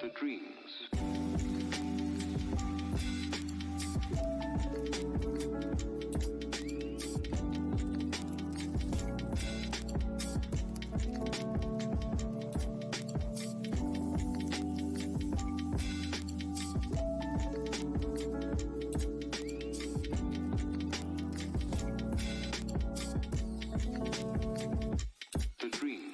The dreams. The dreams.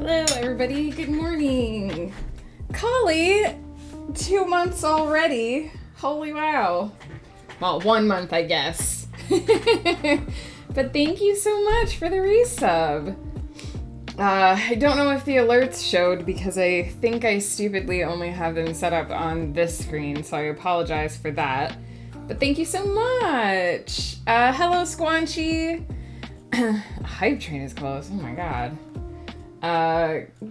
Hello, everybody. Good morning. Collie, 2 months already. Holy wow. Well, 1 month, I guess. But thank you so much for the resub. I don't know if the alerts showed because I think I stupidly only have them set up on this screen, so I apologize for that. But thank you so much. Hello, Squanchy. Hype train is close. Oh my god.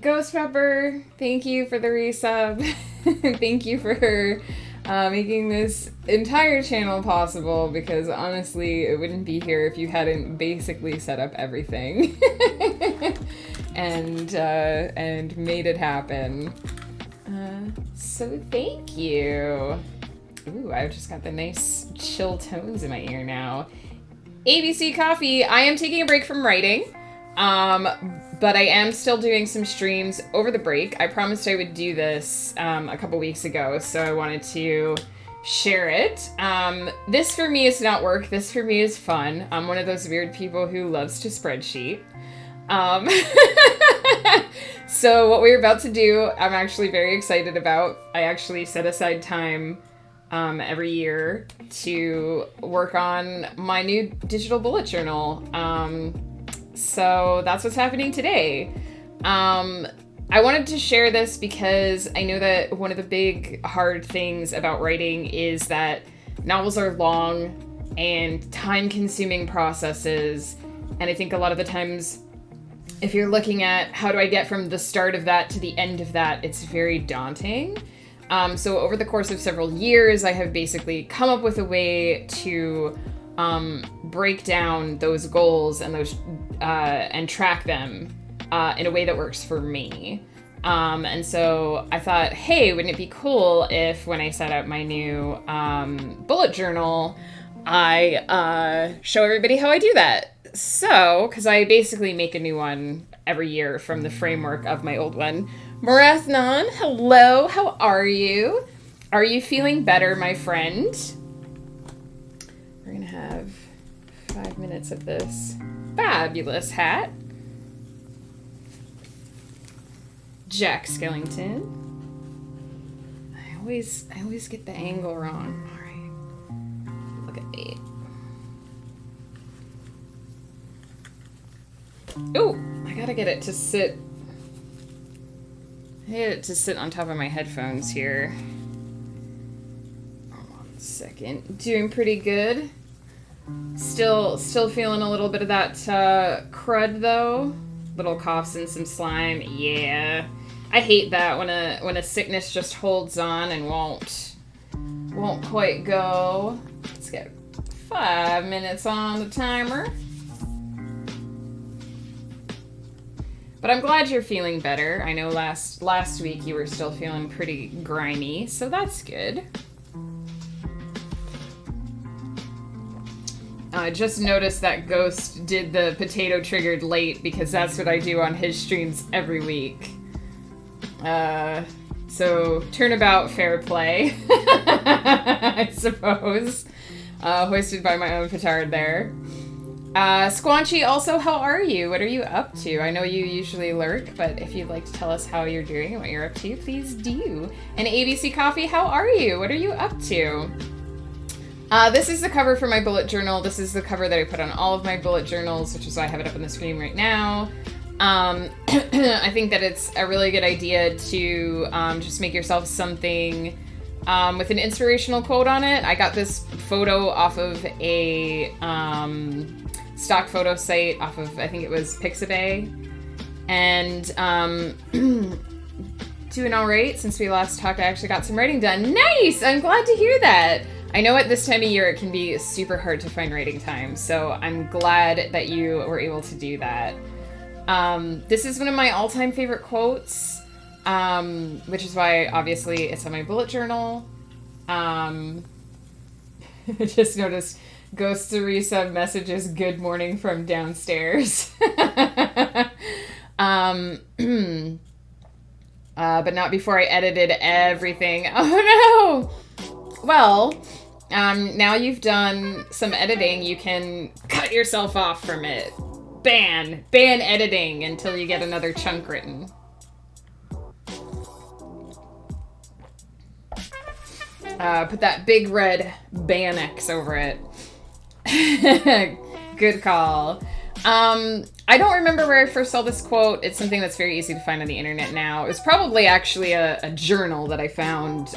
Ghost Pepper, thank you for the resub. Thank you for making this entire channel possible, because honestly, it wouldn't be here if you hadn't basically set up everything and made it happen. So thank you. Ooh, I've just got the nice chill tones in my ear now. ABC Coffee, I am taking a break from writing. But I am still doing some streams over the break. I promised I would do this a couple weeks ago, so I wanted to share it. This for me is not work. This for me is fun. I'm one of those weird people who loves to spreadsheet. So what we're about to do, I'm actually very excited about. I actually set aside time every year to work on my new digital bullet journal. So that's what's happening today. I wanted to share this because I know that one of the big hard things about writing is that novels are long and time-consuming processes. And I think a lot of the times, if you're looking at how do I get from the start of that to the end of that, it's very daunting. So over the course of several years, I have basically come up with a way to break down those goals and those and track them in a way that works for me. And so I thought, hey, wouldn't it be cool if when I set up my new bullet journal, I show everybody how I do that. So, because I basically make a new one every year from the framework of my old one. Marathnon, hello, how are you? Are you feeling better, my friend? We're gonna have 5 minutes of this fabulous hat. Jack Skellington. I always get the angle wrong. All right, look at me. Oh, I gotta get it to sit. I get it to sit on top of my headphones here. Second. Doing pretty good. Still feeling a little bit of that crud though. Little coughs and some slime. Yeah. I hate that when a sickness just holds on and won't quite go. Let's get 5 minutes on the timer. But I'm glad you're feeling better. I know last week you were still feeling pretty grimy, so that's good. I just noticed that Ghost did the potato triggered late because that's what I do on his streams every week. So turnabout fair play, I suppose. Hoisted by my own petard there. Squanchy, also, how are you? What are you up to? I know you usually lurk, but if you'd like to tell us how you're doing and what you're up to, please do. And ABC Coffee, how are you? What are you up to? This is the cover for my bullet journal. This is the cover that I put on all of my bullet journals, which is why I have it up on the screen right now. I think that it's a really good idea to just make yourself something with an inspirational quote on it. I got this photo off of a stock photo site off of, I think it was Pixabay. And doing all right. Since we last talked, I actually got some writing done. Nice! I'm glad to hear that. I know at this time of year it can be super hard to find writing time, so I'm glad that you were able to do that. This is one of my all-time favorite quotes, which is why, obviously, it's on my bullet journal. I just noticed Ghost to resub messages, good morning from downstairs. But not before I edited everything. Oh no! Well, now you've done some editing, you can cut yourself off from it. ban editing until you get another chunk written. Put that big red ban X over it. Good call. I don't remember where I first saw this quote. It's something that's very easy to find on the internet now. It was probably actually a journal that I found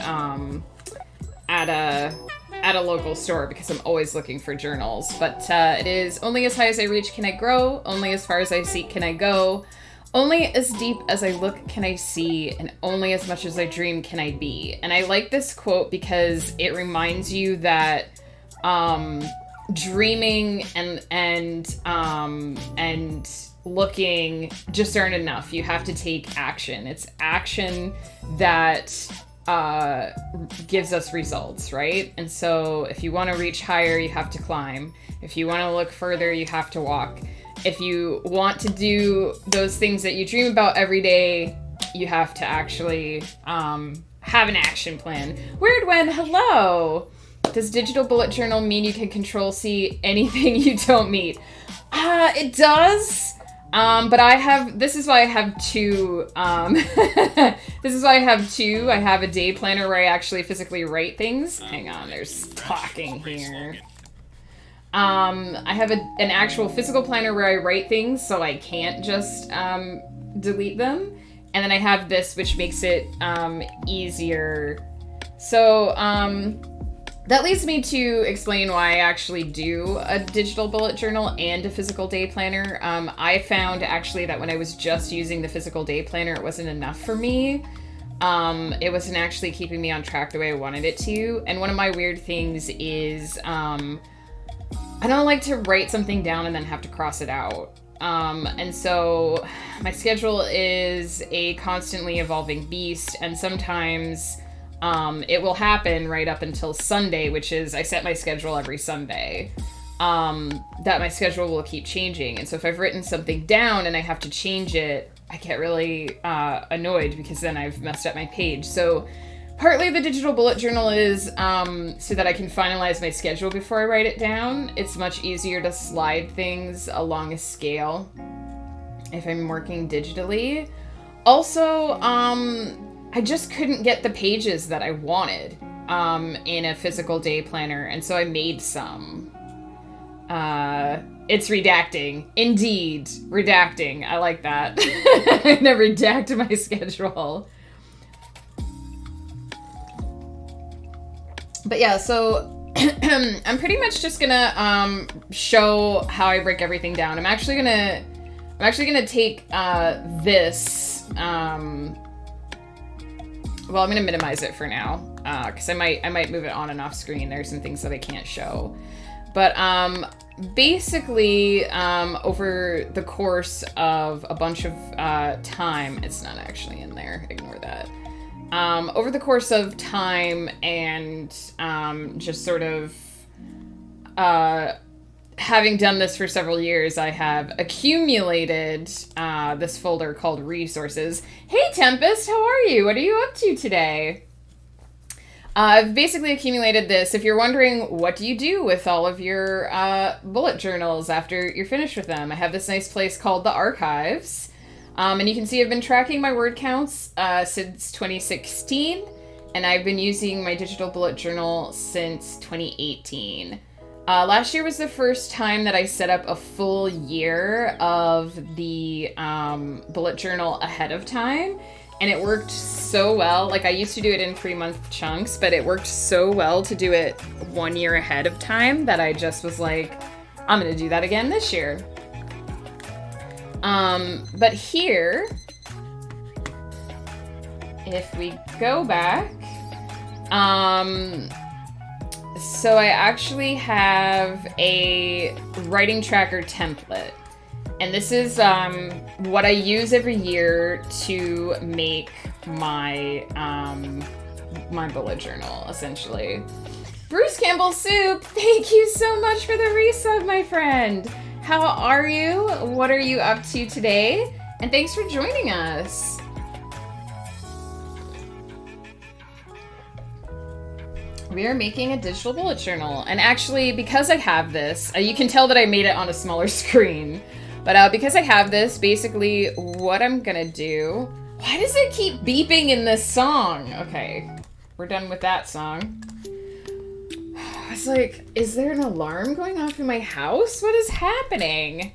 at a local store, because I'm always looking for journals. But it is, only as high as I reach can I grow, only as far as I seek can I go, only as deep as I look can I see, and only as much as I dream can I be. And I like this quote because it reminds you that dreaming and looking just aren't enough. You have to take action. It's action that gives us results, right? And so if you want to reach higher, you have to climb. If you want to look further, you have to walk. If you want to do those things that you dream about every day, you have to actually have an action plan. Weird When, hello! Does digital bullet journal mean you can control C anything you don't meet? It does. But this is why I have two. This is why I have two. I have a day planner where I actually physically write things. Hang on, there's talking here. I have an actual physical planner where I write things, so I can't just delete them. And then I have this, which makes it easier. So that leads me to explain why I actually do a digital bullet journal and a physical day planner. I found actually that when I was just using the physical day planner, it wasn't enough for me. It wasn't actually keeping me on track the way I wanted it to. And one of my weird things is I don't like to write something down and then have to cross it out. And so my schedule is a constantly evolving beast, and sometimes it will happen right up until Sunday, which is, I set my schedule every Sunday, that my schedule will keep changing. And so if I've written something down and I have to change it, I get really annoyed, because then I've messed up my page. So partly the digital bullet journal is so that I can finalize my schedule before I write it down. It's much easier to slide things along a scale if I'm working digitally. Also, I just couldn't get the pages that I wanted in a physical day planner, and so I made some. It's redacting. Indeed, redacting. I like that. I'm gonna redact my schedule. But yeah, so I'm pretty much just gonna show how I break everything down. I'm actually gonna take this. Well, I'm gonna minimize it for now, because I might move it on and off screen. There's some things that I can't show, but basically, over the course of a bunch of time, it's not actually in there. Ignore that. Over the course of time and just sort of having done this for several years, I have accumulated this folder called Resources. Hey, Tempest, how are you? What are you up to today? I've basically accumulated this. If you're wondering, what do you do with all of your bullet journals after you're finished with them? I have this nice place called the Archives. And you can see I've been tracking my word counts since 2016, and I've been using my digital bullet journal since 2018. Last year was the first time that I set up a full year of the bullet journal ahead of time, and it worked so well. Like, I used to do it in 3-month chunks, but it worked so well to do it 1 year ahead of time that I just was like, I'm gonna do that again this year. But here, if we go back, so I actually have a writing tracker template, and this is, what I use every year to make my, my bullet journal, essentially. Bruce Campbell Soup, thank you so much for the resub, my friend. How are you? What are you up to today? And thanks for joining us. We are making a digital bullet journal. And actually, because I have this, you can tell that I made it on a smaller screen. But because I have this, basically what I'm gonna do... Why does it keep beeping in this song? Okay, we're done with that song. I was like, is there an alarm going off in my house? What is happening?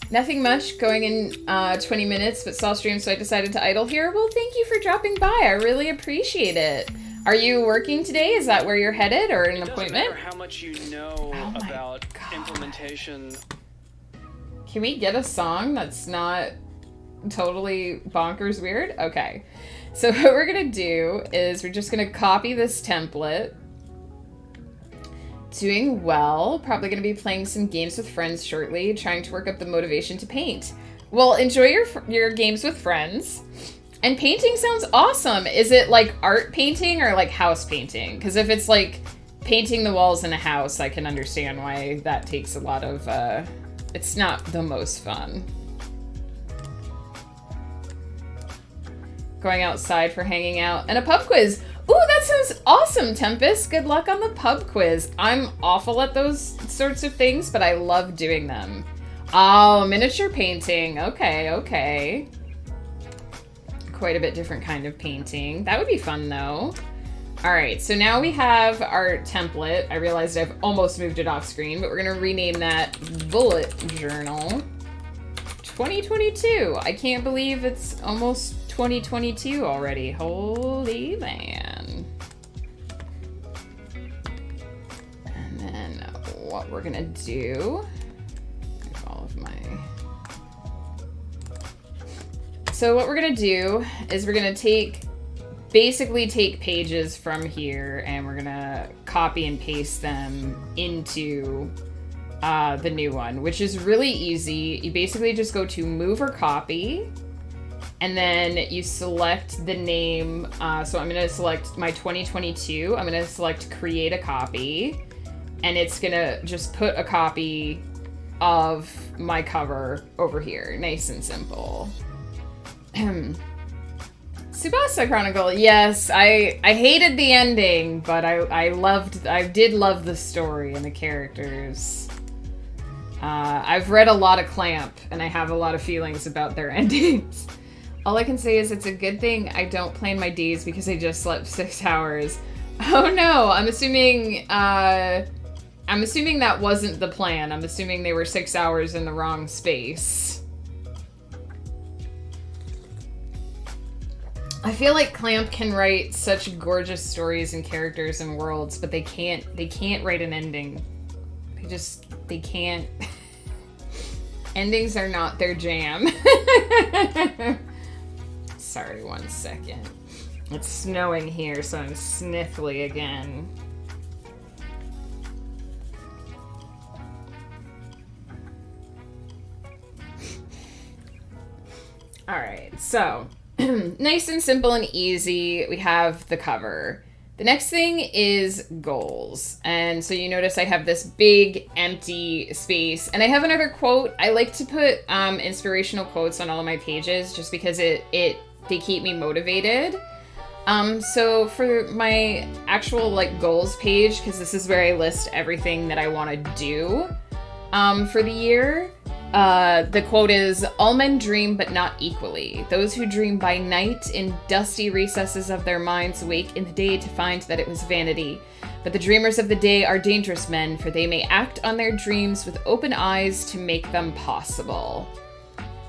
Nothing much, going in 20 minutes, but saw stream, so I decided to idle here. Well, thank you for dropping by. I really appreciate it. Are you working today? Is that where you're headed, or an appointment? It doesn't matter how much you know about implementation. Can we get a song that's not totally bonkers weird? Okay. So what we're gonna do is we're just gonna copy this template. Doing well. Probably gonna be playing some games with friends shortly, trying to work up the motivation to paint. Well, enjoy your games with friends. And painting sounds awesome. Is it like art painting or like house painting? Because if it's like painting the walls in a house, I can understand why that takes a lot of, it's not the most fun. Going outside for hanging out and a pub quiz. Ooh, that sounds awesome, Tempest. Good luck on the pub quiz. I'm awful at those sorts of things, but I love doing them. Oh, miniature painting. Okay, okay. Quite a bit different kind of painting. That would be fun, though. All right, so now we have our template. I realized I've almost moved it off screen, but we're going to rename that Bullet Journal 2022. I can't believe it's almost 2022 already. Holy man. And then what we're gonna do, all of my... So what we're gonna do is we're gonna basically take pages from here and we're gonna copy and paste them into the new one, which is really easy. You basically just go to move or copy, and then you select the name. So I'm going to select my 2022. I'm going to select create a copy, and it's going to just put a copy of my cover over here. Nice and simple. Tsubasa Chronicle. Yes, I hated the ending, but I did love the story and the characters. I've read a lot of Clamp, and I have a lot of feelings about their endings. All I can say is it's a good thing I don't plan my days because I just slept 6 hours. Oh no, I'm assuming that wasn't the plan. I'm assuming they were 6 hours in the wrong space. I feel like Clamp can write such gorgeous stories and characters and worlds, but they can't write an ending. They can't. Endings are not their jam. Sorry, 1 second. It's snowing here, so I'm sniffly again. Alright, so nice and simple and easy. We have the cover. The next thing is goals. And so you notice I have this big empty space. And I have another quote. I like to put inspirational quotes on all of my pages just because they keep me motivated. So for my actual like goals page, because this is where I list everything that I want to do for the year, the quote is, "All men dream, but not equally. Those who dream by night in dusty recesses of their minds wake in the day to find that it was vanity. But the dreamers of the day are dangerous men, for they may act on their dreams with open eyes to make them possible."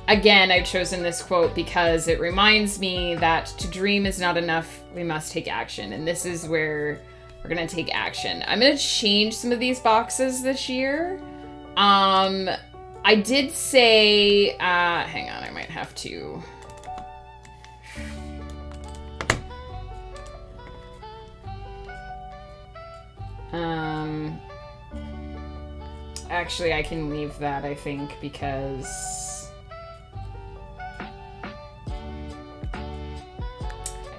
Again, I've chosen this quote because it reminds me that to dream is not enough. We must take action. And this is where we're going to take action. I'm going to change some of these boxes this year. I did say, hang on, I might have to. Actually, I can leave that, I think, because I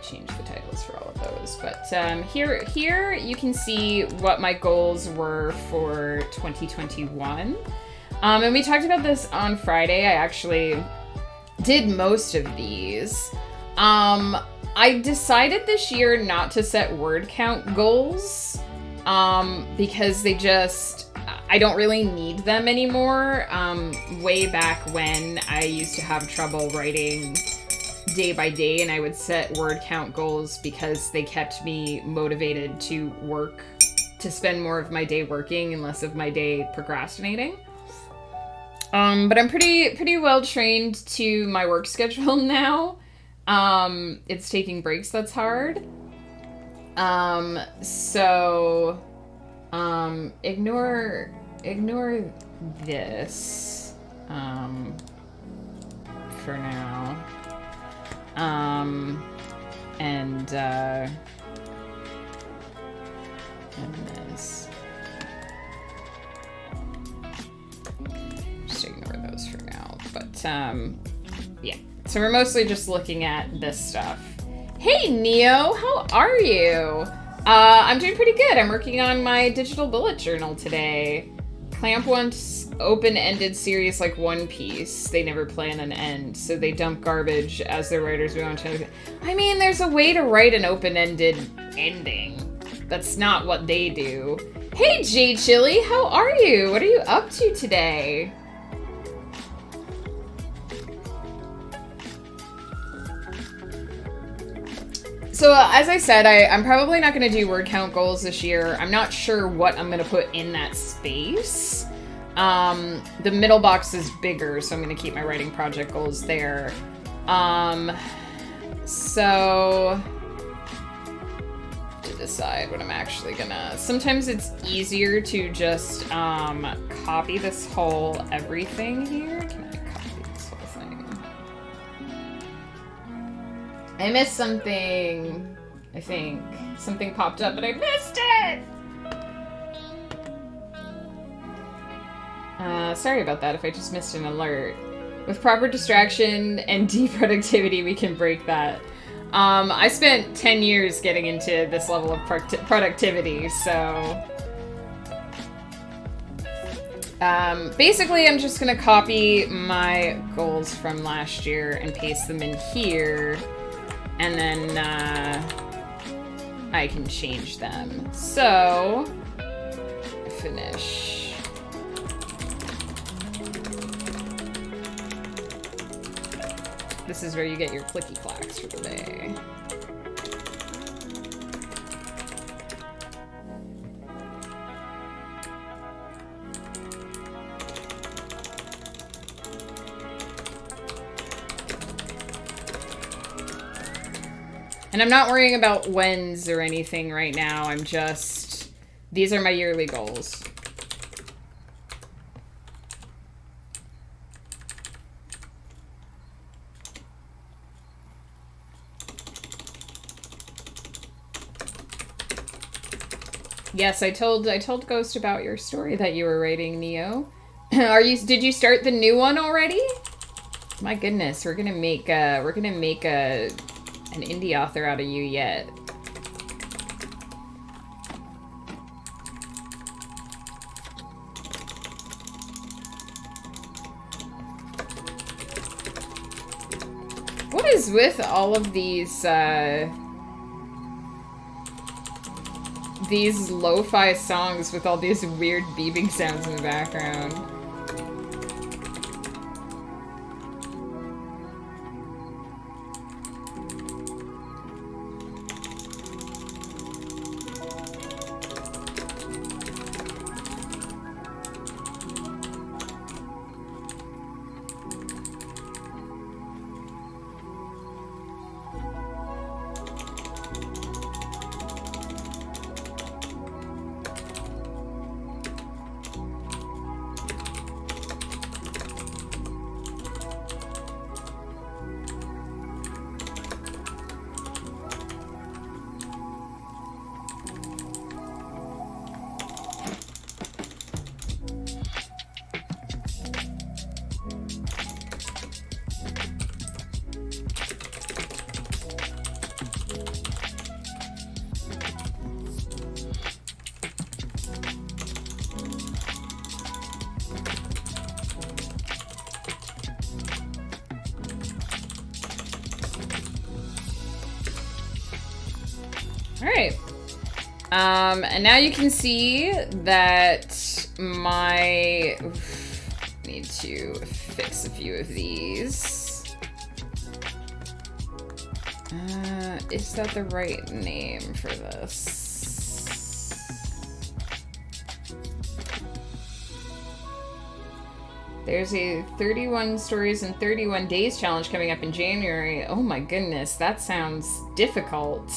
changed the titles for all of those. But here you can see what my goals were for 2021. And we talked about this on Friday. I actually did most of these. I decided this year not to set word count goals because they just, I don't really need them anymore. Way back when I used to have trouble writing day by day, and I would set word count goals because they kept me motivated to work, to spend more of my day working and less of my day procrastinating. But I'm pretty well trained to my work schedule now. It's taking breaks that's hard. So ignore this for now. And this. Just ignore those for now. But yeah. So we're mostly just looking at this stuff. Hey Neo, how are you? I'm doing pretty good. I'm working on my digital bullet journal today. Clamp wants open-ended series like One Piece. They never plan an end, so they dump garbage as their writers move on to... I mean, there's a way to write an open-ended ending. That's not what they do. Hey J Chili, how are you? What are you up to today? So, as I said, I'm probably not going to do word count goals this year. I'm not sure what I'm going to put in that space. The middle box is bigger, so I'm going to keep my writing project goals there. So, to decide what I'm actually going to... Sometimes it's easier to just copy this whole everything here. Can I copy this whole thing? I missed something, I think. Something popped up, but I missed it! Sorry about that if I just missed an alert. With proper distraction and deproductivity, we can break that. I spent 10 years getting into this level of productivity, so... basically, I'm just gonna copy my goals from last year and paste them in here. And then, I can change them. So, finish. This is where you get your clicky clacks for the day. And I'm not worrying about whens or anything right now. I'm just... These are my yearly goals. Yes, I told Ghost about your story that you were writing, Neo. Did you start the new one already? My goodness, we're gonna make an indie author out of you yet. What is with all of these lo-fi songs with all these weird beeping sounds in the background? And now you can see that my... need to fix a few of these. Is that the right name for this? There's a 31 stories in 31 days challenge coming up in January. Oh my goodness, that sounds difficult.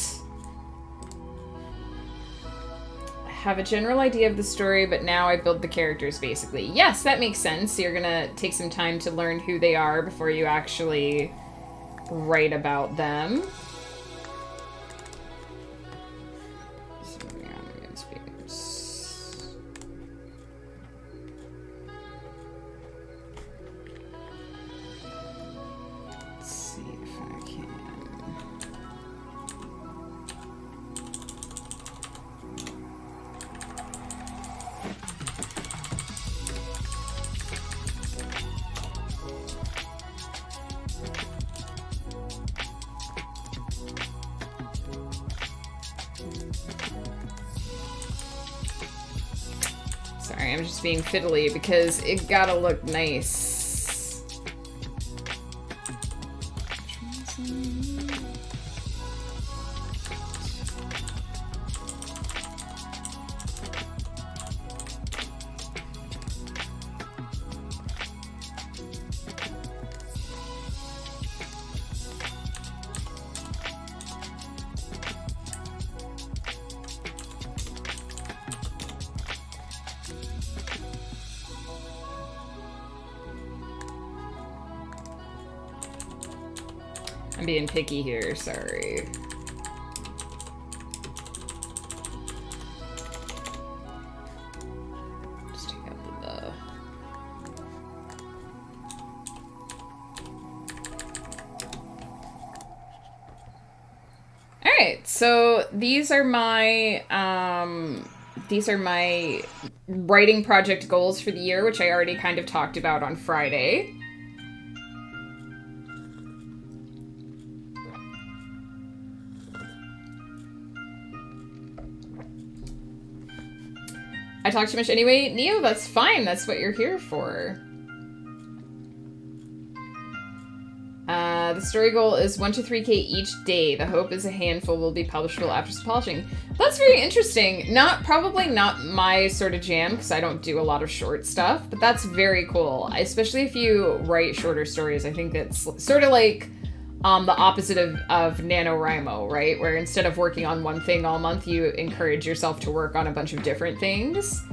I have a general idea of the story, but now I build the characters, basically. Yes, that makes sense. You're gonna take some time to learn who they are before you actually write about them. Sorry, I'm just being fiddly because it gotta look nice. I'm being picky here, sorry. Just take out the... Alright, so these are my writing project goals for the year, which I already kind of talked about on Friday. I talk too much anyway. Neo, that's fine. That's what you're here for. The story goal is 1 to 3K each day. The hope is a handful will be publishable after some polishing. That's very interesting. Probably not my sort of jam, because I don't do a lot of short stuff, but that's very cool. Especially if you write shorter stories. I think that's sort of like the opposite of NaNoWriMo, right? Where instead of working on one thing all month, you encourage yourself to work on a bunch of different things.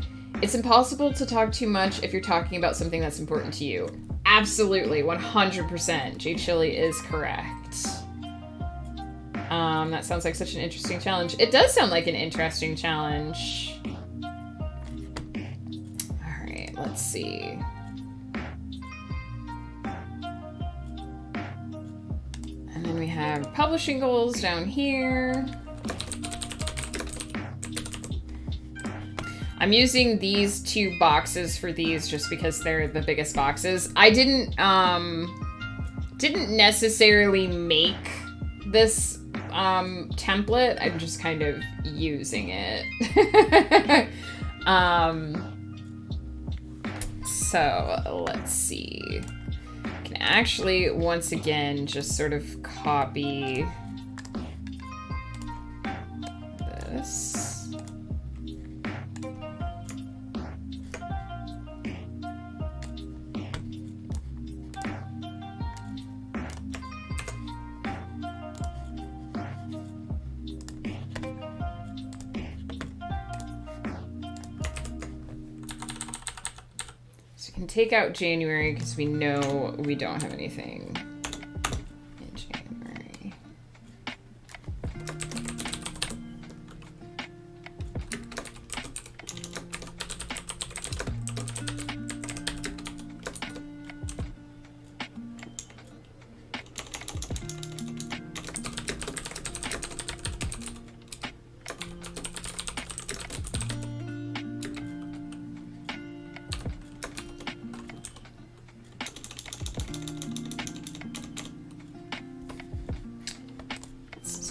It's impossible to talk too much if you're talking about something that's important to you. Absolutely, 100%. J Chili is correct. That sounds like such an interesting challenge. It does sound like an interesting challenge. All right, let's see. And then we have publishing goals down here. I'm using these 2 boxes for these just because they're the biggest boxes. I didn't necessarily make this template. I'm just kind of using it. So let's see. I can actually once again just sort of copy this. Can take out January because we know we don't have anything in January.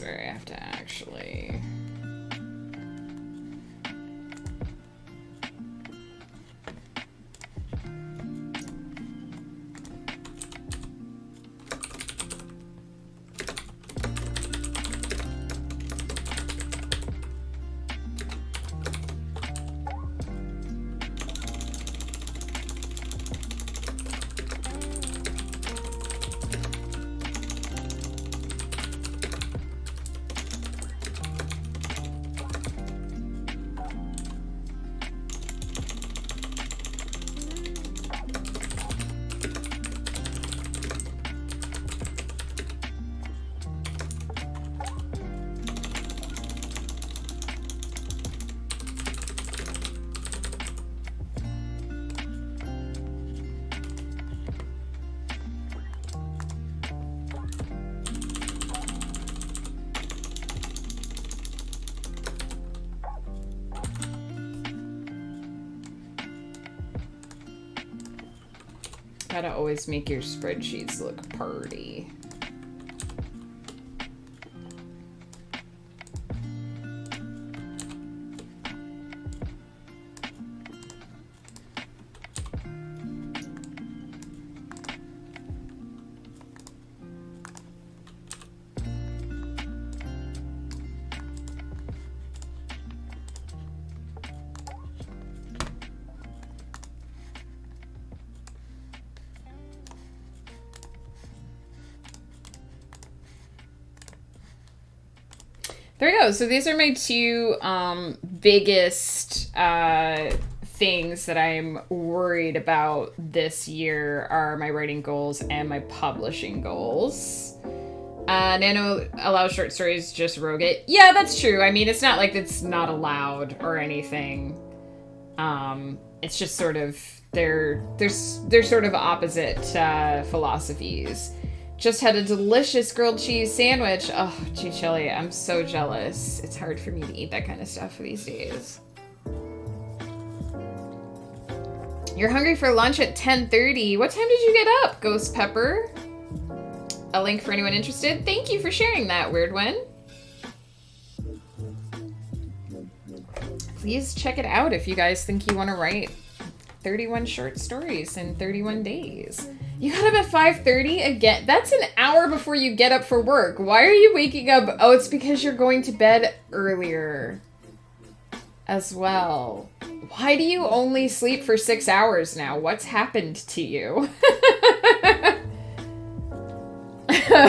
Where I have to actually Gotta always make your spreadsheets look pretty. There we go. So these are my two biggest things that I'm worried about this year are my writing goals and my publishing goals. Nano allows short stories, just rogue it. Yeah, that's true. I mean, it's not like it's not allowed or anything. It's just sort of they're sort of opposite philosophies. Just had a delicious grilled cheese sandwich. Oh, gee, Chili, I'm so jealous. It's hard for me to eat that kind of stuff these days. You're hungry for lunch at 10:30. What time did you get up, Ghost Pepper? A link for anyone interested. Thank you for sharing that, Weird One. Please check it out if you guys think you want to write 31 short stories in 31 days. You got up at 5:30 again? That's an hour before you get up for work. Why are you waking up? Oh, it's because you're going to bed earlier as well. Why do you only sleep for 6 hours now? What's happened to you?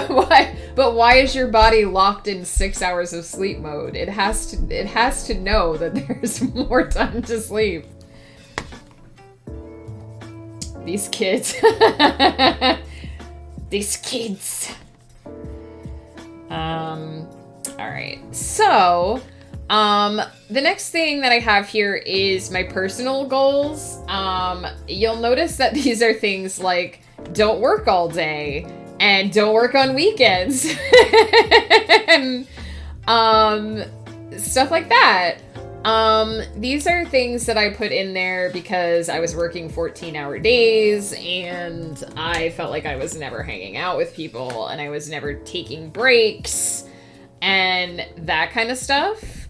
Why? But why is your body locked in 6 hours of sleep mode? It has to know that there's more time to sleep. These kids. These kids. Alright. So, the next thing that I have here is my personal goals. You'll notice that these are things like don't work all day and don't work on weekends. And, stuff like that. These are things that I put in there because I was working 14-hour days and I felt like I was never hanging out with people and I was never taking breaks and that kind of stuff.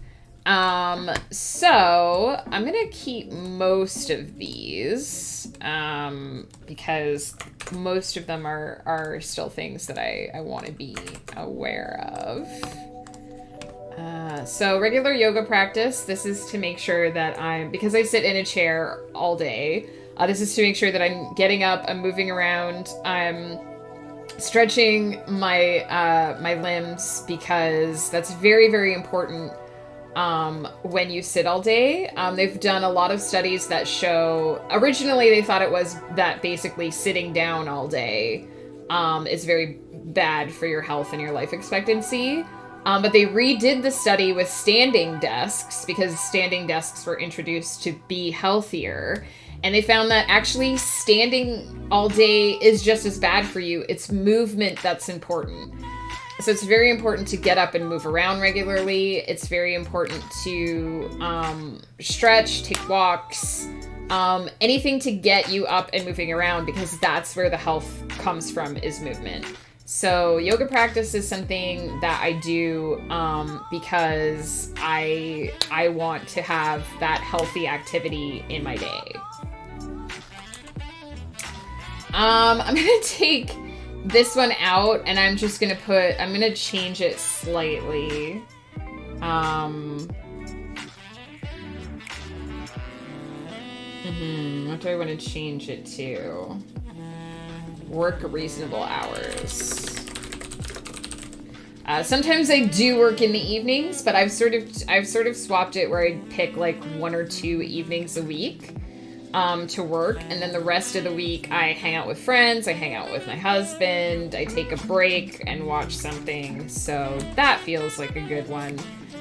So I'm going to keep most of these, because most of them are still things that I want to be aware of. So regular yoga practice, this is to make sure that because I sit in a chair all day, this is to make sure that I'm getting up, I'm moving around, I'm stretching my my limbs, because that's very, very important when you sit all day. They've done a lot of studies that show, originally they thought it was that basically sitting down all day is very bad for your health and your life expectancy. But they redid the study with standing desks because standing desks were introduced to be healthier. And they found that actually standing all day is just as bad for you. It's movement that's important. So it's very important to get up and move around regularly. It's very important to stretch, take walks, anything to get you up and moving around, because that's where the health comes from, is movement. So yoga practice is something that I do because I want to have that healthy activity in my day. I'm going to take this one out and I'm just going to I'm going to change it slightly. What do I want to change it to? Work reasonable hours. Sometimes I do work in the evenings, but I've sort of swapped it where I pick like 1 or 2 evenings a week to work, and then the rest of the week I hang out with friends, I hang out with my husband, I take a break and watch something. So that feels like a good one.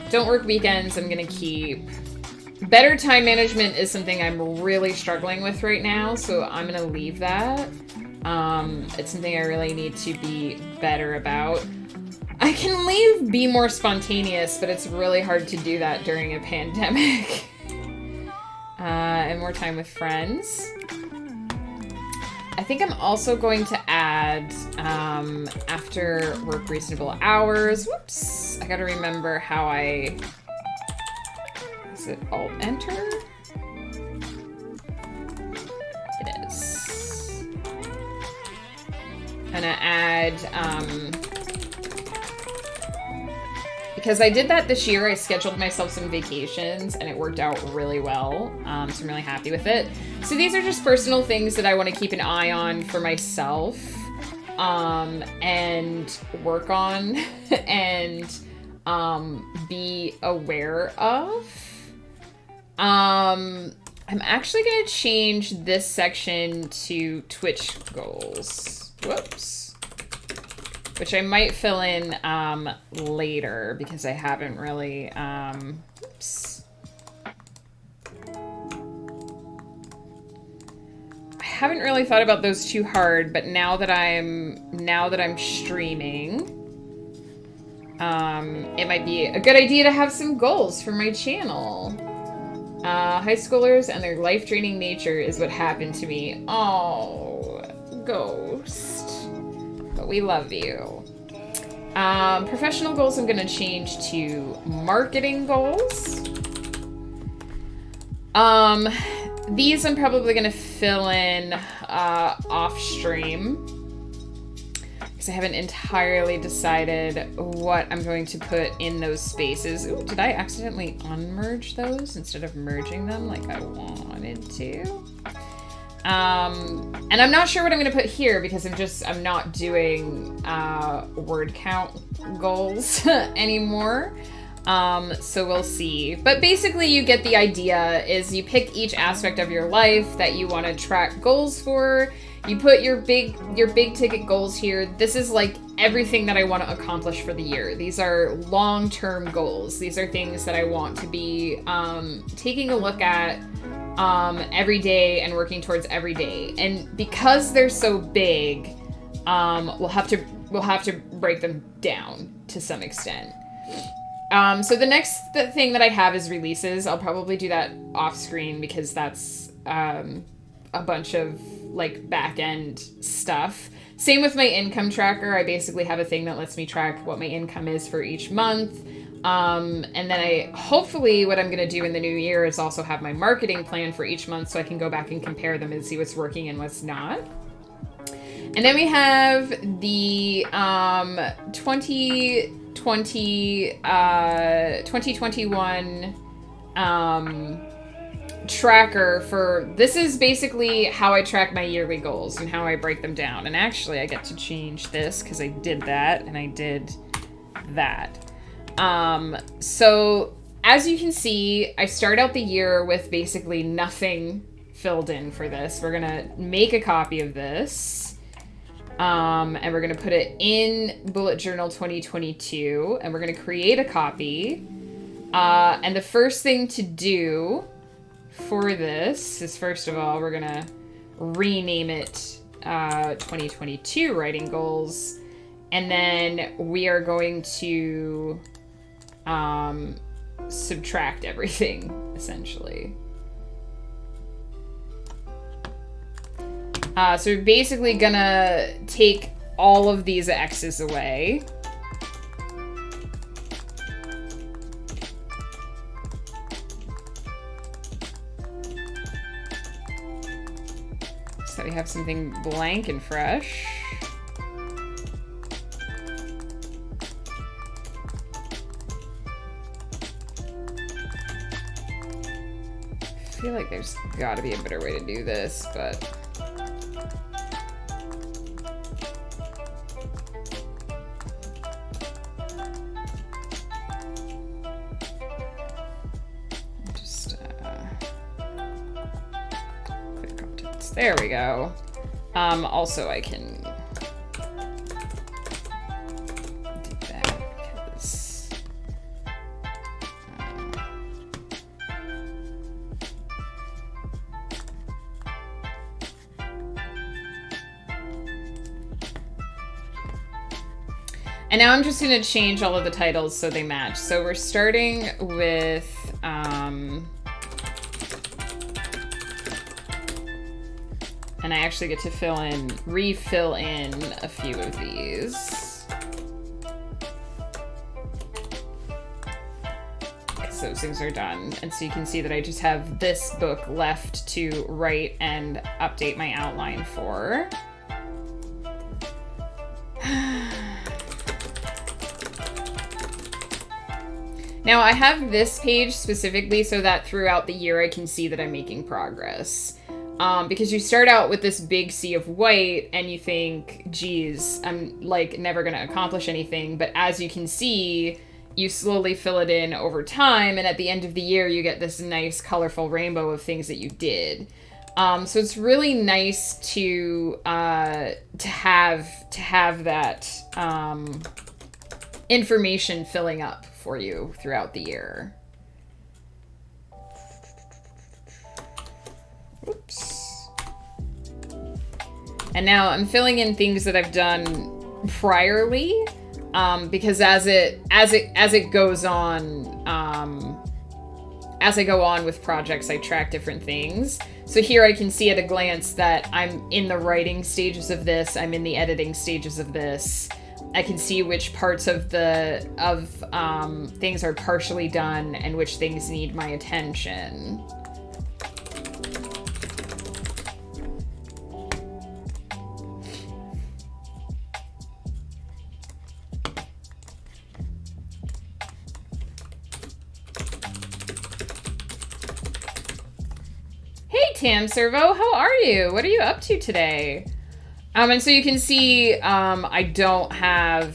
Don't work weekends, I'm gonna keep. Better time management is something I'm really struggling with right now, so I'm gonna leave that. It's something I really need to be better about. I can leave be more spontaneous, but it's really hard to do that during a pandemic. And more time with friends. I think I'm also going to add after work reasonable hours. Whoops. I gotta remember how I... Is it Alt-Enter? It is. I'm gonna add... because I did that this year, I scheduled myself some vacations and it worked out really well. So I'm really happy with it. So these are just personal things that I want to keep an eye on for myself and work on and be aware of. I'm actually going to change this section to Twitch goals. Whoops. Which I might fill in later because I haven't really, oops. I haven't really thought about those too hard, but now that I'm streaming, it might be a good idea to have some goals for my channel. High schoolers and their life-draining nature is what happened to me. Oh, Ghost. But we love you. Professional goals I'm going to change to marketing goals. These I'm probably going to fill in off stream because I haven't entirely decided what I'm going to put in those spaces. Ooh, did I accidentally unmerge those instead of merging them like I wanted to? And I'm not sure what I'm going to put here because I'm not doing word count goals anymore. So we'll see. But basically you get the idea is you pick each aspect of your life that you want to track goals for. You put your big ticket goals here. This is like everything that I want to accomplish for the year. These are long-term goals. These are things that I want to be taking a look at every day and working towards every day. And because they're so big, we'll have to break them down to some extent. So the next thing that I have is releases. I'll probably do that off screen because that's a bunch of like back end stuff. Same with my income tracker. I basically have a thing that lets me track what my income is for each month. And then hopefully what I'm going to do in the new year is also have my marketing plan for each month so I can go back and compare them and see what's working and what's not. And then we have the 2021 tracker for, this is basically how I track my yearly goals and how I break them down. And actually I get to change this because I did that and I did that. So as you can see, I start out the year with basically nothing filled in for this. We're gonna make a copy of this, and we're gonna put it in Bullet Journal 2022, and we're gonna create a copy. And the first thing to do for this is, first of all, we're gonna rename it 2022 Writing Goals, and then we are going to subtract everything, essentially. So we're basically gonna take all of these X's away. So we have something blank and fresh. I feel like there's got to be a better way to do this, but just quick contents. There we go. Also, I can do that because and now I'm just going to change all of the titles so they match. So we're starting with And I actually get to refill in a few of these. So those things are done. And so you can see that I just have this book left to write and update my outline for. Now I have this page specifically so that throughout the year I can see that I'm making progress. Because you start out with this big sea of white and you think, geez, I'm like never going to accomplish anything. But as you can see, you slowly fill it in over time. And at the end of the year, you get this nice colorful rainbow of things that you did. So it's really nice to have that information filling up for you throughout the year. Oops. And now I'm filling in things that I've done priorly, because as it goes on, as I go on with projects, I track different things. So here I can see at a glance that I'm in the writing stages of this. I'm in the editing stages of this. I can see which parts of things are partially done and which things need my attention. Hey Tam Servo, how are you? What are you up to today? And so you can see, I don't have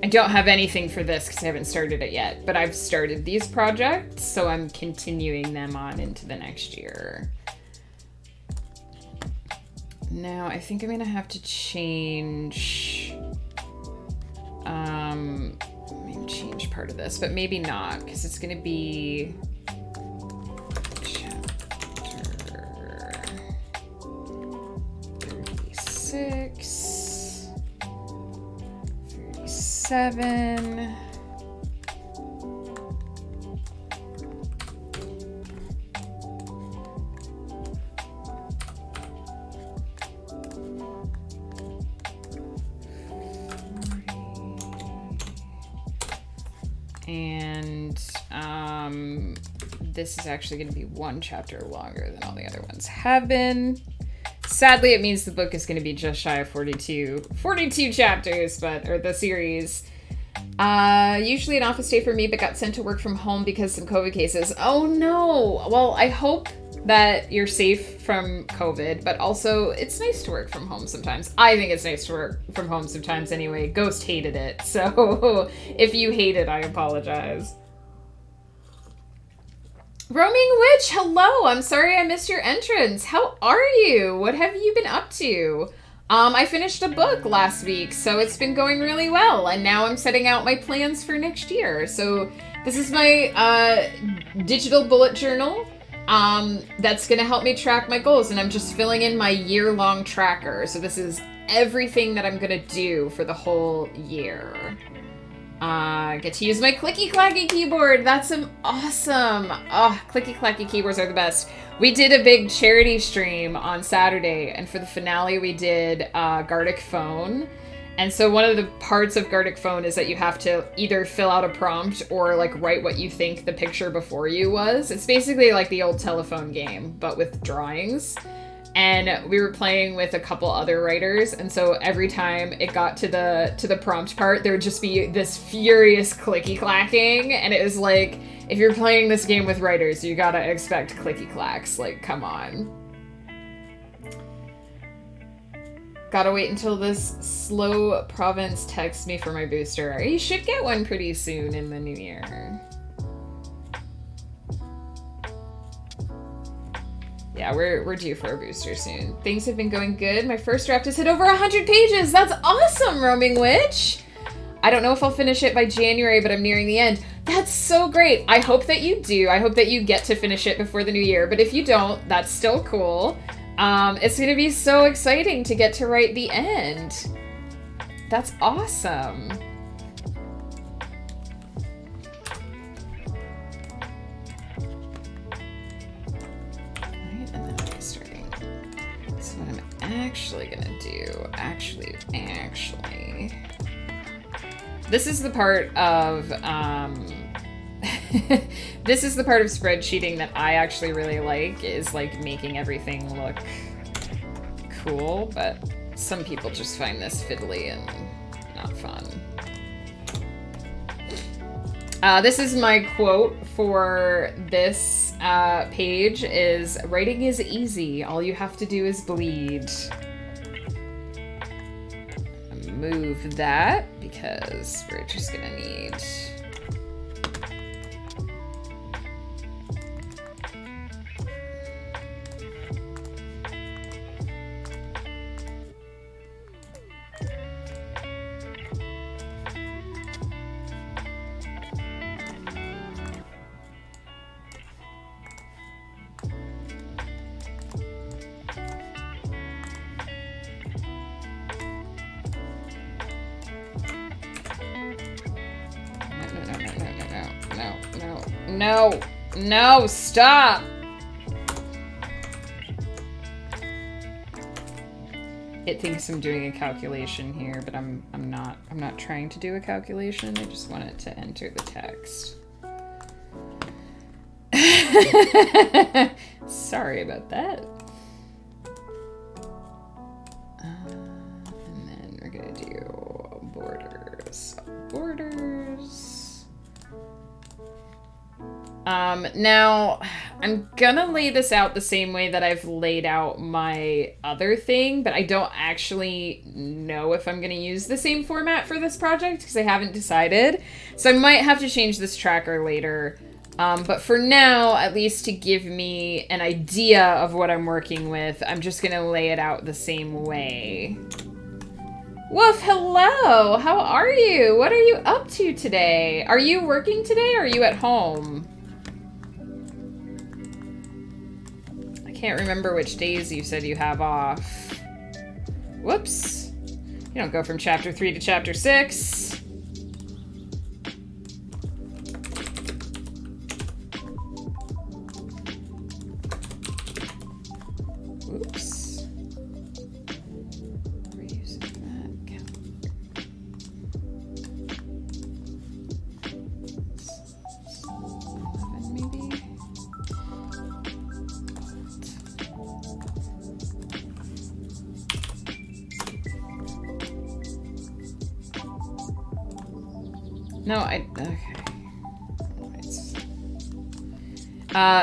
anything for this because I haven't started it yet, but I've started these projects, so I'm continuing them on into the next year. Now, I think I'm gonna have to change, maybe change part of this, but maybe not, because it's gonna be 36, 37. And this is actually going to be one chapter longer than all the other ones have been. Sadly, it means the book is going to be just shy of 42 chapters, or the series. Usually an office day for me, but got sent to work from home because of some COVID cases. Oh no! Well, I hope that you're safe from COVID, but also it's nice to work from home sometimes. I think it's nice to work from home sometimes anyway. Ghost hated it, so if you hate it, I apologize. Roaming Witch, hello! I'm sorry I missed your entrance. How are you? What have you been up to? I finished a book last week, so it's been going really well, and now I'm setting out my plans for next year. So this is my digital bullet journal that's going to help me track my goals, and I'm just filling in my year-long tracker. So this is everything that I'm going to do for the whole year. Get to use my clicky-clacky keyboard. That's awesome. Oh, clicky-clacky keyboards are the best. We did a big charity stream on Saturday, and for the finale we did Gartic Phone. And so one of the parts of Gartic Phone is that you have to either fill out a prompt or like write what you think the picture before you was. It's basically like the old telephone game, but with drawings. And we were playing with a couple other writers, and so every time it got to the prompt part, there would just be this furious clicky clacking, and it was like, if you're playing this game with writers, you gotta expect clicky clacks. Like, come on. Gotta wait until this slow province texts me for my booster. You should get one pretty soon in the new year. Yeah, we're due for a booster soon. Things have been going good. My first draft has hit over 100 pages. That's awesome, Roaming Witch. I don't know if I'll finish it by January, but I'm nearing the end. That's so great. I hope that you do. I hope that you get to finish it before the new year. But if you don't, that's still cool. It's going to be so exciting to get to write the end. That's awesome. actually gonna do, actually. This is the part of, this is the part of spreadsheeting that I actually really like, is like making everything look cool, but some people just find this fiddly and not fun. This is my quote for this page is, "Writing is easy. All you have to do is bleed." Move that because we're just gonna need... No, stop! It thinks I'm doing a calculation here, but I'm not trying to do a calculation. I just want it to enter the text. Sorry about that. And then we're gonna do borders. Now, I'm gonna lay this out the same way that I've laid out my other thing, but I don't actually know if I'm gonna use the same format for this project because I haven't decided. So I might have to change this tracker later. But for now, at least to give me an idea of what I'm working with, I'm just gonna lay it out the same way. Woof, hello! How are you? What are you up to today? Are you working today or are you at home? I can't remember which days you said you have off. Whoops. You don't go from chapter 3 to chapter 6. Oops. We're using that calendar. 11 maybe? No, okay.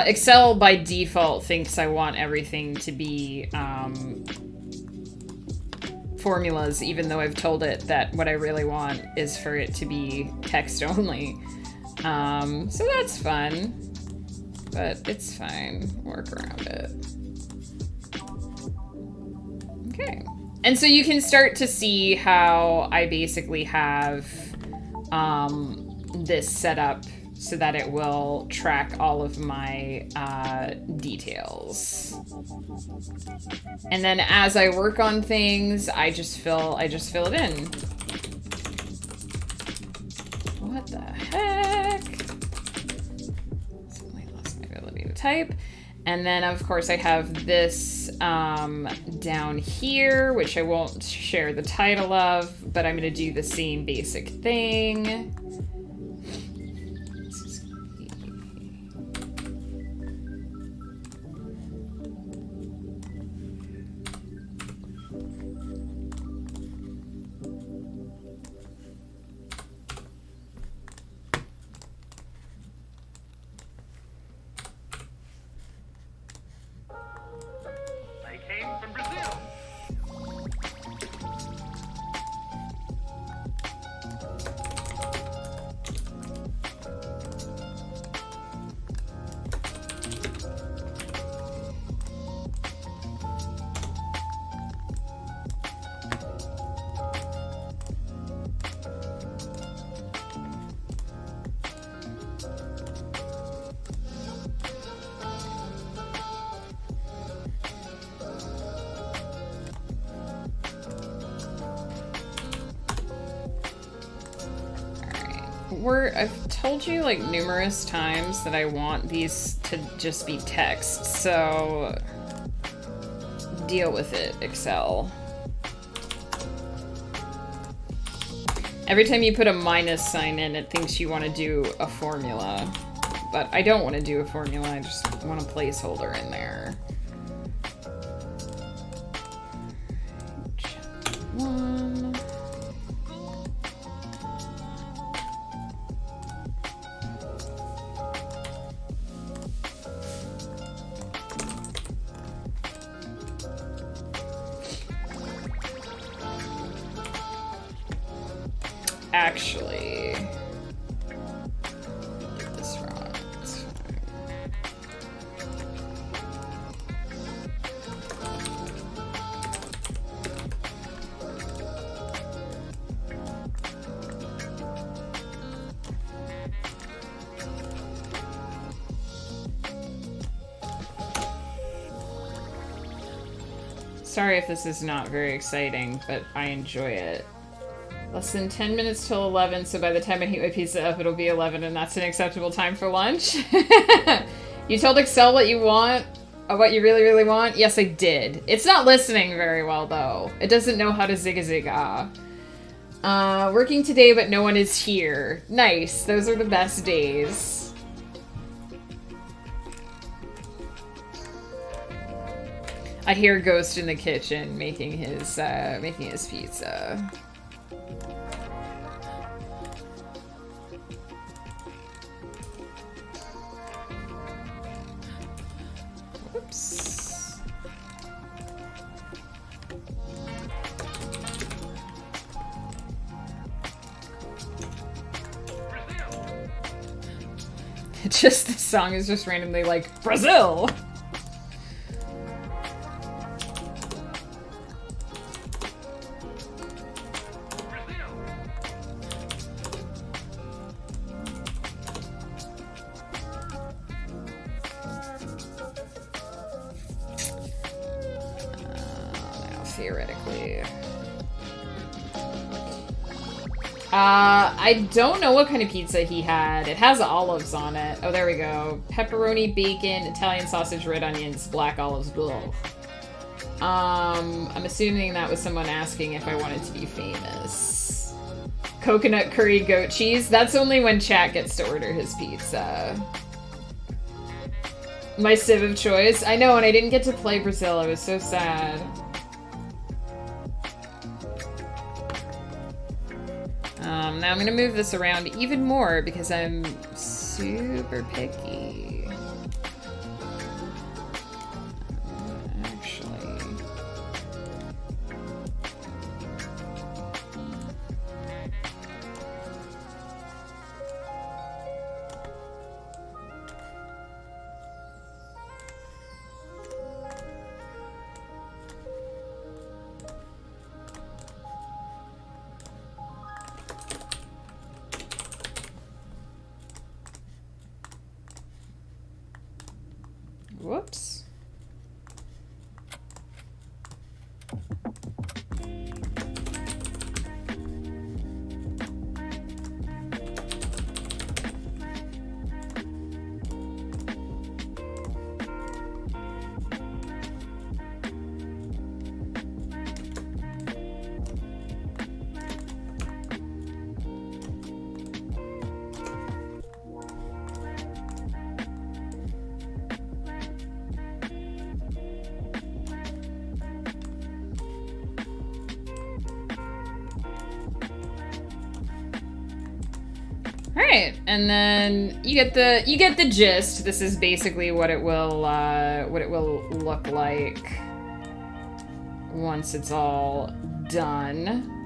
Excel by default thinks I want everything to be formulas, even though I've told it that what I really want is for it to be text only. So that's fun, but it's fine. Work around it. Okay. And so you can start to see how I basically have this set up so that it will track all of my details. And then as I work on things, I just fill it in. What the heck? Suddenly lost my ability to type. And then of course I have this down here, which I won't share the title of, but I'm gonna do the same basic thing. I've told you like numerous times that I want these to just be text, so deal with it, Excel. Every time you put a minus sign in, it thinks you want to do a formula. But I don't want to do a formula, I just want a placeholder in there. One. Actually, get this wrong. It's fine. Sorry if this is not very exciting, but I enjoy it. Less than 10 minutes till 11, so by the time I heat my pizza up, it'll be 11, and that's an acceptable time for lunch. You told Excel what you want, or what you really, really want? Yes, I did. It's not listening very well, though. It doesn't know how to zigga-zigga. Working today, but no one is here. Nice. Those are the best days. I hear Ghost in the kitchen making his pizza. Whoops. It's just, the song is just randomly like, Brazil! Theoretically. I don't know what kind of pizza he had. It has olives on it. Oh, there we go. Pepperoni, bacon, Italian sausage, red onions, black olives, blah. I'm assuming that was someone asking if I wanted to be famous. Coconut curry goat cheese. That's only when chat gets to order his pizza. My civ of choice. I know, and I didn't get to play Brazil. I was so sad. Now I'm gonna move this around even more because I'm super picky. Actually. Whoops. Alright, and then you get the gist. This is basically what it will look like once it's all done.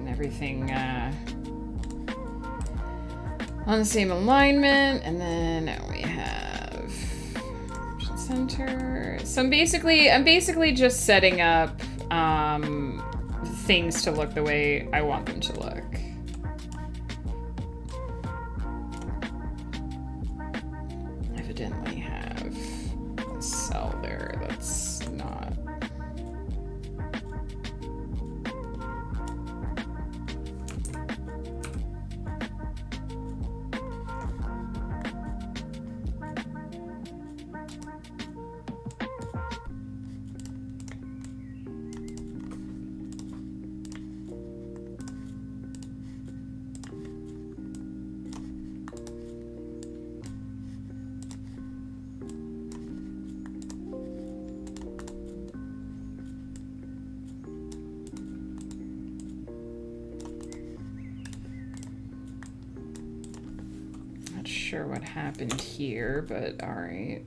Everything on the same alignment, and then now we have center. So I'm basically just setting up things to look the way I want them to look. Evidently have a cell there that's not. sure what happened here, but all right.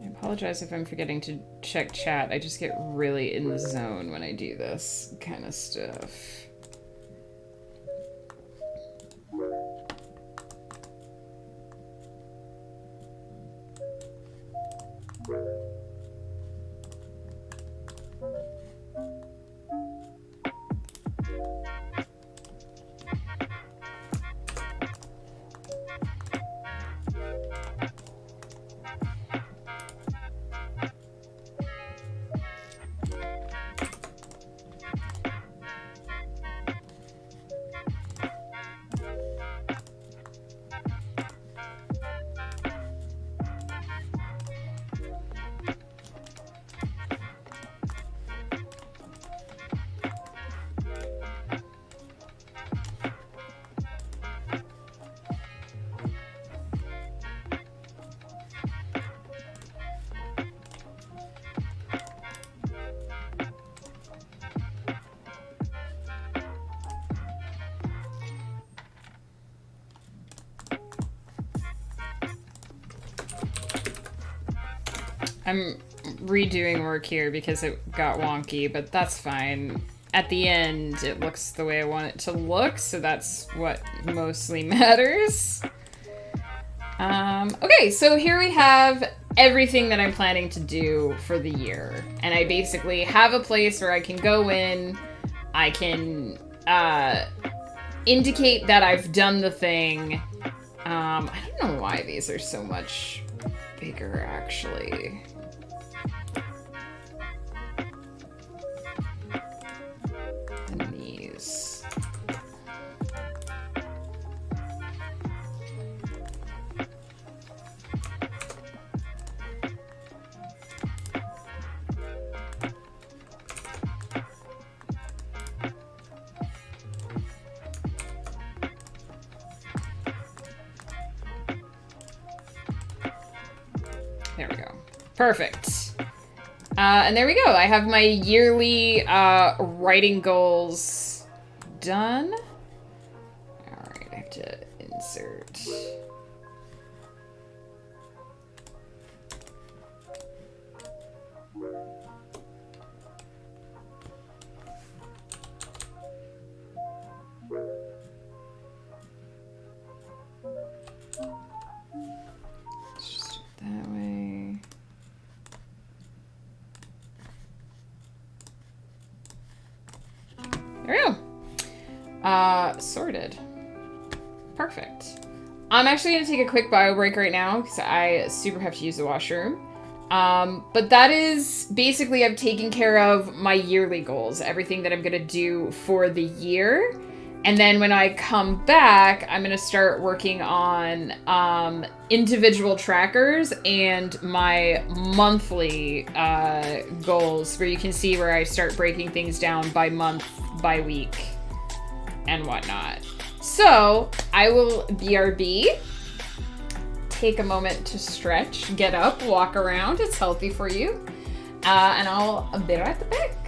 I apologize if I'm forgetting to check chat. I just get really in the zone when I do this kind of stuff. I'm redoing work here because it got wonky, but that's fine. At the end, it looks the way I want it to look, so that's what mostly matters. Okay, so here we have everything that I'm planning to do for the year. And I basically have a place where I can go in, I can indicate that I've done the thing. I don't know why these are so much bigger, actually. Than these. There we go. Perfect. And there we go. I have my yearly writing goals done. All right, I have to insert. Just do it that way. There we go. Sorted. Perfect. I'm actually going to take a quick bio break right now because I super have to use the washroom. But that is basically I've taken care of my yearly goals, everything that I'm going to do for the year. And then when I come back, I'm going to start working on individual trackers and my monthly goals, where you can see where I start breaking things down by month, by week, and whatnot. So I will BRB, take a moment to stretch, get up, walk around. It's healthy for you. And I'll be right back.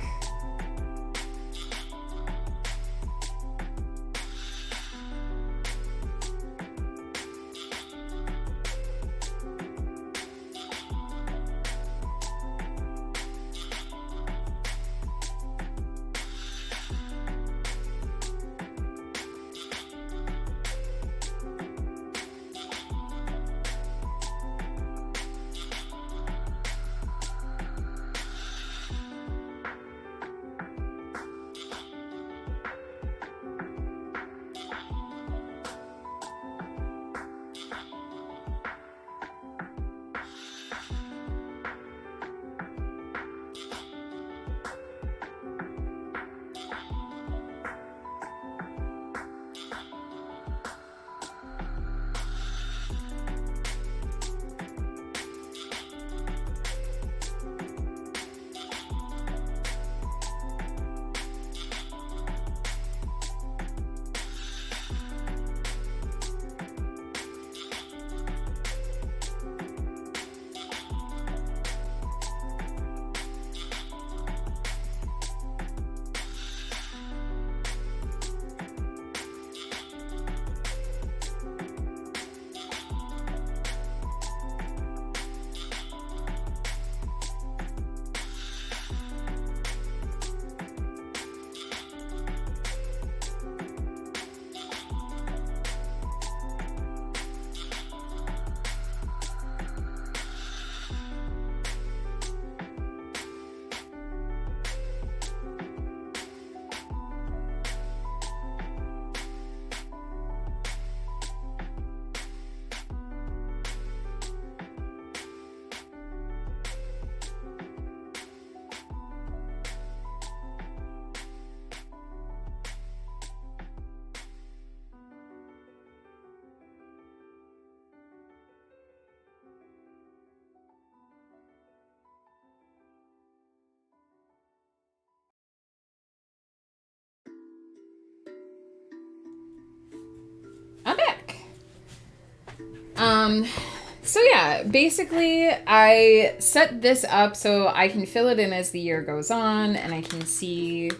So yeah, basically I set this up so I can fill it in as the year goes on, and I can see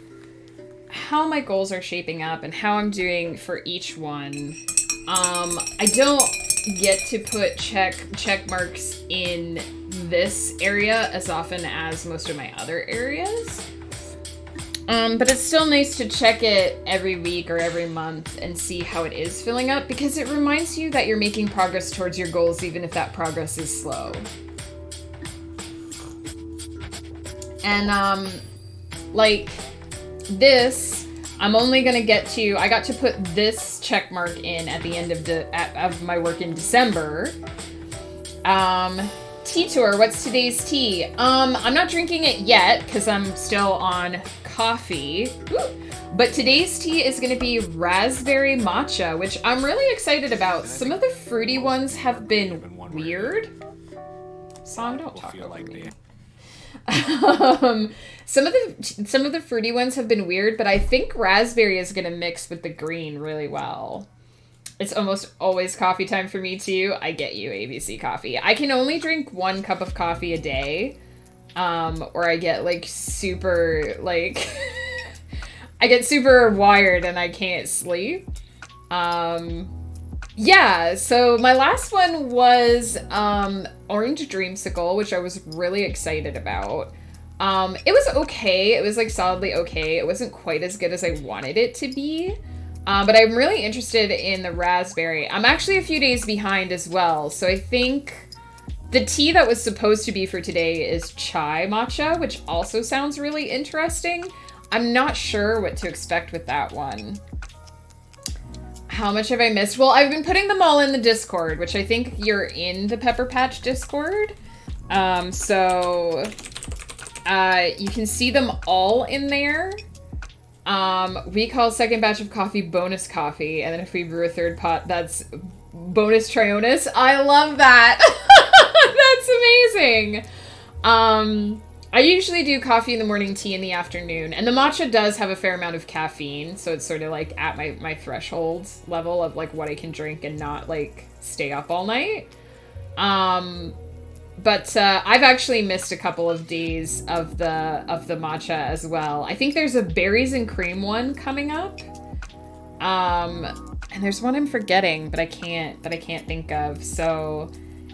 how my goals are shaping up and how I'm doing for each one. I don't get to put check marks in this area as often as most of my other areas. But it's still nice to check it every week or every month and see how it is filling up, because it reminds you that you're making progress towards your goals, even if that progress is slow. And, like, this, I'm only gonna get to, I got to put this check mark in at the end of my work in December. Tea tour, what's today's tea? I'm not drinking it yet, because I'm still on coffee. Ooh. But today's tea is going to be raspberry matcha, which I'm really excited about. Some of the fruity ones have been weird. Song, don't talk over me. Some of the fruity ones have been weird, but I think raspberry is going to mix with the green really well. It's almost always coffee time for me too. I get you, ABC Coffee. I can only drink 1 cup of coffee a day. Or I get like super, like, I get super wired and I can't sleep. Yeah, so my last one was, Orange Dreamsicle, which I was really excited about. It was okay. It was like solidly okay. It wasn't quite as good as I wanted it to be. But I'm really interested in the raspberry. I'm actually a few days behind as well, so I think the tea that was supposed to be for today is chai matcha, which also sounds really interesting. I'm not sure what to expect with that one. How much have I missed? Well, I've been putting them all in the Discord, which I think you're in the Pepper Patch Discord. So you can see them all in there. We call second batch of coffee bonus coffee, and then if we brew a third pot, that's bonus Trionis. I love that. That's amazing. I usually do coffee in the morning, tea in the afternoon, and the matcha does have a fair amount of caffeine, so it's sort of like at my threshold level of like what I can drink and not like stay up all night. But I've actually missed a couple of days of the matcha as well. I think there's a berries and cream one coming up. And there's one I'm forgetting, but I can't think of. So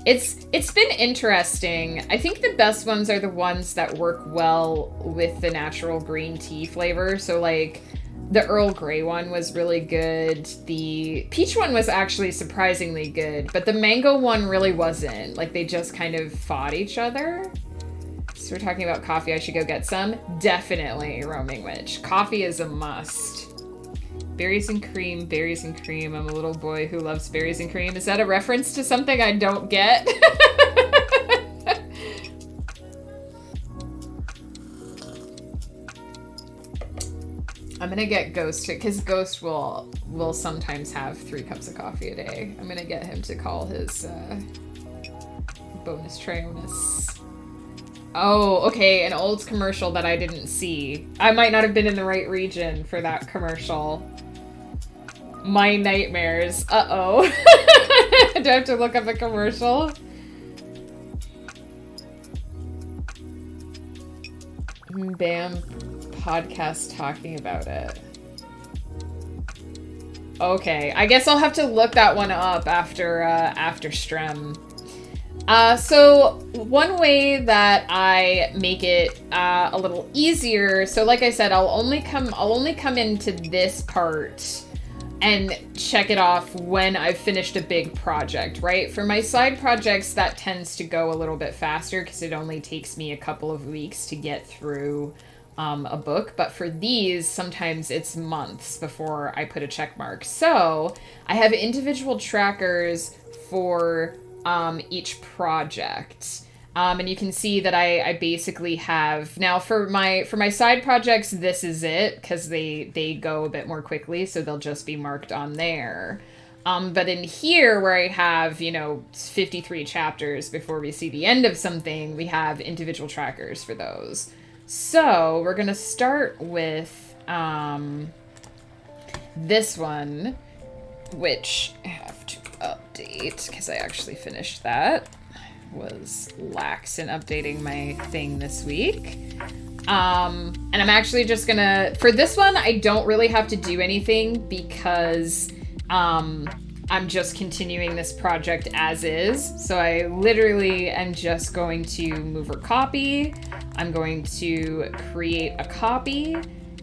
it's been interesting. I think the best ones are the ones that work well with the natural green tea flavor. So like the Earl Grey one was really good. The peach one was actually surprisingly good, but the mango one really wasn't. Like they just kind of fought each other. So we're talking about coffee. I should go get some. Definitely, Roaming Witch. Coffee is a must. Berries and cream, berries and cream. I'm a little boy who loves berries and cream. Is that a reference to something I don't get? I'm gonna get Ghost, because Ghost will sometimes have 3 cups of coffee a day. I'm gonna get him to call his bonus Trionis. Oh, okay, an old commercial that I didn't see. I might not have been in the right region for that commercial. My nightmares. Uh-oh. Do I have to look up a commercial? Bam. Podcast talking about it. Okay, I guess I'll have to look that one up after Strem. So one way that I make it a little easier, so like I said, I'll only come into this part and check it off when I've finished a big project, right? For my side projects, that tends to go a little bit faster because it only takes me a couple of weeks to get through a book. But for these, sometimes it's months before I put a check mark. So I have individual trackers for each project. And you can see that I basically have now for my side projects, this is it, because they go a bit more quickly, so they'll just be marked on there. But in here where I have, 53 chapters before we see the end of something, we have individual trackers for those. So we're gonna start with this one, which I have to update. update, because I actually finished that. Was lax in updating my thing this week. And I'm actually just gonna, for this one, I don't really have to do anything because I'm just continuing this project as is. So I literally am just going to move her copy. I'm going to create a copy,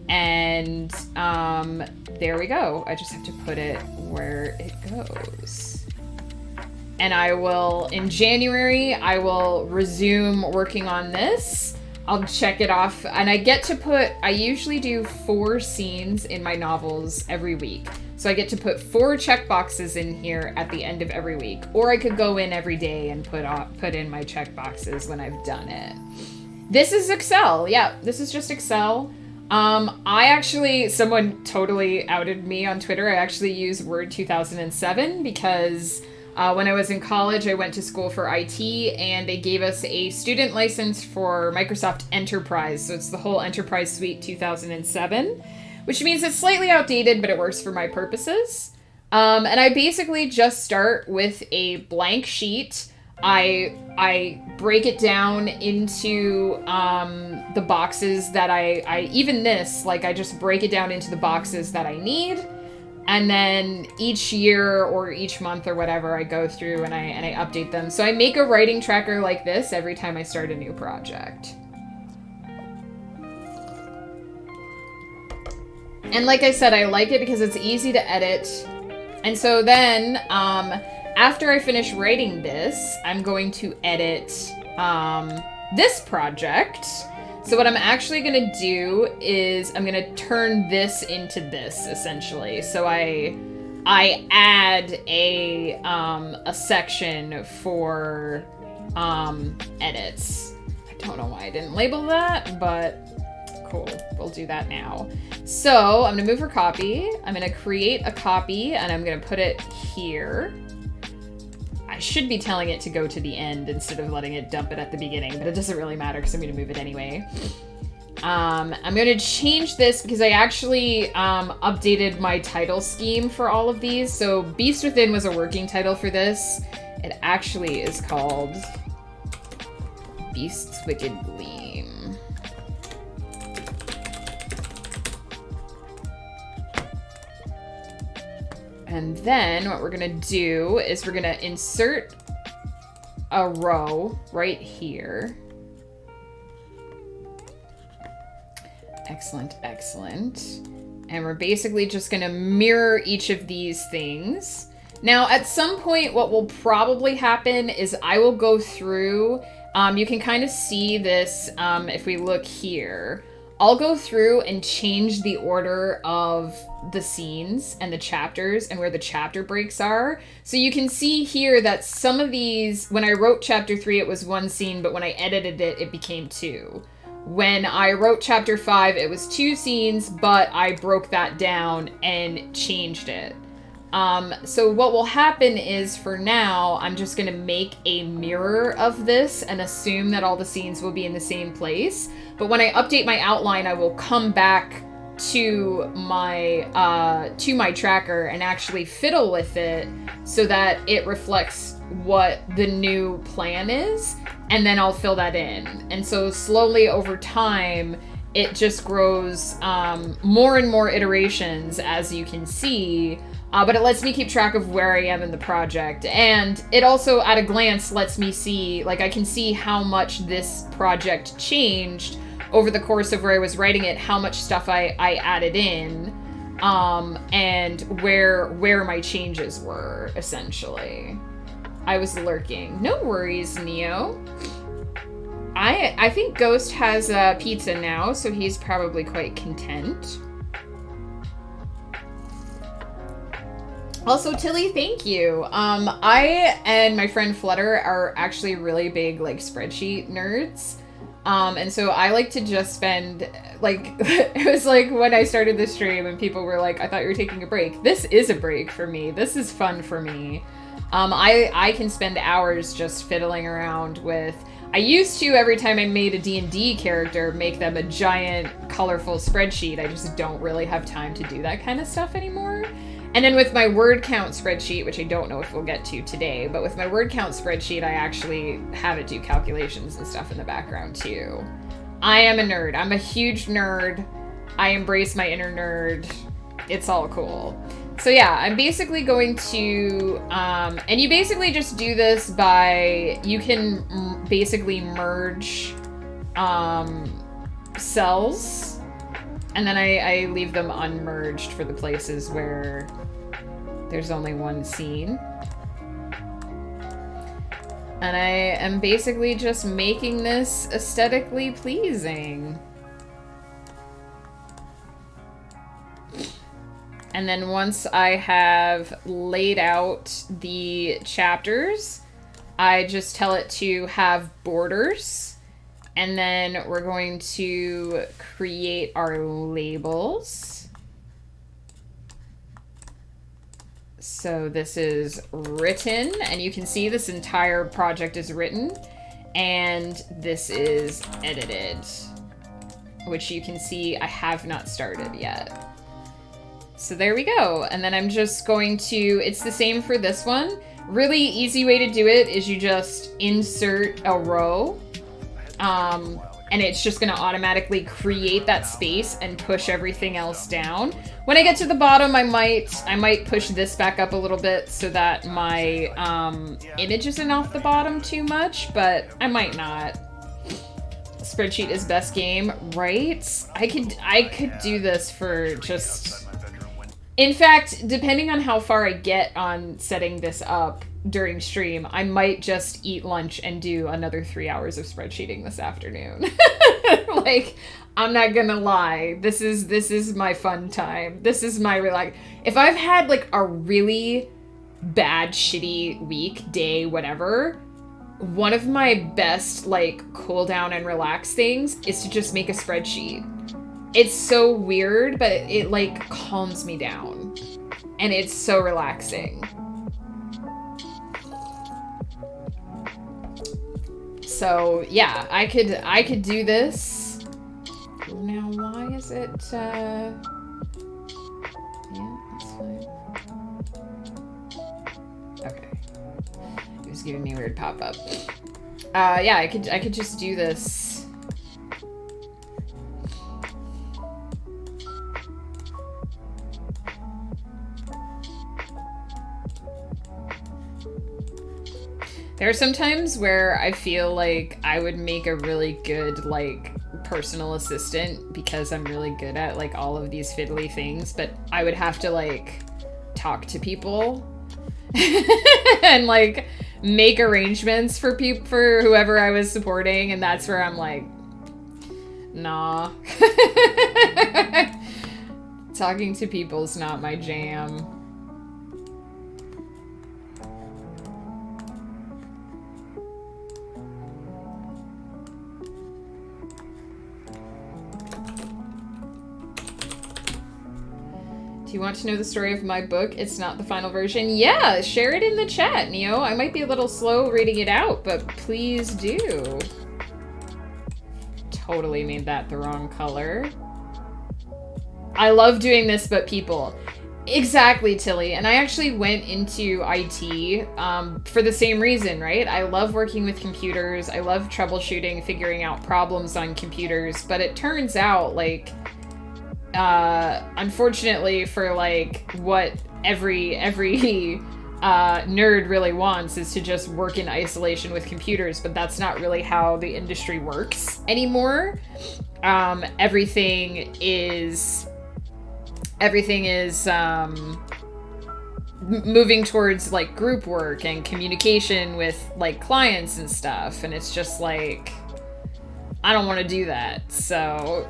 and there we go. I just have to put it where it goes. And I will, in January, I will resume working on this. I'll check it off, and I get to put, I usually do 4 scenes in my novels every week. So I get to put 4 checkboxes in here at the end of every week. Or I could go in every day and put in my checkboxes when I've done it. This is Excel. Yeah, this is just Excel. Someone totally outed me on Twitter. I actually use Word 2007 because when I was in college, I went to school for IT, and they gave us a student license for Microsoft Enterprise. So it's the whole Enterprise Suite 2007, which means it's slightly outdated, but it works for my purposes. And I basically just start with a blank sheet. I break it down into the boxes that I just break it down into the boxes that I need. And then each year or each month or whatever, I go through and I update them. So I make a writing tracker like this every time I start a new project. And like I said, I like it because it's easy to edit. And so then, after I finish writing this, I'm going to edit this project. So what I'm actually going to do is I'm going to turn this into this, essentially. So I add a section for edits. I don't know why I didn't label that, but cool. We'll do that now. So I'm going to move her copy. I'm going to create a copy, and I'm going to put it here. I should be telling it to go to the end instead of letting it dump it at the beginning, but it doesn't really matter because I'm going to move it anyway. I'm going to change this because I actually updated my title scheme for all of these. So Beast Within was a working title for this. It actually is called Beast's Wicked Gleam. And then what we're going to do is we're going to insert a row right here. Excellent, excellent. And we're basically just going to mirror each of these things. Now, at some point, what will probably happen is I will go through, you can kind of see this if we look here. I'll go through and change the order of the scenes and the chapters and where the chapter breaks are. So you can see here that some of these, when I wrote chapter 3, it was 1 scene, but when I edited it, it became 2. When I wrote chapter 5, it was 2 scenes, but I broke that down and changed it. So what will happen is, for now, I'm just going to make a mirror of this and assume that all the scenes will be in the same place. But when I update my outline, I will come back to my tracker and actually fiddle with it so that it reflects what the new plan is, and then I'll fill that in. And so slowly over time, it just grows more and more iterations, as you can see. But it lets me keep track of where I am in the project. And it also, at a glance, lets me see, like, I can see how much this project changed over the course of where I was writing it, how much stuff I added in, and where my changes were, essentially. I was lurking. No worries, Neo. I think Ghost has pizza now, so he's probably quite content. Also, Tilly, thank you. I and my friend Flutter are actually really big, like, spreadsheet nerds. And so I like to just spend, like, it was like when I started the stream and people were like, I thought you were taking a break. This is a break for me. This is fun for me. I can spend hours just fiddling around with, I used to, every time I made a D&D character, make them a giant, colorful spreadsheet. I just don't really have time to do that kind of stuff anymore. And then with my word count spreadsheet, which I don't know if we'll get to today, but with my word count spreadsheet, I actually have it do calculations and stuff in the background too. I am a nerd. I'm a huge nerd. I embrace my inner nerd. It's all cool. So yeah, I'm basically going to, and you basically just do this by, you can basically merge cells, and then I leave them unmerged for the places where there's only one scene. And I am basically just making this aesthetically pleasing. And then once I have laid out the chapters, I just tell it to have borders. And then we're going to create our labels. So this is written, and you can see this entire project is written. And this is edited, which you can see I have not started yet. So there we go. And then I'm just going to, it's the same for this one. Really easy way to do it is you just insert a row, and it's just gonna automatically create that space and push everything else down. When I get to the bottom, I might push this back up a little bit so that my image isn't off the bottom too much, but I might not. Spreadsheet is best game, right? I could do this for just... In fact, depending on how far I get on setting this up during stream, I might just eat lunch and do another 3 hours of spreadsheeting this afternoon. Like, I'm not gonna lie. This is my fun time. This is my if I've had like a really bad, shitty week, day, whatever, one of my best like cool down and relax things is to just make a spreadsheet. It's so weird, but it like calms me down. And it's so relaxing. So yeah, I could do this. Now why is it yeah, that's fine. Okay. It was giving me a weird pop-up. Yeah, I could just do this. There are some times where I feel like I would make a really good, like, personal assistant because I'm really good at, like, all of these fiddly things, but I would have to, like, talk to people and, like, make arrangements for for whoever I was supporting, and that's where I'm like, nah. Talking to people's not my jam. Do you want to know the story of my book? It's not the final version. Yeah, share it in the chat, Neo. I might be a little slow reading it out, but please do. Totally made that the wrong color. I love doing this, but people. Exactly, Tilly. And I actually went into IT for the same reason, right? I love working with computers. I love troubleshooting, figuring out problems on computers. But it turns out, like... unfortunately for like what every nerd really wants is to just work in isolation with computers, but that's not really how the industry works anymore. Everything is moving towards like group work and communication with like clients and stuff, and it's just like I don't want to do that, so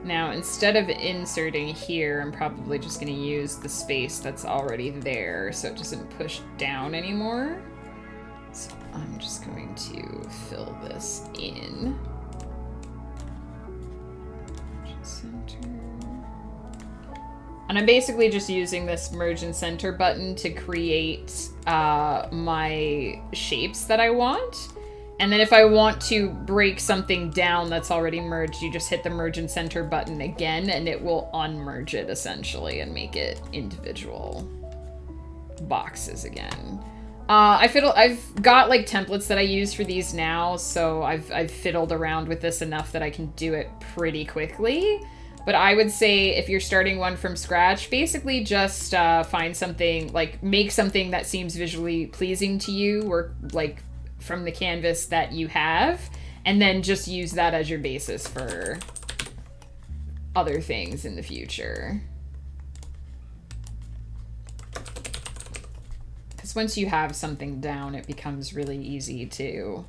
now, instead of inserting here, I'm probably just going to use the space that's already there so it doesn't push down anymore. So I'm just going to fill this in. Center. And I'm basically just using this merge and center button to create my shapes that I want. And then if I want to break something down that's already merged, you just hit the merge and center button again, and it will unmerge it essentially and make it individual boxes again. I've got like templates that I use for these now, so I've fiddled around with this enough that I can do it pretty quickly. But I would say if you're starting one from scratch, basically just find something, like make something that seems visually pleasing to you, or like from the canvas that you have, and then just use that as your basis for other things in the future. Because once you have something down, it becomes really easy to...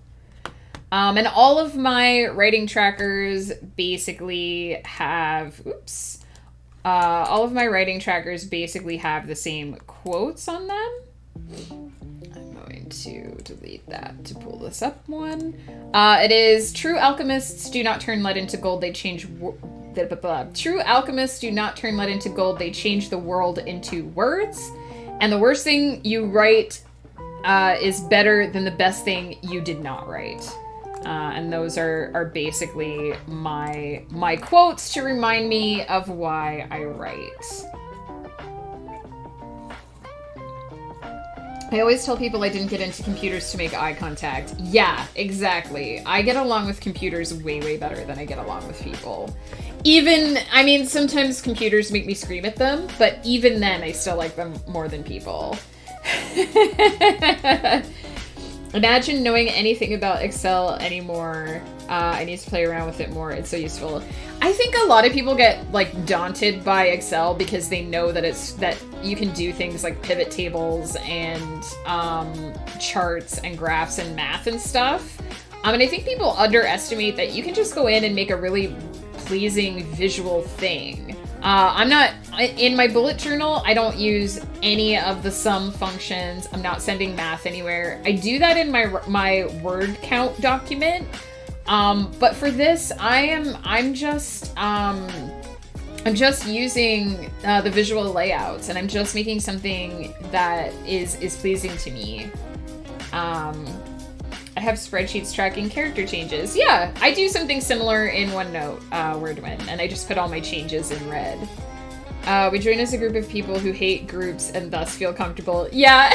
and all of my writing trackers basically have... all of my writing trackers basically have the same quotes on them. I'm going to delete that to pull this up one. It is, true alchemists do not turn lead into gold, they change... True alchemists do not turn lead into gold, they change the world into words. And the worst thing you write is better than the best thing you did not write. And those are basically my quotes to remind me of why I write. I always tell people I didn't get into computers to make eye contact. Yeah, exactly. I get along with computers way, way better than I get along with people. Even, I mean, sometimes computers make me scream at them, but even then I still like them more than people. Imagine knowing anything about Excel anymore. I need to play around with it more. It's so useful. I think a lot of people get like daunted by Excel because they know that you can do things like pivot tables and charts and graphs and math and stuff. And I think people underestimate that you can just go in and make a really pleasing visual thing. I'm not, in my bullet journal, I don't use any of the sum functions. I'm not sending math anywhere. I do that in my word count document. But for this, I'm just using the visual layouts, and I'm just making something that is pleasing to me. I have spreadsheets tracking character changes. Yeah, I do something similar in OneNote, Wordwin, and I just put all my changes in red. We join as a group of people who hate groups and thus feel comfortable. Yeah,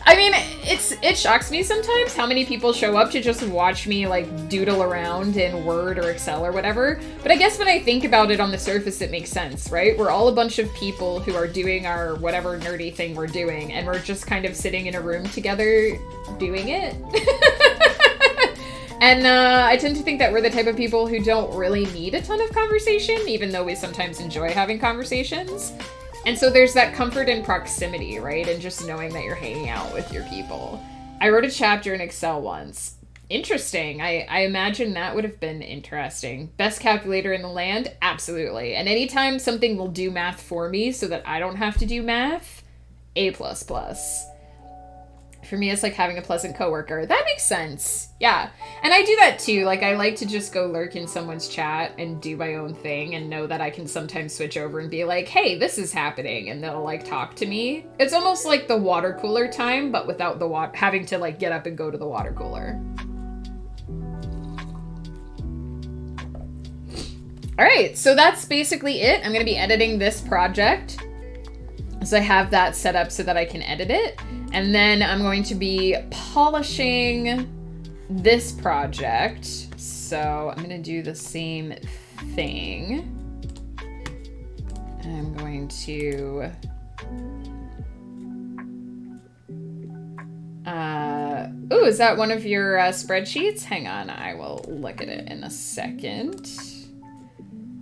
I mean, it shocks me sometimes how many people show up to just watch me like doodle around in Word or Excel or whatever. But I guess when I think about it on the surface, it makes sense, right? We're all a bunch of people who are doing our whatever nerdy thing we're doing, and we're just kind of sitting in a room together doing it. And I tend to think that we're the type of people who don't really need a ton of conversation, even though we sometimes enjoy having conversations. And so there's that comfort in proximity, right? And just knowing that you're hanging out with your people. I wrote a chapter in Excel once. Interesting. I imagine that would have been interesting. Best calculator in the land? Absolutely. And anytime something will do math for me so that I don't have to do math, A++. For me, it's like having a pleasant coworker. That makes sense. Yeah. And I do that too. Like, I like to just go lurk in someone's chat and do my own thing and know that I can sometimes switch over and be like, hey, this is happening. And they'll like talk to me. It's almost like the water cooler time, but without the having to like get up and go to the water cooler. All right. So that's basically it. I'm going to be editing this project. So I have that set up so that I can edit it. And then I'm going to be polishing this project. So I'm going to do the same thing. I'm going to... Ooh, is that one of your spreadsheets? Hang on, I will look at it in a second.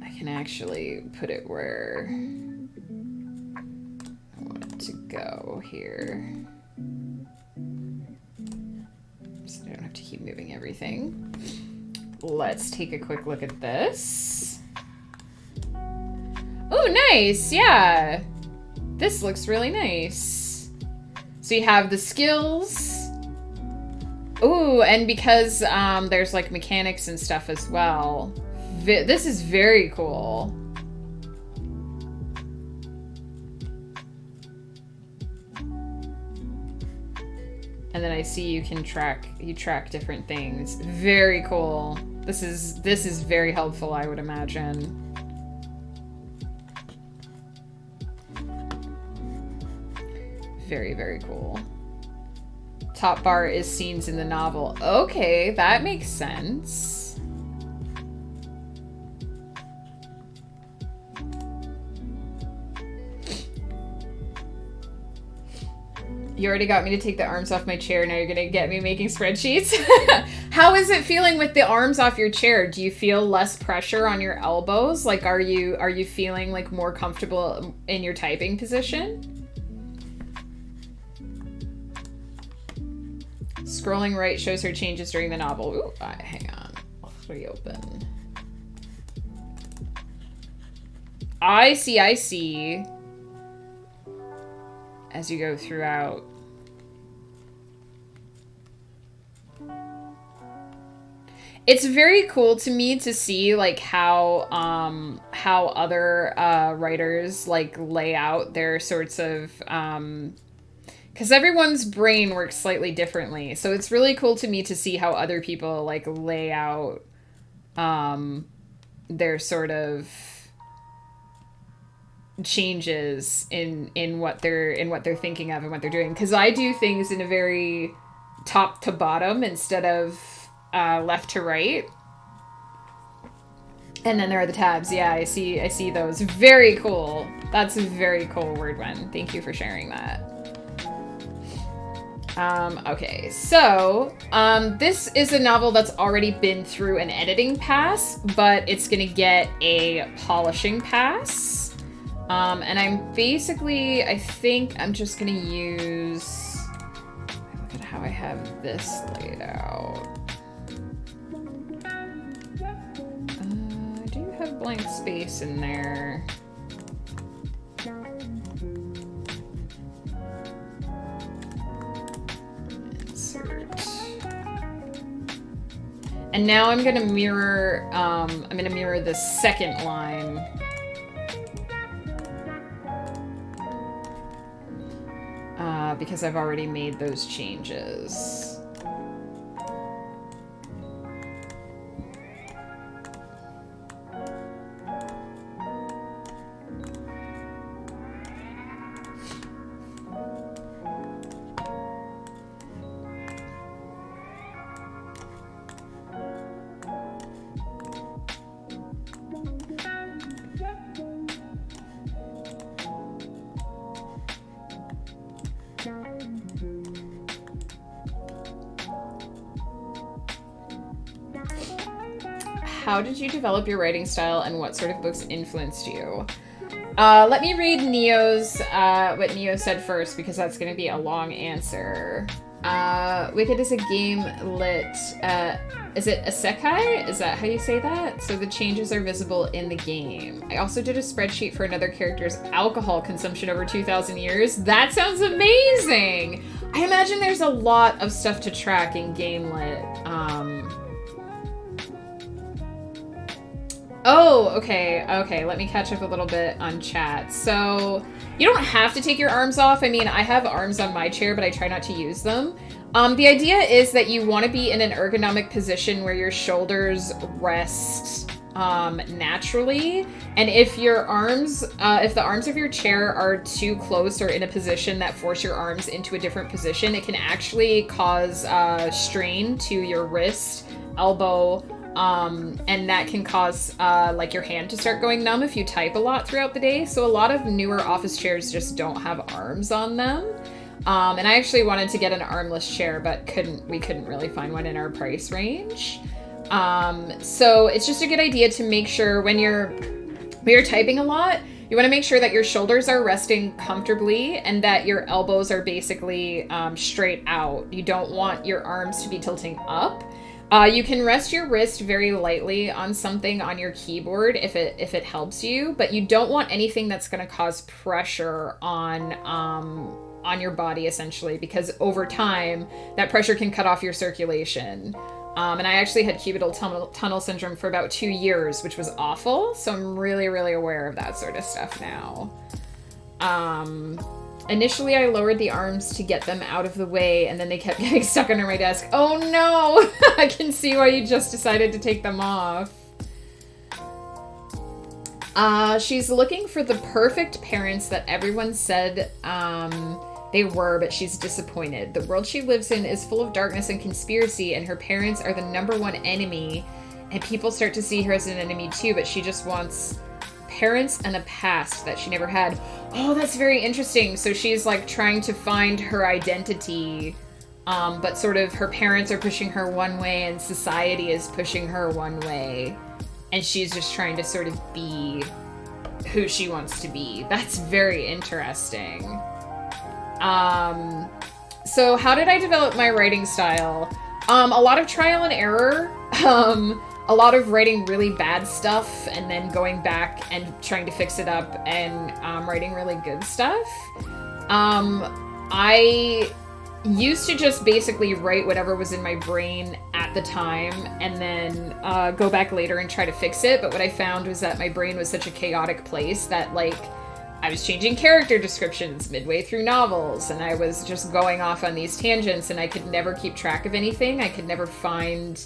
I can actually put it where I want it to go here. So I don't have to keep moving everything. Let's take a quick look at this. Oh, nice. Yeah. This looks really nice. So you have the skills. Ooh, and because there's like mechanics and stuff as well. this is very cool. And then I see you track different things. Very cool. This is very helpful, I would imagine. Very, very cool. Top bar is scenes in the novel. Okay, that makes sense. You already got me to take the arms off my chair. Now you're gonna get me making spreadsheets. How is it feeling with the arms off your chair? Do you feel less pressure on your elbows? Like, are you feeling like more comfortable in your typing position? Scrolling right shows her changes during the novel. Ooh, hang on. Let's reopen. I see. As you go throughout. It's very cool to me to see like how other writers like lay out their sorts of because everyone's brain works slightly differently. So it's really cool to me to see how other people like lay out their sort of changes in what they're thinking of and what they're doing, because I do things in a very top to bottom instead of left to right, and then there are the tabs. Yeah, I see those. Very cool. That's a very cool word one. Thank you for sharing that. Okay, so this is a novel that's already been through an editing pass, but it's gonna get a polishing pass. And I'm basically, I think I'm just gonna use, look at how I have this laid out. I do have blank space in there. Insert. And now I'm gonna mirror, the second line. Because I've already made those changes. How did you develop your writing style, and what sort of books influenced you? Let me read Neo's, what Neo said first, because that's going to be a long answer. Wicked is a game lit, is it isekai? Is that how you say that? So the changes are visible in the game. I also did a spreadsheet for another character's alcohol consumption over 2,000 years. That sounds amazing! I imagine there's a lot of stuff to track in game lit. Oh, okay, let me catch up a little bit on chat. So, you don't have to take your arms off. I mean, I have arms on my chair, but I try not to use them. The idea is that you want to be in an ergonomic position where your shoulders rest naturally. And if your arms, if the arms of your chair are too close or in a position that force your arms into a different position, it can actually cause strain to your wrist, elbow, and that can cause like your hand to start going numb if you type a lot throughout the day. So a lot of newer office chairs just don't have arms on them. And I actually wanted to get an armless chair, but we couldn't really find one in our price range. So it's just a good idea to make sure when you're typing a lot, you want to make sure that your shoulders are resting comfortably and that your elbows are basically straight out. You don't want your arms to be tilting up. You can rest your wrist very lightly on something on your keyboard if it helps you, but you don't want anything that's going to cause pressure on your body, essentially, because over time that pressure can cut off your circulation. And I actually had cubital tunnel syndrome for about 2 years, which was awful. So I'm really, really aware of that sort of stuff now. Initially, I lowered the arms to get them out of the way, and then they kept getting stuck under my desk. Oh no! I can see why you just decided to take them off. She's looking for the perfect parents that everyone said they were, but she's disappointed. The world she lives in is full of darkness and conspiracy, and her parents are the #1 enemy, and people start to see her as an enemy too, but she just wants parents and a past that she never had. Oh, that's very interesting. So she's like trying to find her identity, but sort of her parents are pushing her one way and society is pushing her one way. And she's just trying to sort of be who she wants to be. That's very interesting. So how did I develop my writing style? A lot of trial and error. A lot of writing really bad stuff and then going back and trying to fix it up and writing really good stuff. I used to just basically write whatever was in my brain at the time and then go back later and try to fix it. But what I found was that my brain was such a chaotic place that, like, I was changing character descriptions midway through novels, and I was just going off on these tangents, and I could never keep track of anything. I could never find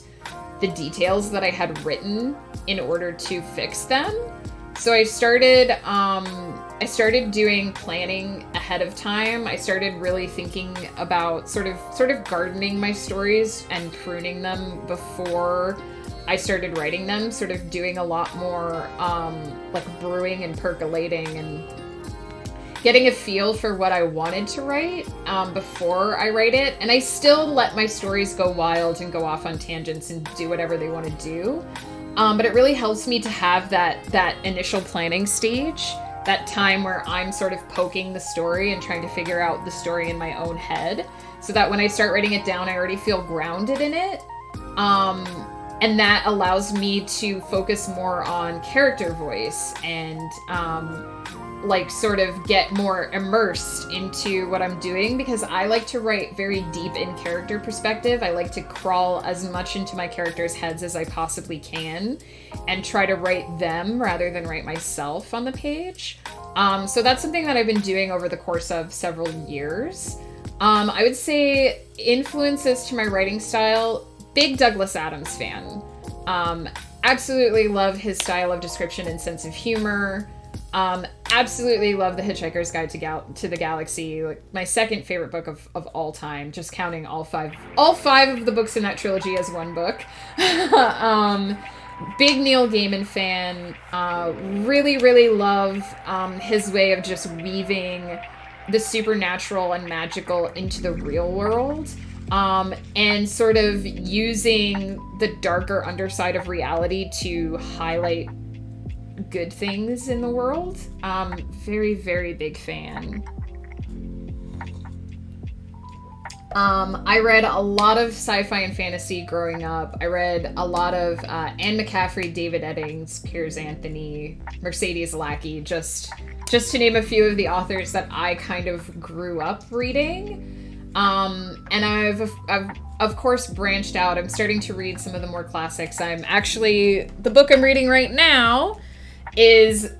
the details that I had written in order to fix them. So I started doing planning ahead of time. I started really thinking about sort of gardening my stories and pruning them before I started writing them, sort of doing a lot more like brewing and percolating and getting a feel for what I wanted to write before I write it. And I still let my stories go wild and go off on tangents and do whatever they want to do. But it really helps me to have that initial planning stage, that time where I'm sort of poking the story and trying to figure out the story in my own head, so that when I start writing it down, I already feel grounded in it. And that allows me to focus more on character voice and like sort of get more immersed into what I'm doing, because I like to write very deep in character perspective. I like to crawl as much into my characters' heads as I possibly can and try to write them rather than write myself on the page. So that's something that I've been doing over the course of several years. I would say influences to my writing style: big Douglas Adams fan. Absolutely love his style of description and sense of humor. Absolutely love The Hitchhiker's Guide to the Galaxy, like my second favorite book of all time, just counting all five of the books in that trilogy as one book. Big Neil Gaiman fan. Really, really love his way of just weaving the supernatural and magical into the real world. And sort of using the darker underside of reality to highlight good things in the world. Very, very big fan. I read a lot of sci-fi and fantasy growing up. I read a lot of Anne McCaffrey, David Eddings, Piers Anthony, Mercedes Lackey, just to name a few of the authors that I kind of grew up reading. And I've of course branched out. I'm starting to read some of the more classics. The book I'm reading right now is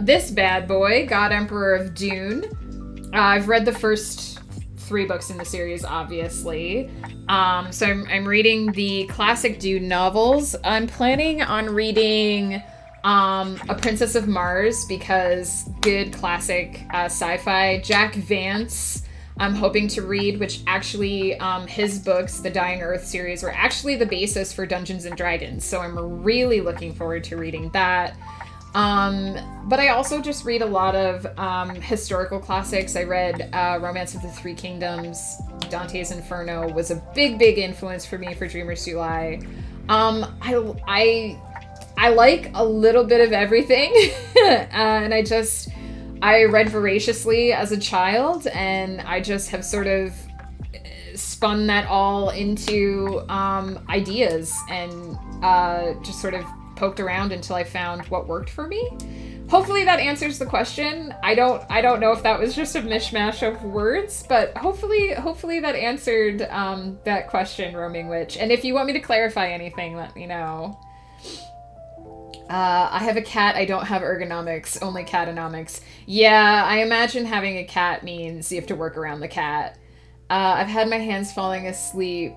this bad boy, God Emperor of Dune. I've read the first 3 books in the series, obviously. So I'm reading the classic Dune novels. I'm planning on reading A Princess of Mars, because good classic sci-fi. Jack Vance, I'm hoping to read, which actually his books, the Dying Earth series, were actually the basis for Dungeons and Dragons. So I'm really looking forward to reading that. But I also just read a lot of historical classics. I read Romance of the Three Kingdoms. Dante's Inferno was a big, big influence for me for Dreamers Do Lie. I like a little bit of everything. And I read voraciously as a child, and I just have sort of spun that all into ideas and just sort of poked around until I found what worked for me. hopefully that answers the question. I don't know if that was just a mishmash of words, but hopefully that answered that question, Roaming Witch. And if you want me to clarify anything, let me know. I have a cat. I don't have ergonomics, only catonomics. Yeah, I imagine having a cat means you have to work around the cat. I've had my hands falling asleep,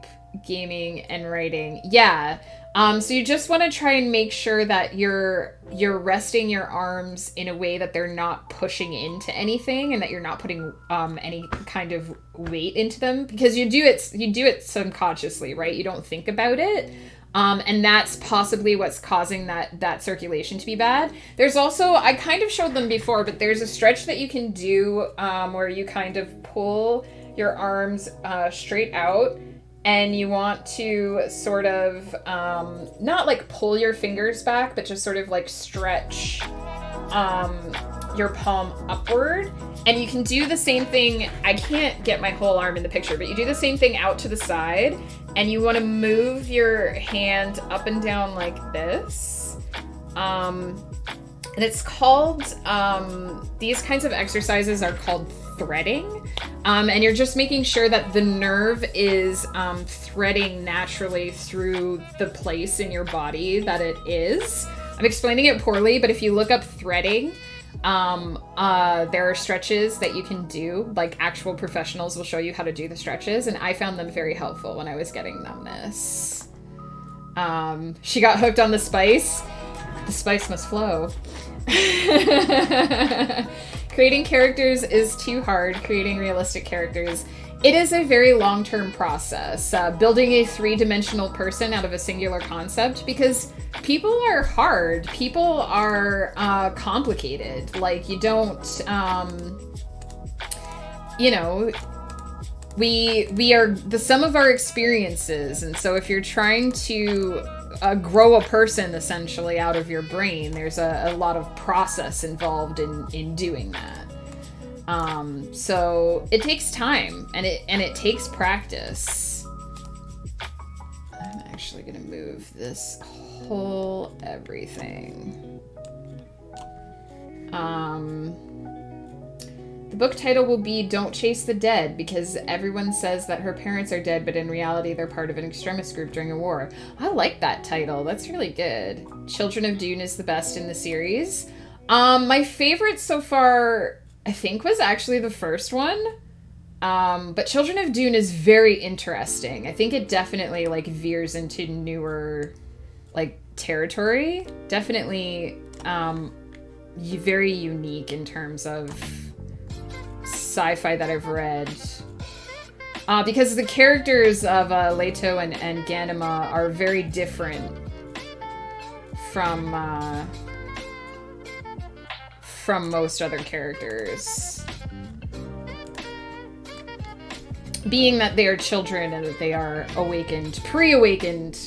gaming and writing. Yeah. So you just want to try and make sure that you're resting your arms in a way that they're not pushing into anything, and that you're not putting any kind of weight into them, because you do it subconsciously, right? You don't think about it. And that's possibly what's causing that circulation to be bad. There's also, I kind of showed them before, but there's a stretch that you can do where you kind of pull your arms straight out, and you want to sort of not like pull your fingers back, but just sort of like stretch your palm upward. And you can do the same thing. I can't get my whole arm in the picture, but you do the same thing out to the side, and you want to move your hand up and down like this. And it's called, these kinds of exercises are called threading. And you're just making sure that the nerve is threading naturally through the place in your body that it is. I'm explaining it poorly, but if you look up threading, there are stretches that you can do, like actual professionals will show you how to do the stretches, and I found them very helpful when I was getting numbness. She got hooked on the spice. The spice must flow. Creating characters is too hard. Creating realistic characters, it is a very long-term process. Building a three-dimensional person out of a singular concept, because people are hard. People are complicated. Like, you don't, we are the sum of our experiences. And so if you're trying to grow a person essentially out of your brain, there's a lot of process involved in doing that. So it takes time, and it takes practice. I'm actually gonna move this whole everything. The book title will be Don't Chase the Dead, because everyone says that her parents are dead, but in reality they're part of an extremist group during a war. I like that title. That's really good. Children of Dune is the best in the series. My favorite so far, I think, was actually the first one. But Children of Dune is very interesting. I think it definitely like veers into newer like territory. Definitely very unique in terms of sci-fi that I've read. Because the characters of Leto and Ganima are very different from most other characters. Being that they are children and that they are awakened, pre-awakened.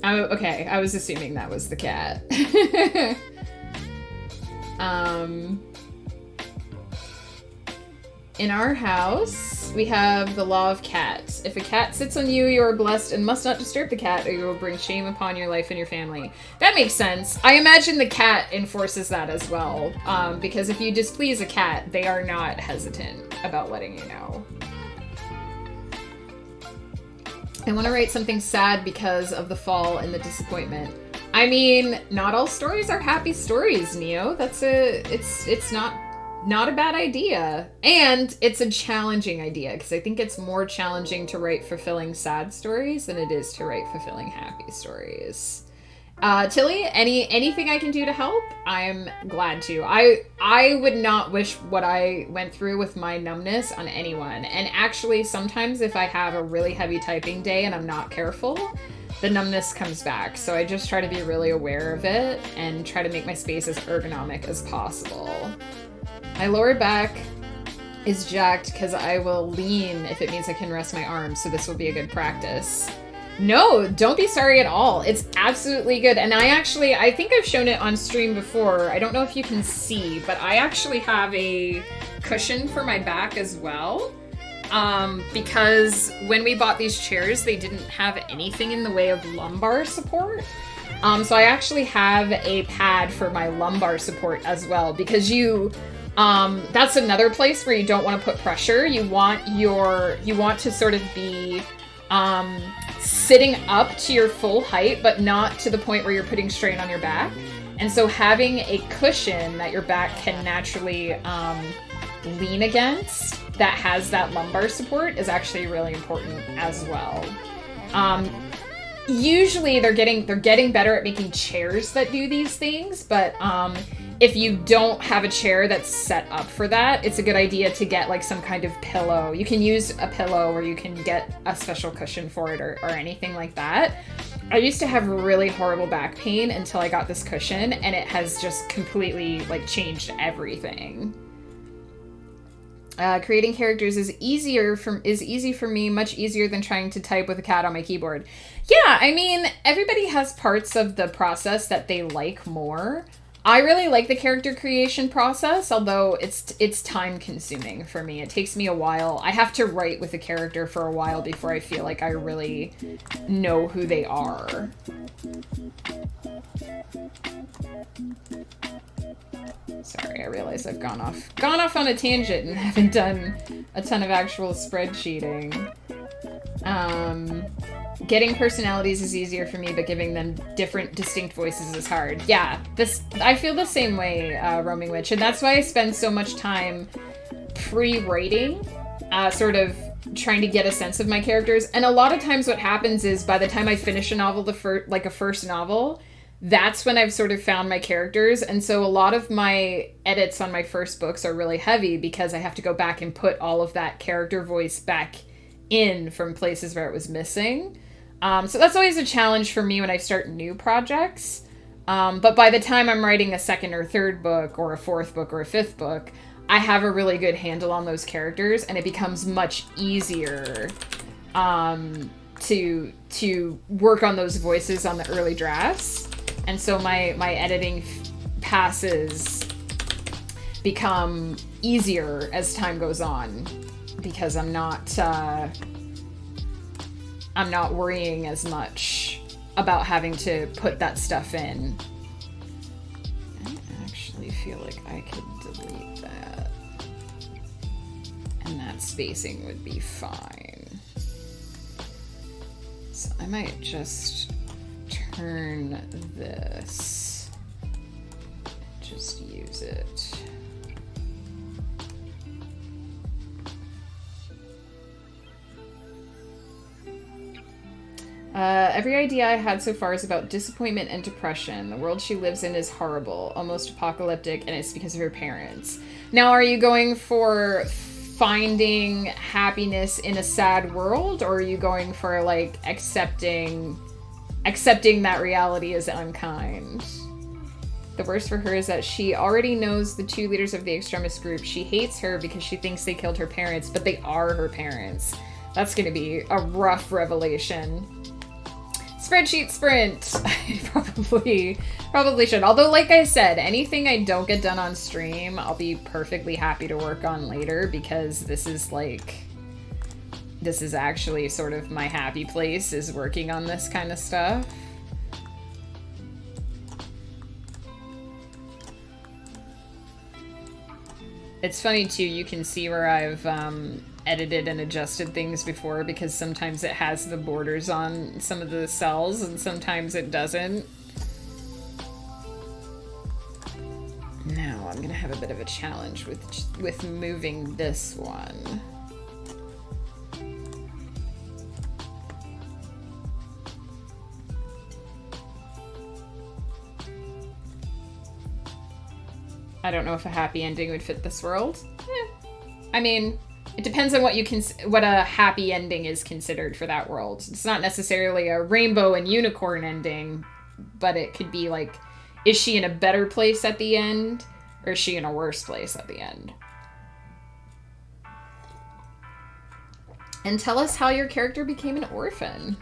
Okay, I was assuming that was the cat. In our house, we have the law of cats. If a cat sits on you, you are blessed and must not disturb the cat, or you will bring shame upon your life and your family. That makes sense. I imagine the cat enforces that as well, because if you displease a cat, they are not hesitant about letting you know. I want to write something sad because of the fall and the disappointment. I mean, not all stories are happy stories, Neo. It's not a bad idea. And it's a challenging idea, because I think it's more challenging to write fulfilling sad stories than it is to write fulfilling happy stories. Tilly, anything I can do to help, I'm glad to. I would not wish what I went through with my numbness on anyone. And actually, sometimes if I have a really heavy typing day and I'm not careful, the numbness comes back. So I just try to be really aware of it and try to make my space as ergonomic as possible. My lower back is jacked because I will lean if it means I can rest my arms, so this will be a good practice. No, don't be sorry at all. It's absolutely good. And I think I've shown it on stream before. I don't know if you can see, but I actually have a cushion for my back as well. because when we bought these chairs, they didn't have anything in the way of lumbar support. So I actually have a pad for my lumbar support as well, because that's another place where you don't want to put pressure. You want to sort of be sitting up to your full height, but not to the point where you're putting strain on your back. And so having a cushion that your back can naturally lean against that has that lumbar support is actually really important as well. Usually they're getting better at making chairs that do these things, but if you don't have a chair that's set up for that, it's a good idea to get like some kind of pillow. You can use a pillow, or you can get a special cushion for it, or anything like that. I used to have really horrible back pain until I got this cushion, and it has just completely like changed everything. Creating characters is easy for me, much easier than trying to type with a cat on my keyboard. Yeah, I mean, everybody has parts of the process that they like more. I really like the character creation process, although it's time consuming for me. It takes me a while. I have to write with a character for a while before I feel like I really know who they are. Sorry, I realize I've gone off on a tangent and haven't done a ton of actual spreadsheeting. Getting personalities is easier for me, but giving them different, distinct voices is hard. Yeah, I feel the same way, Roaming Witch, and that's why I spend so much time pre-writing, sort of trying to get a sense of my characters. And a lot of times what happens is by the time I finish a novel, a first novel, that's when I've sort of found my characters. And so a lot of my edits on my first books are really heavy because I have to go back and put all of that character voice back in from places where it was missing. So that's always a challenge for me when I start new projects. But by the time I'm writing a second or third book or a fourth book or a fifth book, I have a really good handle on those characters, and it becomes much easier to work on those voices on the early drafts. And so my editing passes become easier as time goes on, because I'm not worrying as much about having to put that stuff in. I actually feel like I could delete that, and that spacing would be fine. So I might just turn this, just use it. Every idea I had so far is about disappointment and depression. The world she lives in is horrible, almost apocalyptic, and it's because of her parents. Now, are you going for finding happiness in a sad world, or are you going for, like, accepting that reality is unkind? The worst for her is that she already knows the two leaders of the extremist group. She hates her because she thinks they killed her parents, but they are her parents. That's going to be a rough revelation. Spreadsheet sprint. I probably should. Although, like I said, anything I don't get done on stream, I'll be perfectly happy to work on later, because this is actually sort of my happy place, is working on this kind of stuff. It's funny too, you can see where I've edited and adjusted things before, because sometimes it has the borders on some of the cells and sometimes it doesn't. Now I'm gonna have a bit of a challenge with moving this one. I don't know if a happy ending would fit this world. I mean, it depends on what a happy ending is considered for that world. It's not necessarily a rainbow and unicorn ending, but it could be like, is she in a better place at the end, or is she in a worse place at the end? And tell us how your character became an orphan.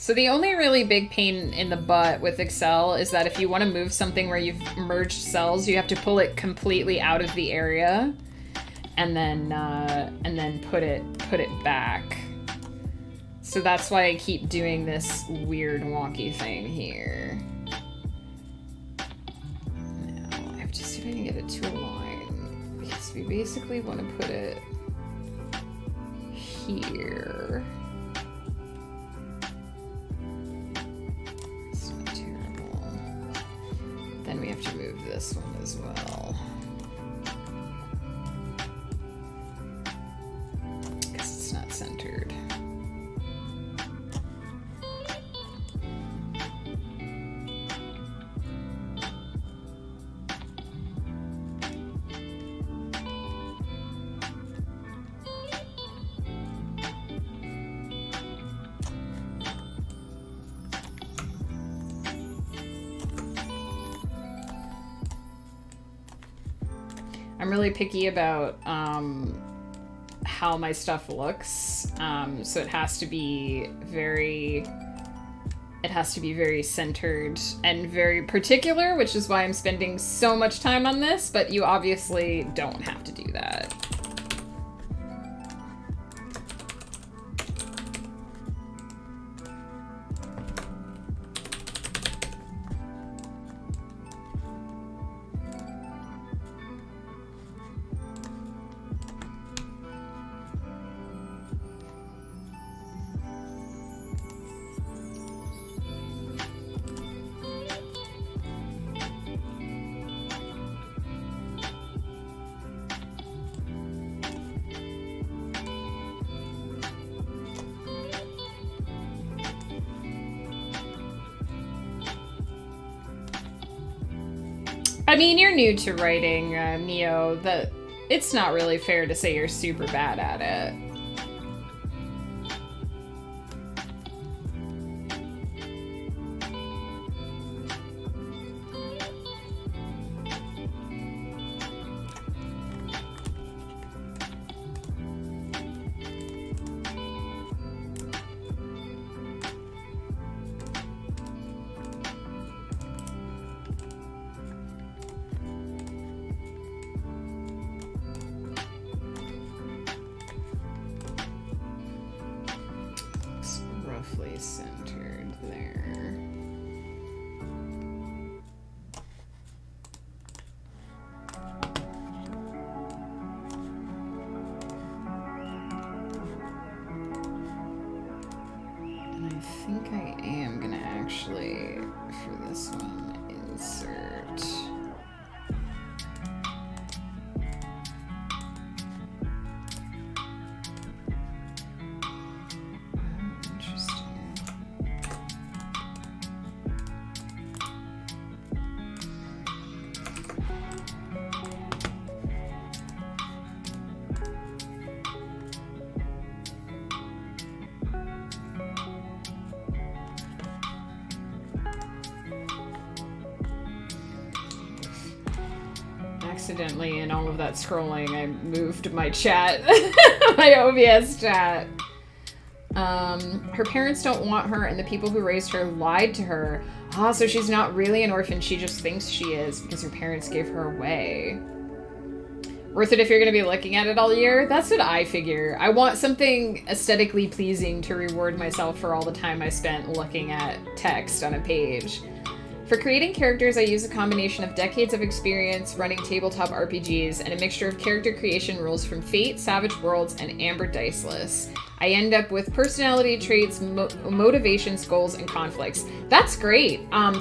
So the only really big pain in the butt with Excel is that if you want to move something where you've merged cells, you have to pull it completely out of the area and then put it back. So that's why I keep doing this weird wonky thing here. Now I have to see if I can get it to align, because we basically want to put it here. Then we have to move this one as well, because it's not centered. I'm really picky about how my stuff looks, so it has to be very centered and very particular, which is why I'm spending so much time on this, but you obviously don't have to do that. I mean, you're new to writing, Neo. That it's not really fair to say you're super bad at it. Centered there. And I think I am gonna actually, for this one, insert. Accidentally, in all of that scrolling, I moved my chat, my OBS chat. Her parents don't want her, and the people who raised her lied to her. Ah, so she's not really an orphan, she just thinks she is because her parents gave her away. Worth it if you're going to be looking at it all year? That's what I figure. I want something aesthetically pleasing to reward myself for all the time I spent looking at text on a page. For creating characters, I use a combination of decades of experience running tabletop RPGs and a mixture of character creation rules from Fate, Savage Worlds, and Amber Diceless. I end up with personality traits, motivations, goals, and conflicts. That's great.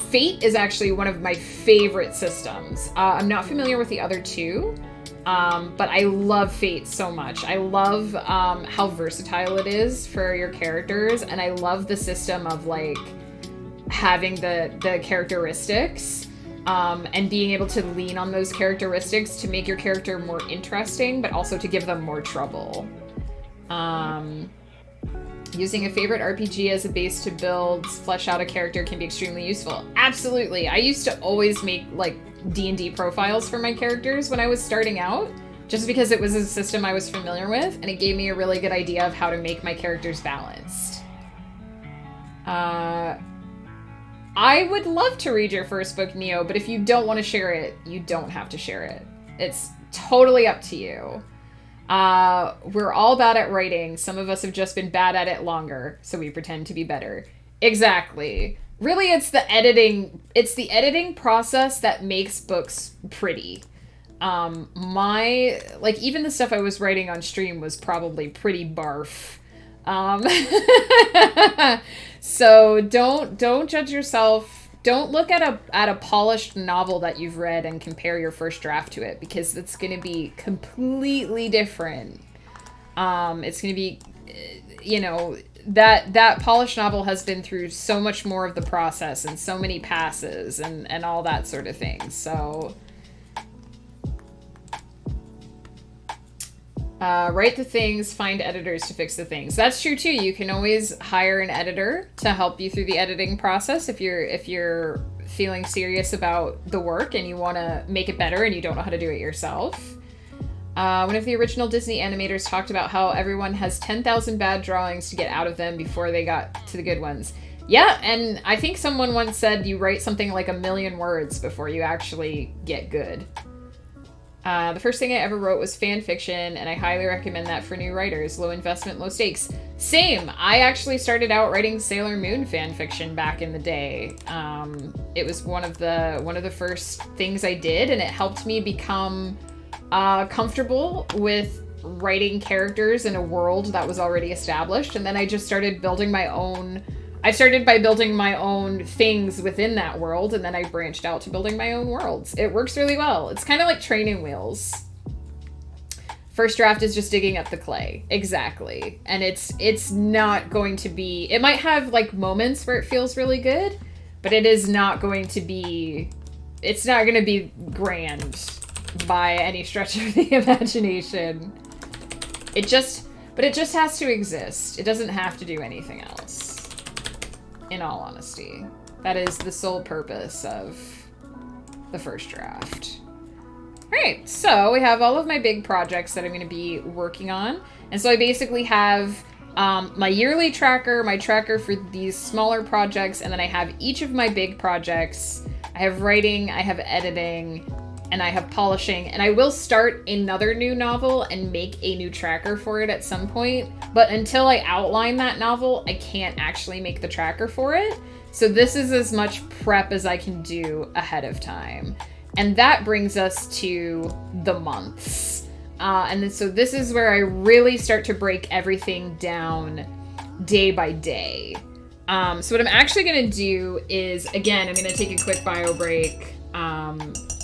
Fate is actually one of my favorite systems. I'm not familiar with the other two, but I love Fate so much. I love how versatile it is for your characters, and I love the system of like having the characteristics and being able to lean on those characteristics to make your character more interesting, but also to give them more trouble. Using a favorite RPG as a base to flesh out a character can be extremely useful. Absolutely. I used to always make like D&D profiles for my characters when I was starting out, just because it was a system I was familiar with, and it gave me a really good idea of how to make my characters balanced. I would love to read your first book, Neo, but if you don't want to share it, you don't have to share it. It's totally up to you. We're all bad at writing. Some of us have just been bad at it longer, so we pretend to be better. Exactly. Really, it's the editing process that makes books pretty. Even the stuff I was writing on stream was probably pretty barf. So don't judge yourself. Don't look at a polished novel that you've read and compare your first draft to it, because it's going to be completely different. It's going to be, that polished novel has been through so much more of the process and so many passes and all that sort of thing. So write the things, find editors to fix the things. That's true too. You can always hire an editor to help you through the editing process if you're feeling serious about the work and you want to make it better and you don't know how to do it yourself. One of the original Disney animators talked about how everyone has 10,000 bad drawings to get out of them before they got to the good ones. Yeah, and I think someone once said you write something like 1,000,000 words before you actually get good. The first thing I ever wrote was fan fiction, and I highly recommend that for new writers. Low investment, low stakes. Same. I actually started out writing Sailor Moon fan fiction back in the day. It was one of the first things I did, and it helped me become comfortable with writing characters in a world that was already established. And then I just started building my own. I started by building my own things within that world, and then I branched out to building my own worlds. It works really well. It's kind of like training wheels. First draft is just digging up the clay. Exactly. And it's not going to be... It might have, moments where it feels really good, but it is not going to be... It's not going to be grand by any stretch of the imagination. But it just has to exist. It doesn't have to do anything else. In all honesty, that is the sole purpose of the first draft. All right, so we have all of my big projects that I'm going to be working on. And so I basically have my yearly tracker, my tracker for these smaller projects, and then I have each of my big projects. I have writing, I have editing, and I have polishing, and I will start another new novel and make a new tracker for it at some point, but until I outline that novel, I can't actually make the tracker for it. So this is as much prep as I can do ahead of time. And that brings us to the months. So this is where I really start to break everything down day by day. So what I'm actually gonna do is, again, I'm gonna take a quick bio break,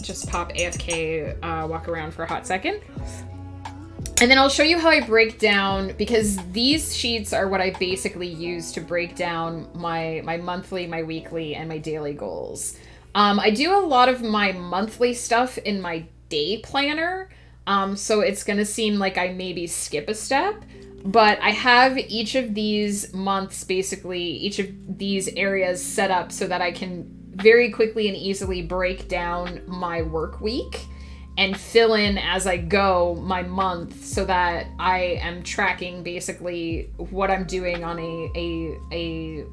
just pop AFK, walk around for a hot second. And then I'll show you how I break down, because these sheets are what I basically use to break down my monthly, my weekly, and my daily goals. I do a lot of my monthly stuff in my day planner, so it's gonna seem like I maybe skip a step, but I have each of these months, basically, each of these areas set up so that I can very quickly and easily break down my work week and fill in as I go my month, so that I am tracking basically what I'm doing on a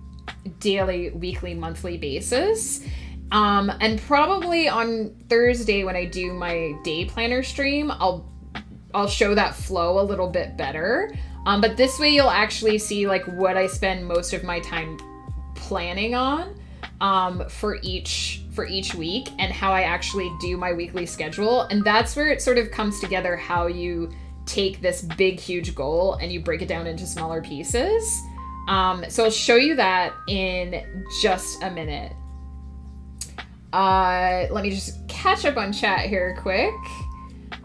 daily, weekly, monthly basis. And probably on Thursday when I do my day planner stream, I'll show that flow a little bit better. But this way you'll actually see what I spend most of my time planning on for each week, and how I actually do my weekly schedule. And that's where it sort of comes together, how you take this big, huge goal and you break it down into smaller pieces. So I'll show you that in just a minute. Let me just catch up on chat here quick.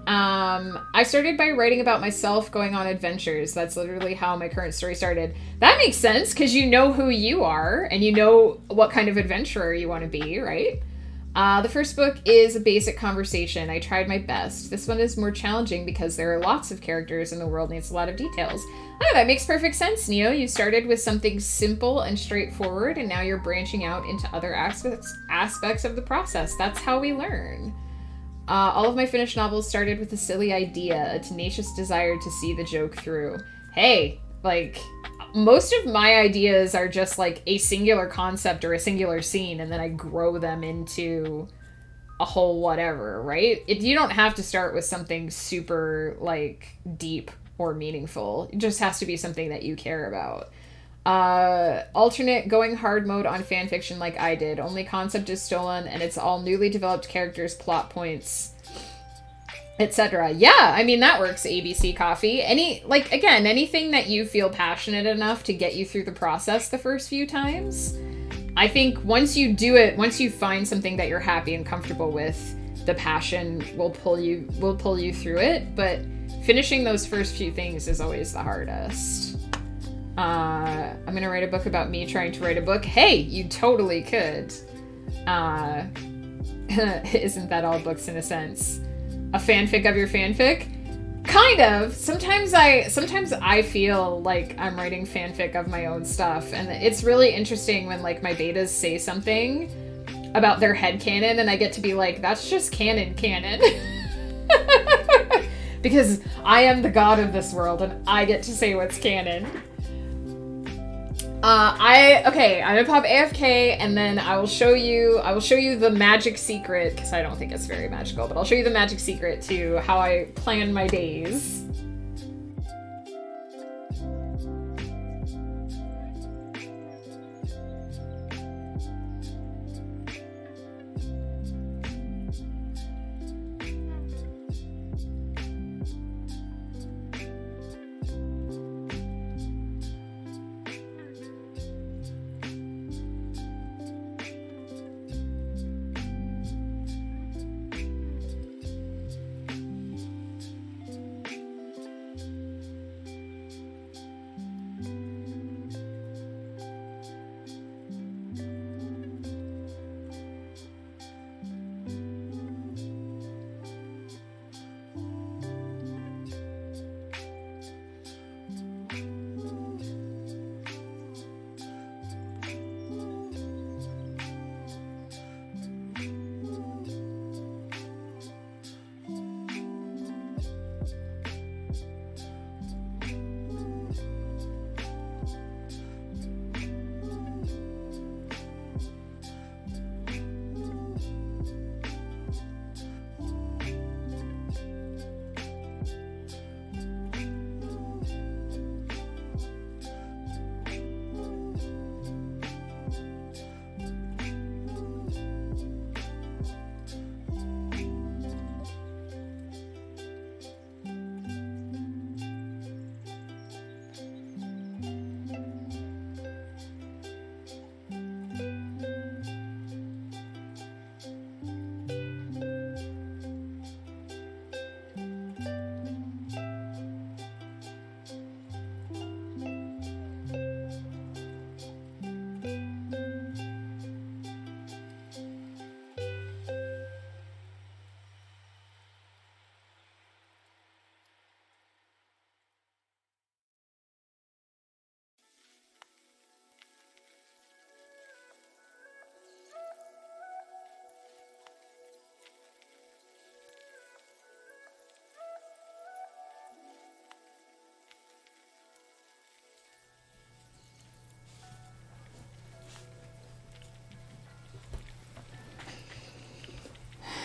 I started by writing about myself going on adventures. That's literally how my current story started. That makes sense, because you know who you are and you know what kind of adventurer you want to be, right? The first book is a basic conversation. I tried my best. This one is more challenging because there are lots of characters and the world needs a lot of details. Oh, that makes perfect sense, Neo. You started with something simple and straightforward, and now you're branching out into other aspects of the process. That's how we learn. All of my finished novels started with a silly idea, a tenacious desire to see the joke through. Hey, most of my ideas are just like a singular concept or a singular scene, and then I grow them into a whole whatever, right? You don't have to start with something super like deep or meaningful. It just has to be something that you care about. Alternate going hard mode on fanfiction like I did. Only concept is stolen and it's all newly developed characters, plot points, etc. Yeah, I mean, that works, ABC Coffee. Anything that you feel passionate enough to get you through the process the first few times. I think once you do it, once you find something that you're happy and comfortable with, the passion will pull you through it. But finishing those first few things is always the hardest. I'm gonna write a book about me trying to write a book. Hey, you totally could. Isn't that all books in a sense? A fanfic of your fanfic? Kind of. Sometimes I feel like I'm writing fanfic of my own stuff, and it's really interesting when like my betas say something about their headcanon and I get to be like, that's just canon. Because I am the god of this world and I get to say what's canon. I'm gonna pop AFK and then I will show you the magic secret, because I don't think it's very magical, but I'll show you the magic secret to how I plan my days.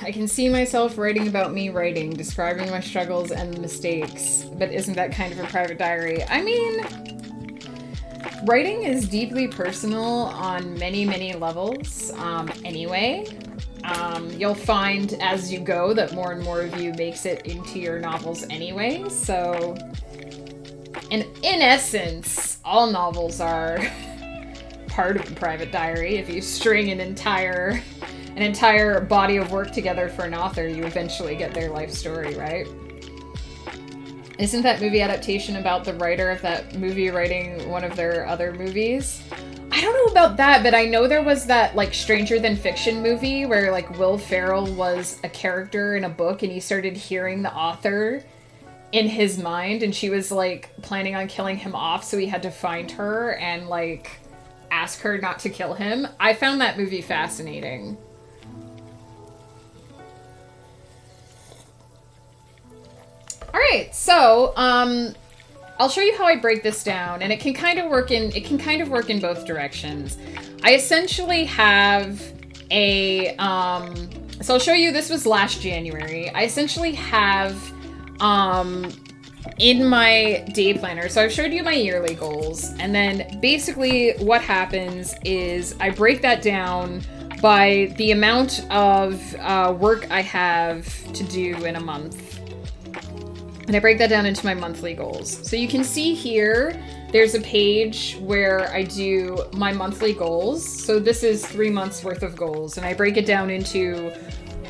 I can see myself writing about me writing, describing my struggles and mistakes, but isn't that kind of a private diary? I mean, writing is deeply personal on many, many levels, anyway. You'll find as you go that more and more of you makes it into your novels anyway, so in essence, all novels are part of a private diary. If you string an entire body of work together for an author, you eventually get their life story, right? Isn't that movie adaptation about the writer of that movie writing one of their other movies? I don't know about that, but I know there was that, like, Stranger Than Fiction movie where, like, Will Ferrell was a character in a book and he started hearing the author in his mind, and she was, like, planning on killing him off, so he had to find her and, like, ask her not to kill him. I found that movie fascinating. Alright, so, I'll show you how I break this down, and it can kind of work in both directions. I essentially have a so I'll show you, this was last January. I essentially have in my day planner, so I've showed you my yearly goals, and then basically what happens is I break that down by the amount of work I have to do in a month. And I break that down into my monthly goals. So you can see here, there's a page where I do my monthly goals. So this is 3 months worth of goals. And I break it down into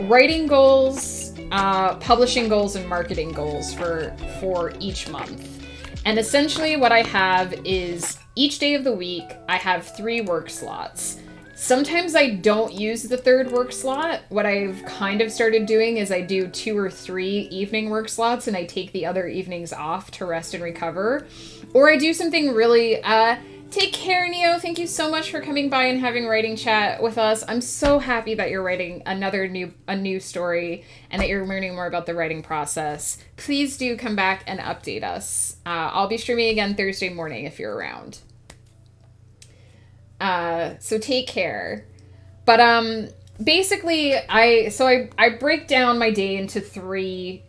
writing goals, publishing goals, and marketing goals for each month. And essentially what I have is each day of the week, I have 3 work slots. Sometimes I don't use the 3rd work slot. What I've kind of started doing is I do 2 or 3 evening work slots, and I take the other evenings off to rest and recover. Or I do something really, take care, Neo. Thank you so much for coming by and having writing chat with us. I'm so happy that you're writing a new story and that you're learning more about the writing process. Please do come back and update us. I'll be streaming again Thursday morning if you're around. So take care. But basically I break down my day into three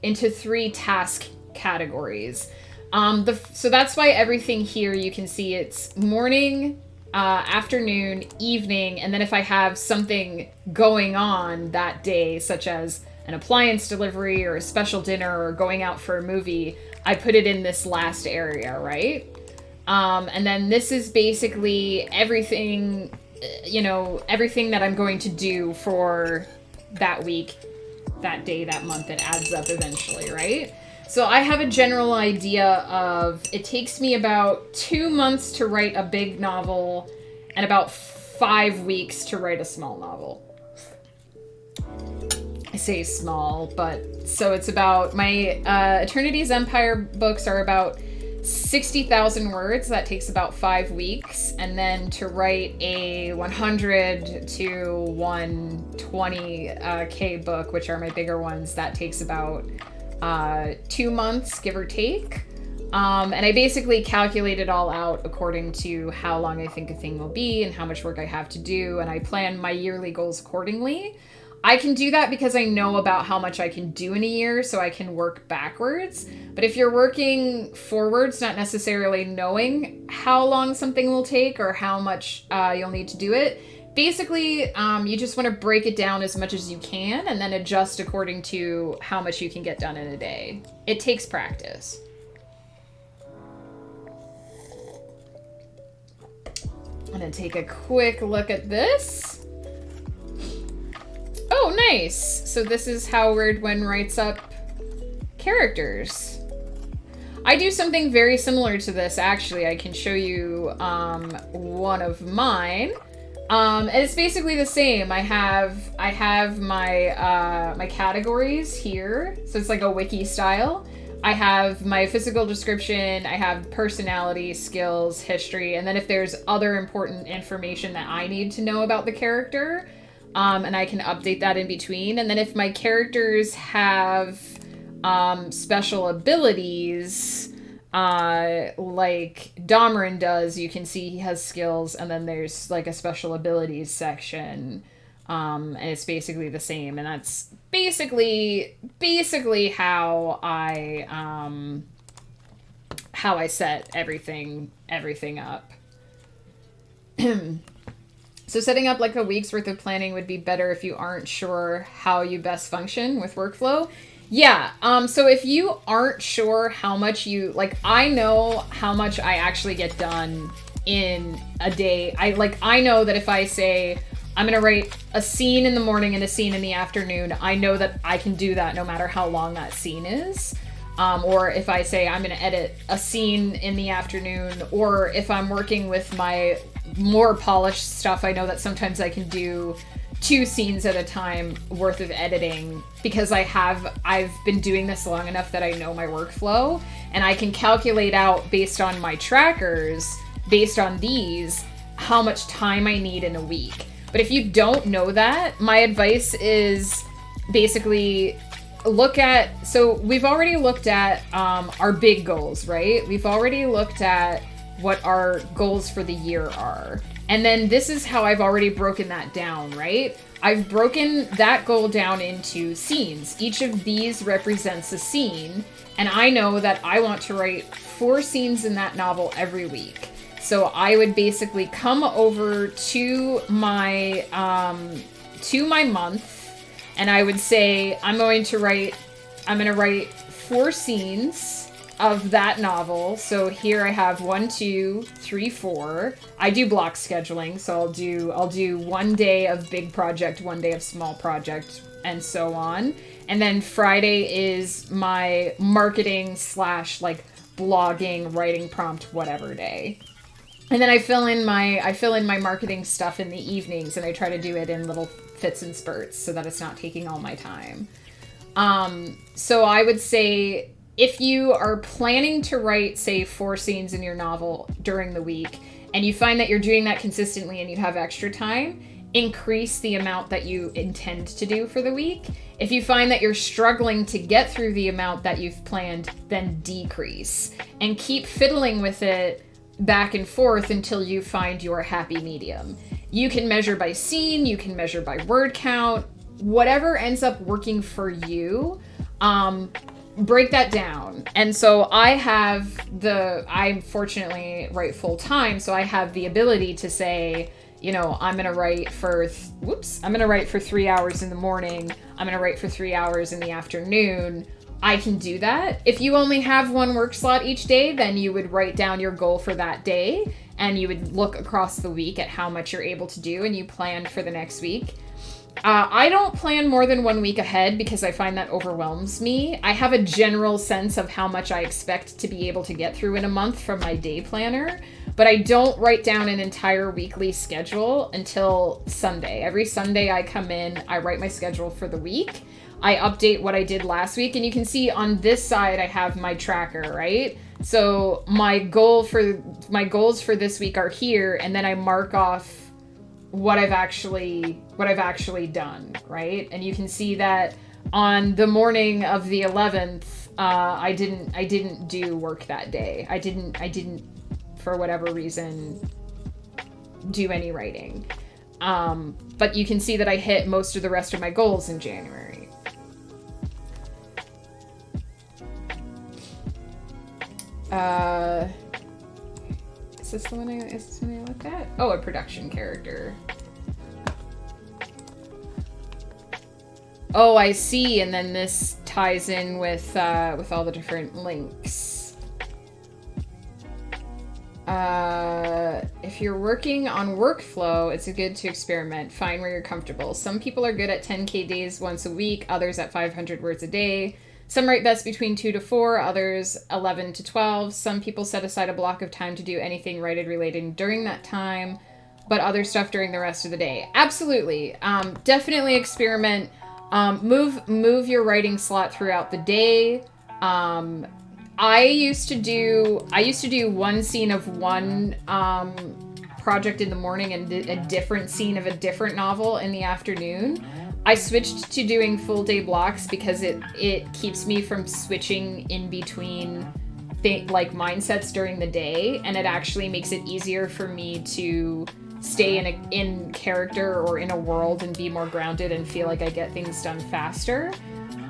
task categories. So that's why everything here, you can see it's morning, afternoon, evening, and then if I have something going on that day, such as an appliance delivery or a special dinner or going out for a movie, I put it in this last area, right? And then this is basically everything, everything that I'm going to do for that week, that day, that month. It adds up eventually, right? So I have a general idea of, it takes me about 2 months to write a big novel and about 5 weeks to write a small novel. I say small, but so it's about, my Eternity's Empire books are about 60,000 words. That takes about 5 weeks. And then to write a 100 to 120K book, which are my bigger ones, that takes about 2 months, give or take. And I basically calculate it all out according to how long I think a thing will be and how much work I have to do. And I plan my yearly goals accordingly. I can do that because I know about how much I can do in a year, so I can work backwards. But if you're working forwards, not necessarily knowing how long something will take or how much you'll need to do it, basically, you just want to break it down as much as you can and then adjust according to how much you can get done in a day. It takes practice. I'm going to take a quick look at this. Oh, nice. So this is how Weirdwen writes up characters. I do something very similar to this, actually. I can show you one of mine. And it's basically the same. I have my my categories here. So it's like a wiki style. I have my physical description, I have personality, skills, history, and then if there's other important information that I need to know about the character, and I can update that in between. And then if my characters have special abilities, like Domran does, you can see he has skills, and then there's like a special abilities section, and it's basically the same. And that's basically how I set everything up. So setting up like a week's worth of planning would be better if you aren't sure how you best function with workflow. Yeah, so if you aren't sure how much I know how much I actually get done in a day. I know that if I say I'm gonna write a scene in the morning and a scene in the afternoon, I know that I can do that no matter how long that scene is. Or if I say I'm gonna edit a scene in the afternoon, or if I'm working with my more polished stuff, I know that sometimes I can do 2 scenes at a time worth of editing because I've been doing this long enough that I know my workflow, and I can calculate out based on my trackers, based on these, how much time I need in a week. But if you don't know that, my advice is basically we've already looked at our big goals, right? We've already looked at what our goals for the year are. And then this is how I've already broken that down, right? I've broken that goal down into scenes. Each of these represents a scene, and I know that I want to write 4 scenes in that novel every week. So I would basically come over to my month, and I would say I'm going to write 4 scenes of that novel. So here I have 1, 2, 3, 4. I do block scheduling, so I'll do 1 day of big project, 1 day of small project, and so on. And then Friday is my marketing / like blogging, writing prompt, whatever day. And then I fill in my marketing stuff in the evenings, and I try to do it in little fits and spurts so that it's not taking all my time. So I would say, if you are planning to write, say, 4 scenes in your novel during the week, and you find that you're doing that consistently and you have extra time, increase the amount that you intend to do for the week. If you find that you're struggling to get through the amount that you've planned, then decrease. And keep fiddling with it back and forth until you find your happy medium. You can measure by scene, you can measure by word count, whatever ends up working for you. Break that down. And so I fortunately write full time, so I have the ability to say, I'm going to write for 3 hours in the morning. I'm going to write for 3 hours in the afternoon. I can do that. If you only have 1 work slot each day, then you would write down your goal for that day, and you would look across the week at how much you're able to do, and you plan for the next week. I don't plan more than 1 week ahead because I find that overwhelms me. I have a general sense of how much I expect to be able to get through in a month from my day planner, but I don't write down an entire weekly schedule until Sunday. Every Sunday I come in, I write my schedule for the week. I update what I did last week, and you can see on this side I have my tracker, right? So my goals for this week are here, and then I mark off what I've actually done, right? And you can see that on the morning of the 11th, I didn't do work that day. I didn't for whatever reason do any writing. But you can see that I hit most of the rest of my goals in January. Is this the one I looked at? Oh, a production character. Oh, I see. And then this ties in with all the different links. If you're working on workflow, it's good to experiment. Find where you're comfortable. Some people are good at 10K days once a week, others at 500 words a day. Some write best between 2 to 4, others 11 to 12. Some people set aside a block of time to do anything writing related during that time, but other stuff during the rest of the day. Absolutely. Definitely experiment. Move your writing slot throughout the day. I used to do 1 scene of one project in the morning and a different scene of a different novel in the afternoon. I switched to doing full day blocks because it keeps me from switching in between mindsets during the day, and it actually makes it easier for me to stay in character or in a world and be more grounded and feel like I get things done faster.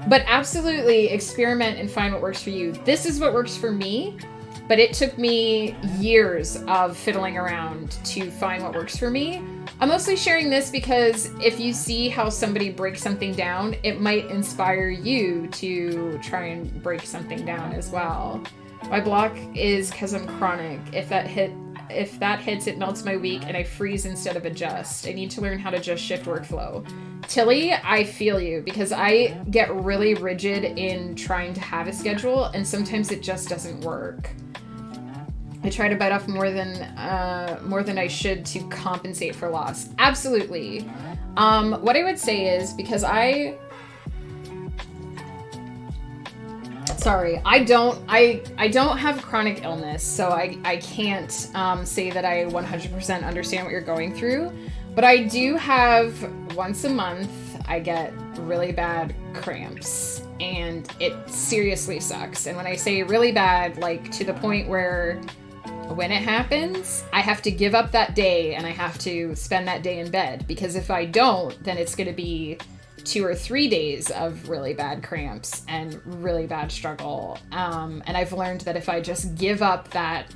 But absolutely experiment and find what works for you. This is what works for me, but it took me years of fiddling around to find what works for me. I'm mostly sharing this because if you see how somebody breaks something down, it might inspire you to try and break something down as well. My block is because I'm chronic. If that hits, it melts my week and I freeze instead of adjust. I need to learn how to just shift workflow. Tilly, I feel you because I get really rigid in trying to have a schedule and sometimes it just doesn't work. I try to bite off more than I should to compensate for loss. Absolutely. What I would say is because I don't have chronic illness, so I can't say that I 100% understand what you're going through, but I do have once a month I get really bad cramps, and it seriously sucks. And when I say really bad, like to the point where when it happens, I have to give up that day and I have to spend that day in bed, because if I don't, then it's going to be 2 or 3 days of really bad cramps and really bad struggle. And I've learned that if I just give up that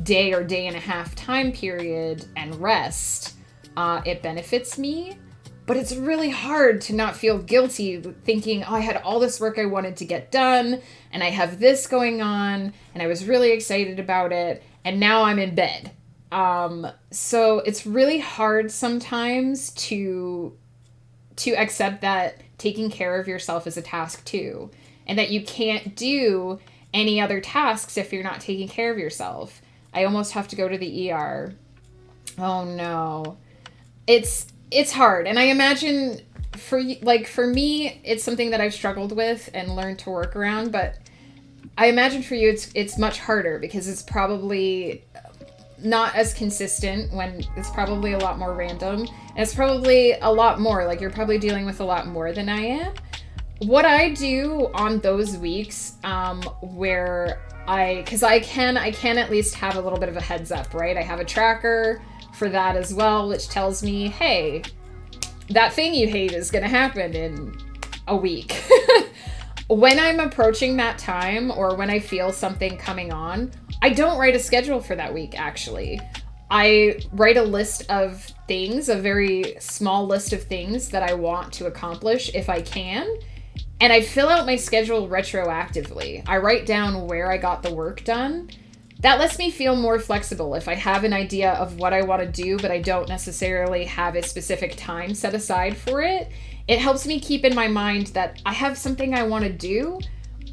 day or day and a half time period and rest, it benefits me. But it's really hard to not feel guilty thinking, oh, I had all this work I wanted to get done, and I have this going on, and I was really excited about it, and now I'm in bed. So it's really hard sometimes to accept that taking care of yourself is a task too, and that you can't do any other tasks if you're not taking care of yourself. I almost have to go to the ER. Oh no. It's hard. And I imagine for me, it's something that I've struggled with and learned to work around, but I imagine for you, it's much harder because it's probably not as consistent, when it's probably a lot more random, and it's probably a lot more, like you're probably dealing with a lot more than I am. What I do on those weeks, where I can at least have a little bit of a heads up, right? I have a tracker for that as well, which tells me, hey, that thing you hate is going to happen in a week. When I'm approaching that time, or when I feel something coming on, I don't write a schedule for that week, actually. I write a list of things, a very small list of things that I want to accomplish if I can, and I fill out my schedule retroactively. I write down where I got the work done. That lets me feel more flexible if I have an idea of what I want to do, but I don't necessarily have a specific time set aside for it. It helps me keep in my mind that I have something I want to do,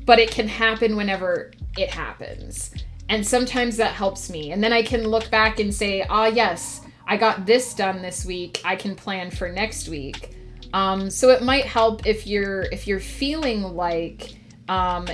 but it can happen whenever it happens. And sometimes that helps me. And then I can look back and say, yes, I got this done this week. I can plan for next week. So it might help if you're feeling like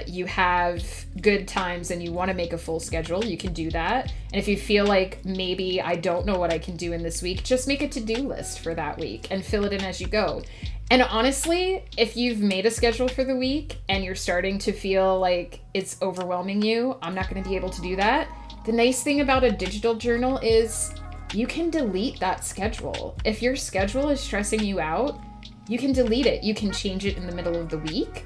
you have good times and you want to make a full schedule, you can do that. And if you feel like maybe I don't know what I can do in this week, just make a to-do list for that week and fill it in as you go. And honestly, if you've made a schedule for the week and you're starting to feel like it's overwhelming you, I'm not going to be able to do that. The nice thing about a digital journal is you can delete that schedule. If your schedule is stressing you out, you can delete it. You can change it in the middle of the week.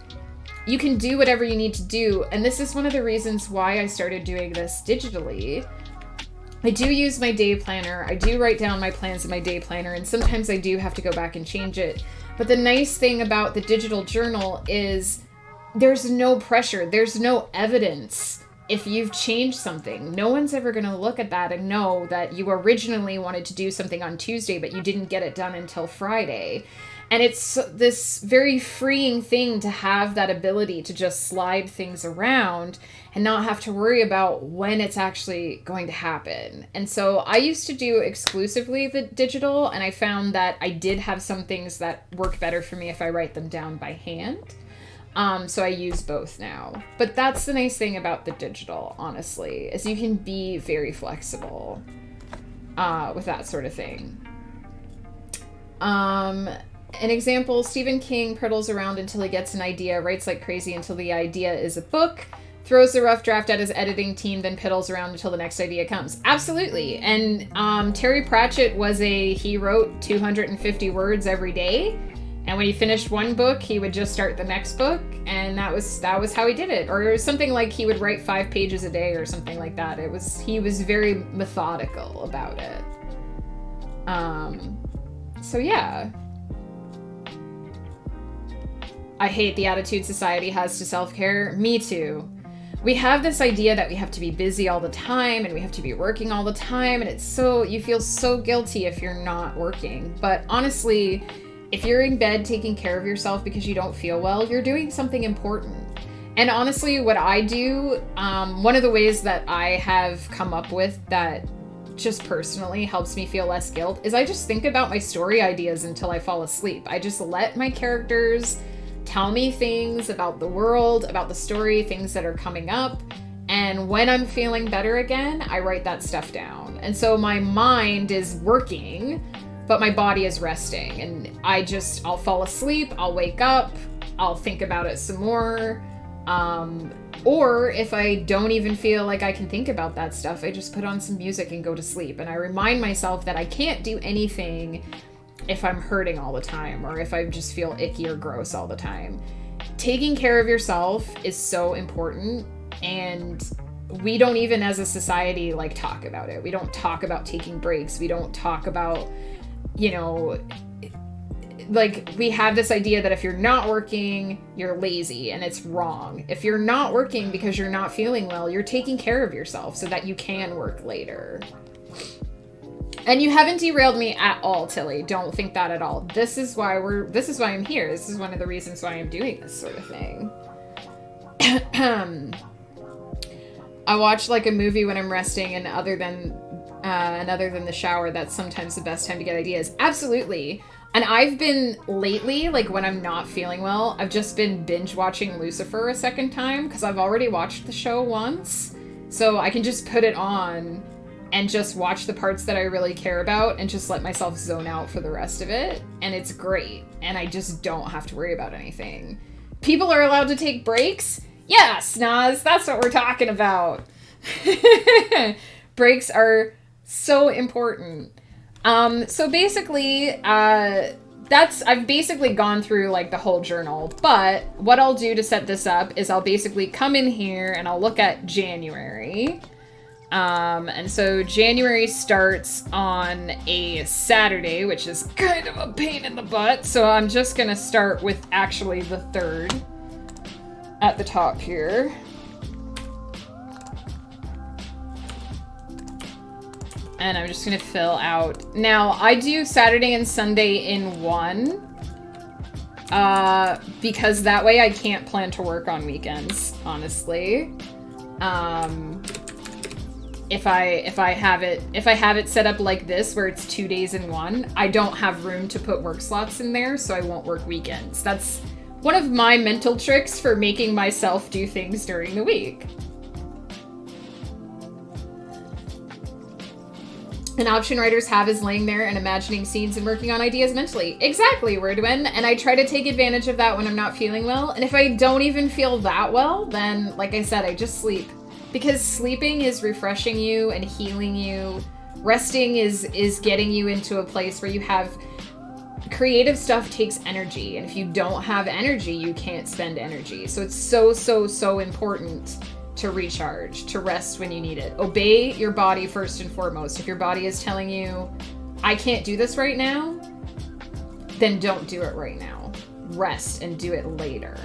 You can do whatever you need to do. And this is one of the reasons why I started doing this digitally. I do use my day planner. I do write down my plans in my day planner, and sometimes I do have to go back and change it. But the nice thing about the digital journal is there's no pressure. There's no evidence if you've changed something. No one's ever going to look at that and know that you originally wanted to do something on Tuesday, but you didn't get it done until Friday. And it's this very freeing thing to have that ability to just slide things around and not have to worry about when it's actually going to happen. And so I used to do exclusively the digital, and I found that I did have some things that work better for me if I write them down by hand. So I use both now. But that's the nice thing about the digital, honestly, is you can be very flexible with that sort of thing. An example, Stephen King priddles around until he gets an idea, writes like crazy until the idea is a book, throws the rough draft at his editing team, then piddles around until the next idea comes. Absolutely. And Terry Pratchett he wrote 250 words every day. And when he finished one book, he would just start the next book. And that was how he did it. Or it was something like he would write 5 pages a day or something like that. He was very methodical about it. So yeah. I hate the attitude society has to self-care. Me too. We have this idea that we have to be busy all the time and we have to be working all the time, and you feel so guilty if you're not working. But honestly, if you're in bed taking care of yourself because you don't feel well, you're doing something important. And honestly, what I do, one of the ways that I have come up with that just personally helps me feel less guilt is I just think about my story ideas until I fall asleep. I just let my characters tell me things about the world, about the story, things that are coming up. And when I'm feeling better again, I write that stuff down. And so my mind is working, but my body is resting. And I'll fall asleep, I'll wake up, I'll think about it some more. Or if I don't even feel like I can think about that stuff, I just put on some music and go to sleep. And I remind myself that I can't do anything if I'm hurting all the time, or if I just feel icky or gross all the time. Taking care of yourself is so important, and we don't even as a society like talk about it. We don't talk about taking breaks. We don't talk about, you know, like we have this idea that if you're not working, you're lazy, and it's wrong. If you're not working because you're not feeling well, you're taking care of yourself so that you can work later. And you haven't derailed me at all, Tilly. Don't think that at all. This is why I'm here. This is one of the reasons why I'm doing this sort of thing. I watch like a movie when I'm resting, and other than the shower, that's sometimes the best time to get ideas. Absolutely. And I've been lately, like when I'm not feeling well, I've just been binge watching Lucifer a second time because I've already watched the show once. So I can just put it on and just watch the parts that I really care about and just let myself zone out for the rest of it. And it's great. And I just don't have to worry about anything. People are allowed to take breaks? Yes, Naz, that's what we're talking about. Breaks are so important. So basically, I've basically gone through like the whole journal, but what I'll do to set this up is I'll basically come in here and I'll look at January. And so January starts on a Saturday, which is kind of a pain in the butt. So I'm just going to start with actually the 3rd at the top here. And I'm just going to fill out. Now, I do Saturday and Sunday in one. Because that way I can't plan to work on weekends, honestly. If I have it set up like this, where it's 2 days in one, I don't have room to put work slots in there, so I won't work weekends. That's one of my mental tricks for making myself do things during the week. An option writers have is laying there and imagining scenes and working on ideas mentally. Exactly, Wordwin. And I try to take advantage of that when I'm not feeling well. And if I don't even feel that well, then, like I said, I just sleep. Because sleeping is refreshing you and healing you. Resting is getting you into a place where you have... Creative stuff takes energy. And if you don't have energy, you can't spend energy. So it's so, so, so important to recharge, to rest when you need it. Obey your body first and foremost. If your body is telling you, I can't do this right now, then don't do it right now. Rest and do it later.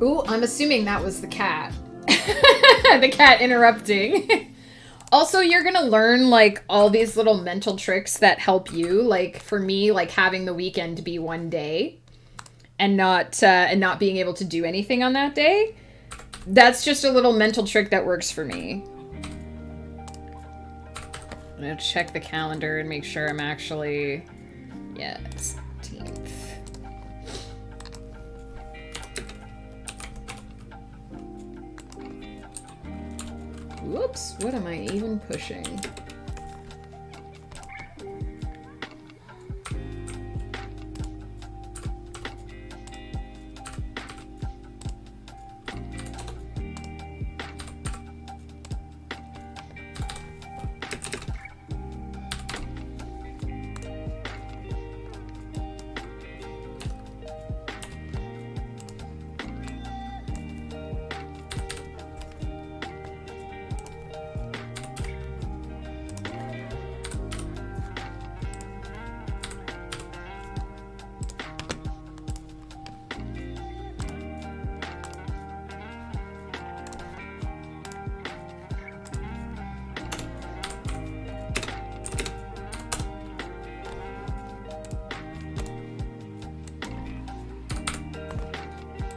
Ooh, I'm assuming that was the cat. The cat interrupting. Also, you're gonna learn like all these little mental tricks that help you. Like for me, like having the weekend to be one day and not being able to do anything on that day. That's just a little mental trick that works for me. I'm gonna check the calendar and make sure I'm actually, yeah, it's 18th. Whoops, what am I even pushing?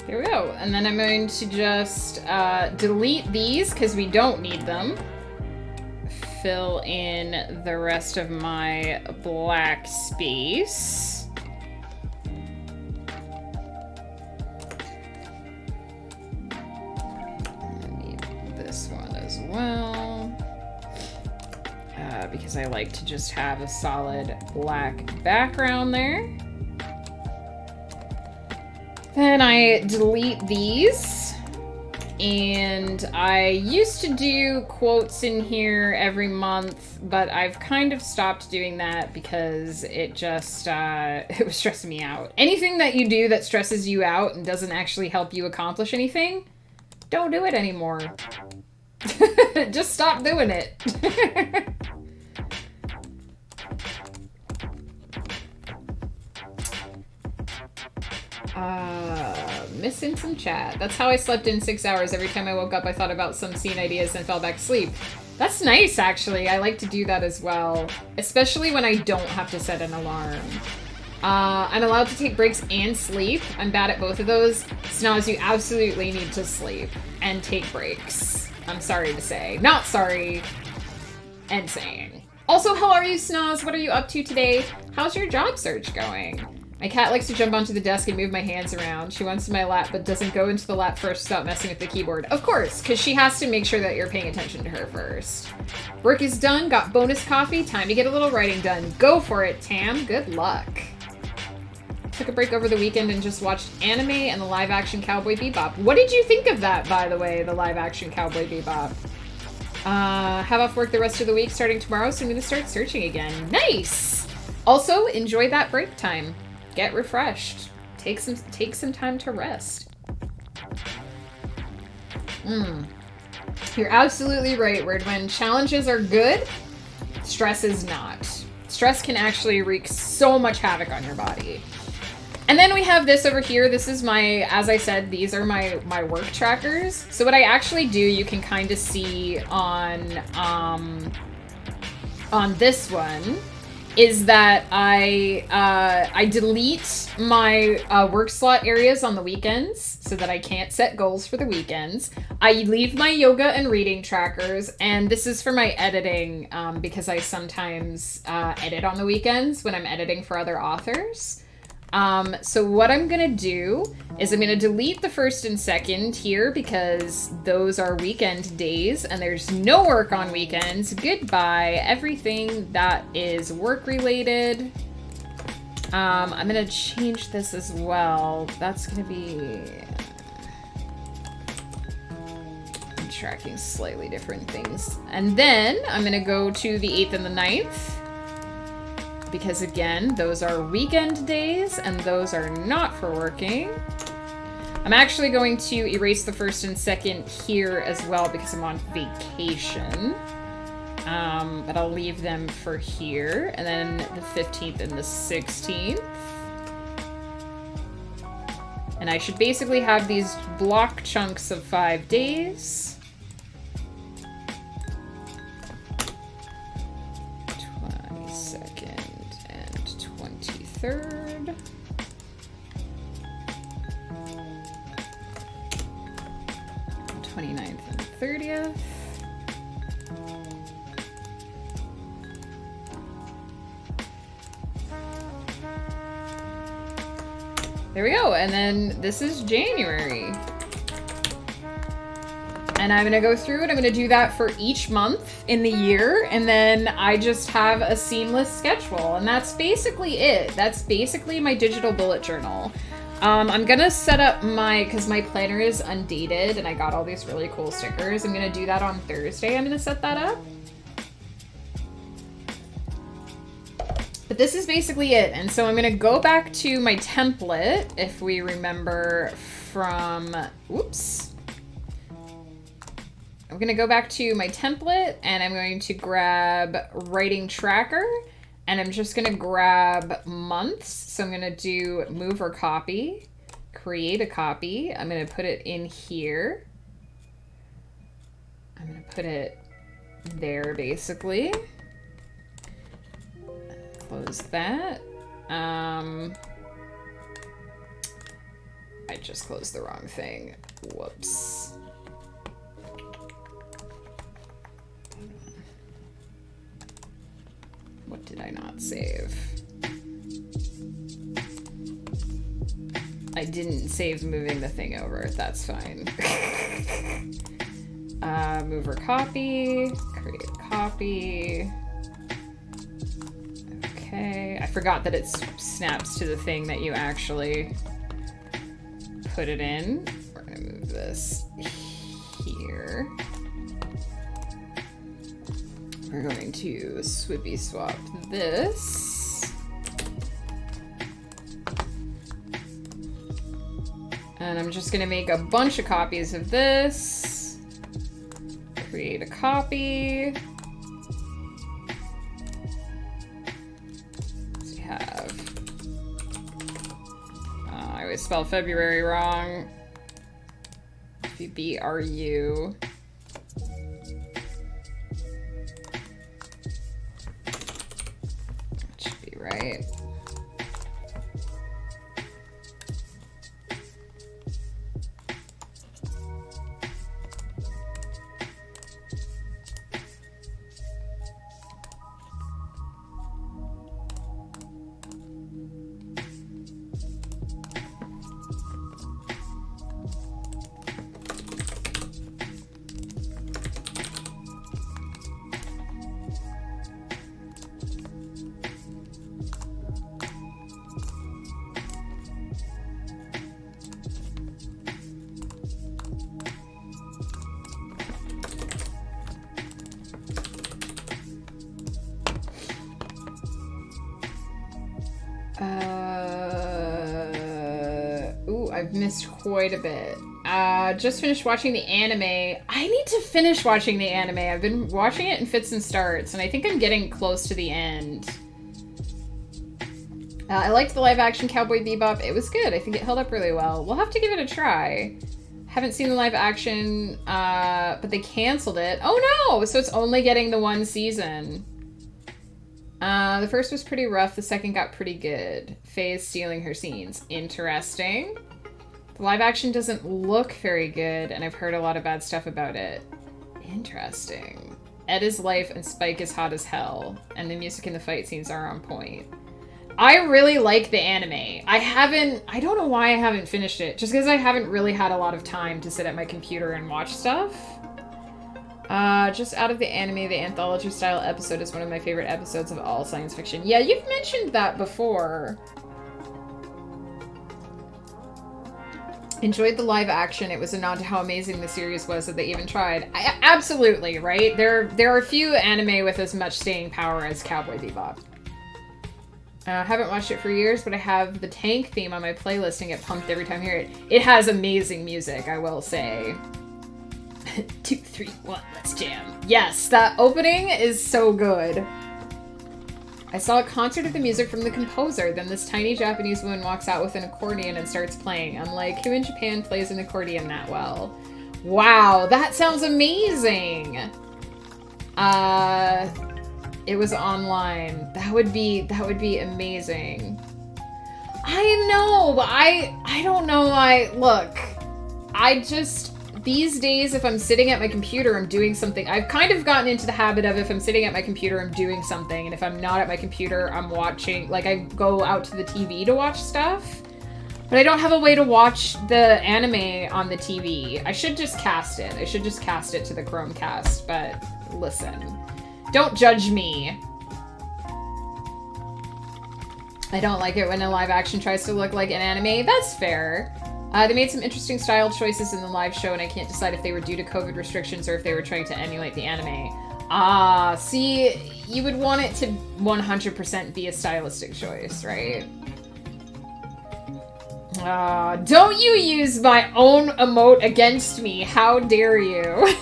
Here we go. And then I'm going to just delete these because we don't need them. Fill in the rest of my black space. I need this one as well. because I like to just have a solid black background there. Then I delete these, and I used to do quotes in here every month, but I've kind of stopped doing that because it just, it was stressing me out. Anything that you do that stresses you out and doesn't actually help you accomplish anything, don't do it anymore. Just stop doing it. Missing some chat. That's how I slept in 6 hours. Every time I woke up, I thought about some scene ideas and fell back asleep. That's nice, actually. I like to do that as well, especially when I don't have to set an alarm. I'm allowed to take breaks and sleep. I'm bad at both of those. Snoz, you absolutely need to sleep and take breaks. I'm sorry to say. Not sorry. And saying. Also, how are you, Snoz? What are you up to today? How's your job search going? My cat likes to jump onto the desk and move my hands around. She wants to my lap, but doesn't go into the lap first without messing with the keyboard. Of course, because she has to make sure that you're paying attention to her first. Work is done. Got bonus coffee. Time to get a little writing done. Go for it, Tam. Good luck. Took a break over the weekend and just watched anime and the live-action Cowboy Bebop. What did you think of that, by the way, the live-action Cowboy Bebop? Have off work the rest of the week starting tomorrow, so I'm going to start searching again. Nice! Also, enjoy that break time. Get refreshed. Take some time to rest. You're absolutely right, Word. When challenges are good, stress is not. Stress can actually wreak so much havoc on your body. And then we have this over here. This is my, as I said, these are my work trackers. So what I actually do, you can kind of see on this one, is that I delete my work slot areas on the weekends so that I can't set goals for the weekends. I leave my yoga and reading trackers, and this is for my editing because I sometimes edit on the weekends when I'm editing for other authors. So what I'm gonna do is I'm gonna delete the first and second here because those are weekend days and there's no work on weekends. Goodbye, everything that is work related. I'm gonna change this as well. That's gonna be tracking slightly different things. And then I'm gonna go to the 8th and the 9th. Because again, those are weekend days and those are not for working. I'm actually going to erase the first and second here as well because I'm on vacation. But I'll leave them for here. And then the 15th and the 16th. And I should basically have these block chunks of 5 days. 23rd. And 29th and 30th. There we go. And then this is January. And I'm gonna go through and I'm gonna do that for each month in the year, and then I just have a seamless schedule, and that's basically it. That's basically my digital bullet journal. I'm gonna set up because my planner is undated and I got all these really cool stickers. I'm gonna do that on Thursday. I'm gonna set that up. But this is basically it, and so I'm gonna go back to my template, if we remember from, oops. I'm gonna go back to my template and I'm going to grab writing tracker and I'm just gonna grab months. So I'm gonna do move or copy, create a copy. I'm gonna put it in here. I'm gonna put it there basically. Close that. I just closed the wrong thing. Whoops. What did I not save? I didn't save moving the thing over. That's fine. Move or copy. Create a copy. forgot that it snaps to the thing that you actually put it in. We're gonna move this here. We're going to swippy swap this. And I'm just gonna make a bunch of copies of this. Create a copy. So we have, I always spell February wrong. FBRU. That should be right. I've missed quite a bit. Just finished watching the anime. I need to finish watching the anime. I've been watching it in fits and starts, and I think I'm getting close to the end. I liked the live-action Cowboy Bebop. It was good. I think it held up really well. We'll have to give it a try. Haven't seen the live-action, but they canceled it. Oh no! So it's only getting the one season. The first was pretty rough. The second got pretty good. Faye's stealing her scenes. Interesting. The live action doesn't look very good, and I've heard a lot of bad stuff about it. Interesting. Ed is life and Spike is hot as hell, and the music and the fight scenes are on point. I really like the anime. I don't know why I haven't finished it, just because I haven't really had a lot of time to sit at my computer and watch stuff. Just out of the anime, the anthology-style episode is one of my favorite episodes of all science fiction. Yeah, you've mentioned that before. Enjoyed the live action. It was a nod to how amazing the series was that they even tried. Absolutely, right? There are few anime with as much staying power as Cowboy Bebop. Haven't watched it for years, but I have the tank theme on my playlist and get pumped every time I hear it. It has amazing music, I will say. 2, 3, 1, let's jam. Yes, that opening is so good. I saw a concert of the music from the composer, then this tiny Japanese woman walks out with an accordion and starts playing. I'm like, who in Japan plays an accordion that well? Wow, that sounds amazing! It was online. That would be amazing. I know, but I don't know, these days, if I'm sitting at my computer, I'm doing something. I've kind of gotten into the habit of if I'm sitting at my computer, I'm doing something. And if I'm not at my computer, I'm watching, like I go out to the TV to watch stuff. But I don't have a way to watch the anime on the TV. I should just cast it. I should just cast it to the Chromecast. But listen, don't judge me. I don't like it when a live action tries to look like an anime. That's fair. They made some interesting style choices in the live show, and I can't decide if they were due to COVID restrictions or if they were trying to emulate the anime. See, you would want it to 100% be a stylistic choice, right? Don't you use my own emote against me. How dare you?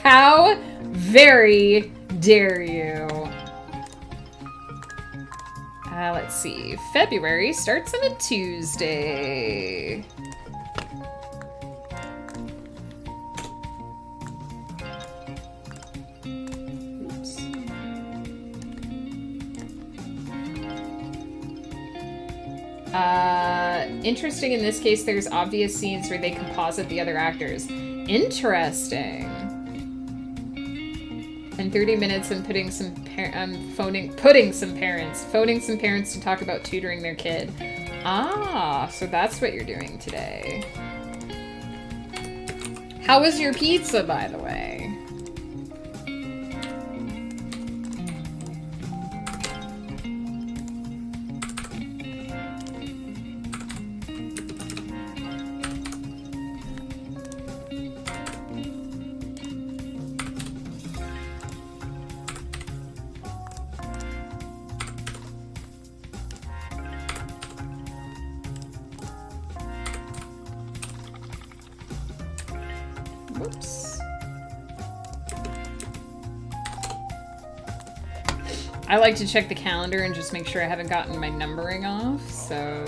How very dare you? Let's see. February starts on a Tuesday. Oops. Interesting in this case, there's obvious scenes where they composite the other actors. Interesting. In 30 minutes, I'm phoning some parents to talk about tutoring their kid. So that's what you're doing today. How was your pizza, by the way? I like to check the calendar and just make sure I haven't gotten my numbering off, so...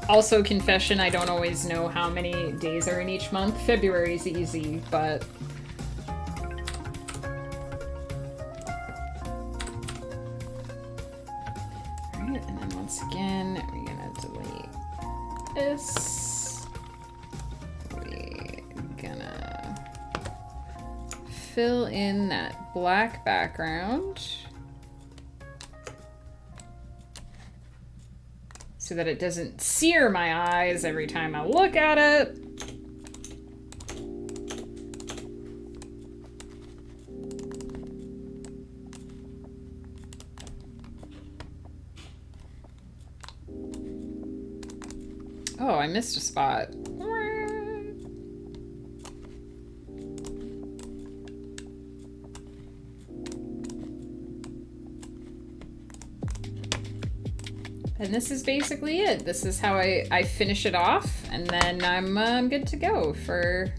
Also, confession, I don't always know how many days are in each month. February's easy, but... Alright, and then once again, we're gonna delete this. We're gonna fill in that black background, so that it doesn't sear my eyes every time I look at it. Oh, I missed a spot. And this is basically it. This is how I finish it off, and then I'm good to go for...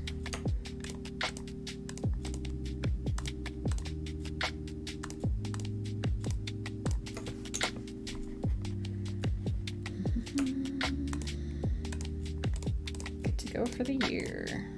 Good to go for the year.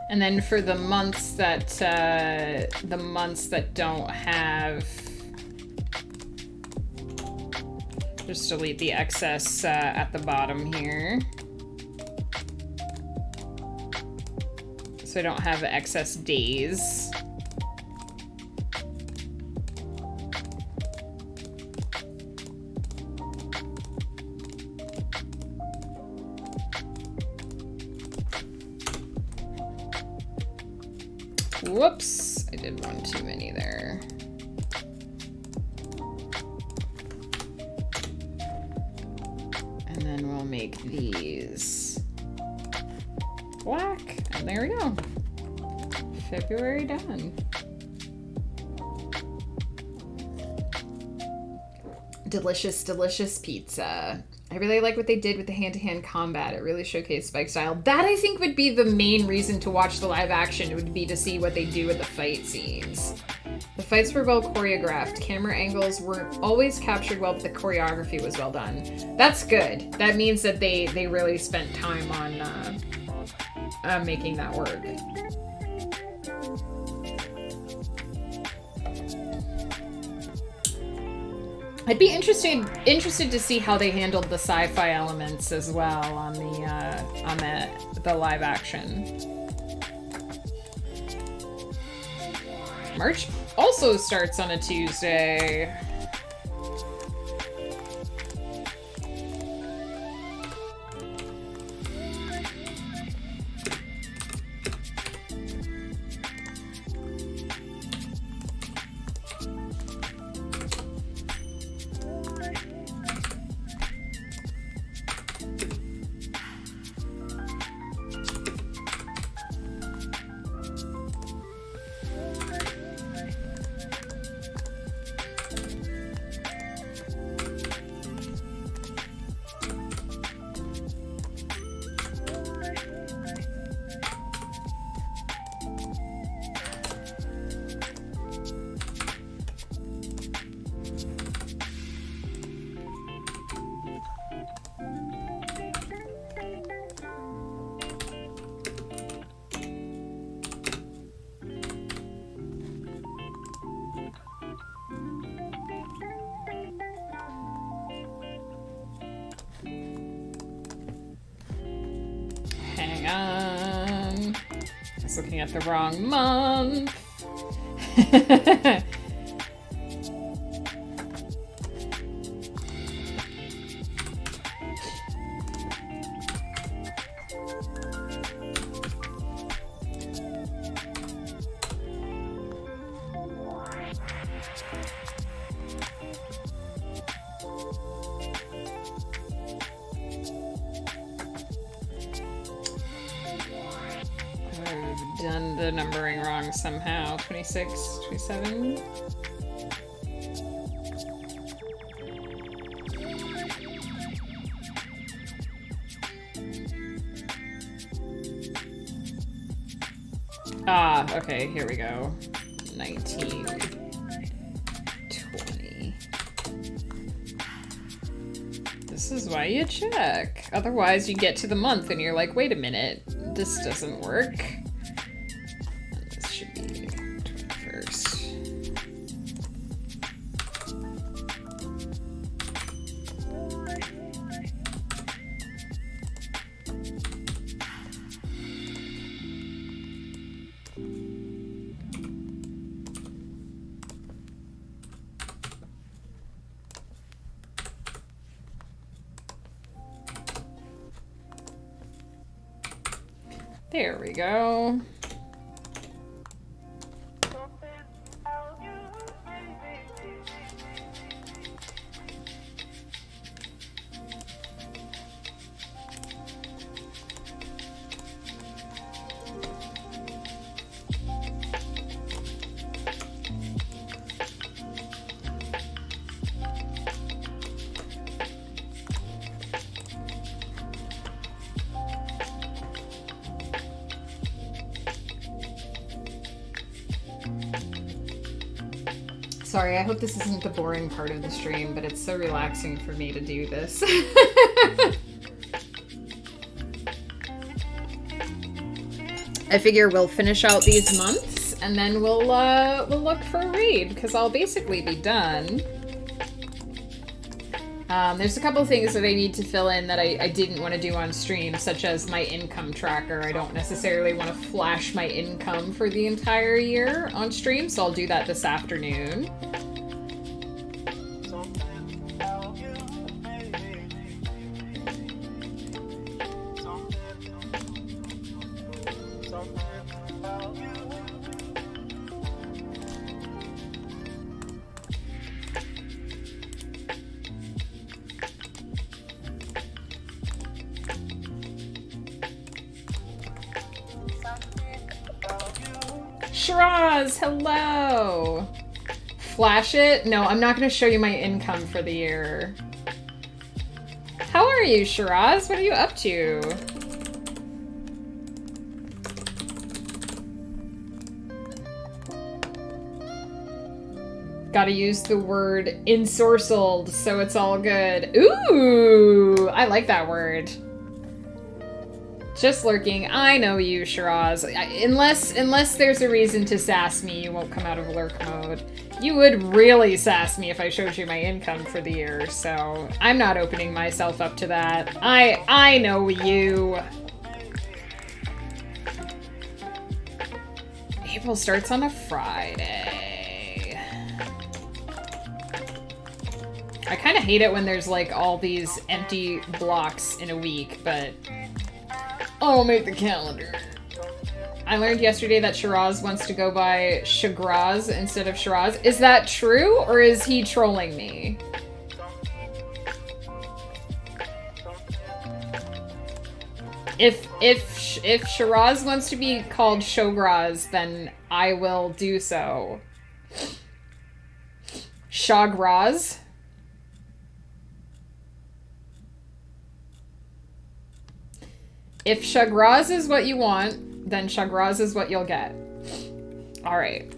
And then for the months that don't have, just delete the excess at the bottom here, so I don't have excess days. Whoops, I did one too many there. And then we'll make these black, and there we go. February done. Delicious, delicious pizza. I really like what they did with the hand-to-hand combat. It really showcased Spike's style. That, I think, would be the main reason to watch the live action, would be to see what they do with the fight scenes. The fights were well choreographed. Camera angles weren't always captured well, but the choreography was well done. That's good. That means that they really spent time on making that work. I'd be interested to see how they handled the sci-fi elements as well on the live action. March also starts on a Tuesday. Hang on. I was looking at the wrong month. wrong somehow. 26, 27. Ah, okay, here we go. 19, 20. This is why you check. Otherwise, you get to the month and you're like, wait a minute, this doesn't work. And this should be 21st. There we go. Sorry, I hope this isn't the boring part of the stream, but it's so relaxing for me to do this. I figure we'll finish out these months, and then we'll look for a raid, because I'll basically be done. There's a couple of things that I need to fill in that I didn't want to do on stream, such as my income tracker. I don't necessarily want to flash my income for the entire year on stream, so I'll do that this afternoon. Shiraz, hello! Flash it? No, I'm not going to show you my income for the year. How are you, Shiraz? What are you up to? Gotta use the word ensorcelled, so it's all good. Ooh! I like that word. Just lurking. I know you, Shiraz. Unless there's a reason to sass me, you won't come out of lurk mode. You would really sass me if I showed you my income for the year, so I'm not opening myself up to that. I know you. April starts on a Friday. I kind of hate it when there's like all these empty blocks in a week, but I'll make the calendar. I learned yesterday that Shiraz wants to go by Shagraz instead of Shiraz. Is that true, or is he trolling me? If Shiraz wants to be called Shograz, then I will do so. Shagraz. If Shagraz is what you want, then Shagraz is what you'll get. Alright.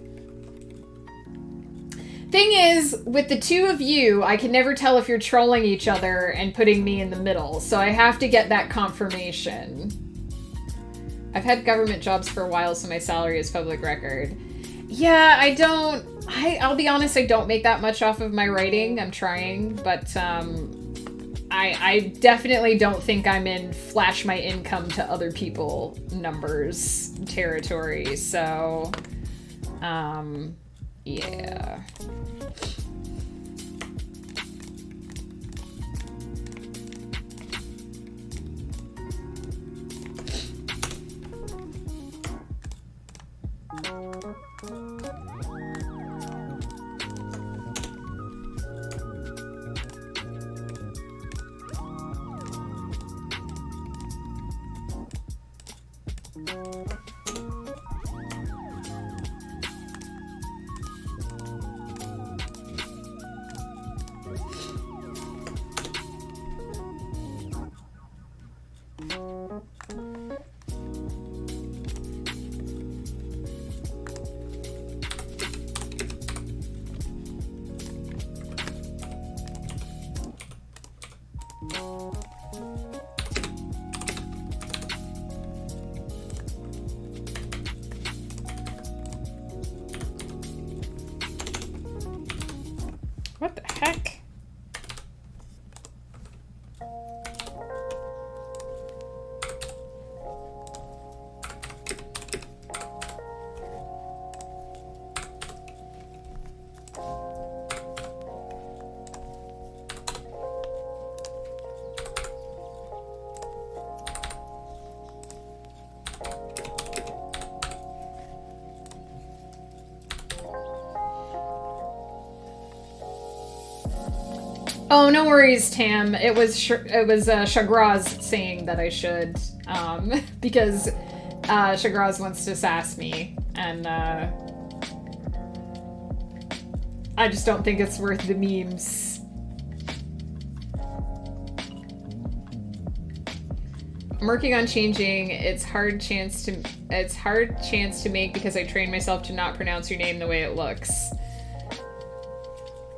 Thing is, with the two of you, I can never tell if you're trolling each other and putting me in the middle, so I have to get that confirmation. I've had government jobs for a while, so my salary is public record. Yeah, I'll be honest, I don't make that much off of my writing. I'm trying, but, I definitely don't think I'm in flash my income to other people numbers territory, so, yeah. What the heck? Oh, no worries, Tam. It was Shagraz saying that I should, because Shagraz wants to sass me, and I just don't think it's worth the memes. I'm working on changing. It's hard chance to make because I trained myself to not pronounce your name the way it looks.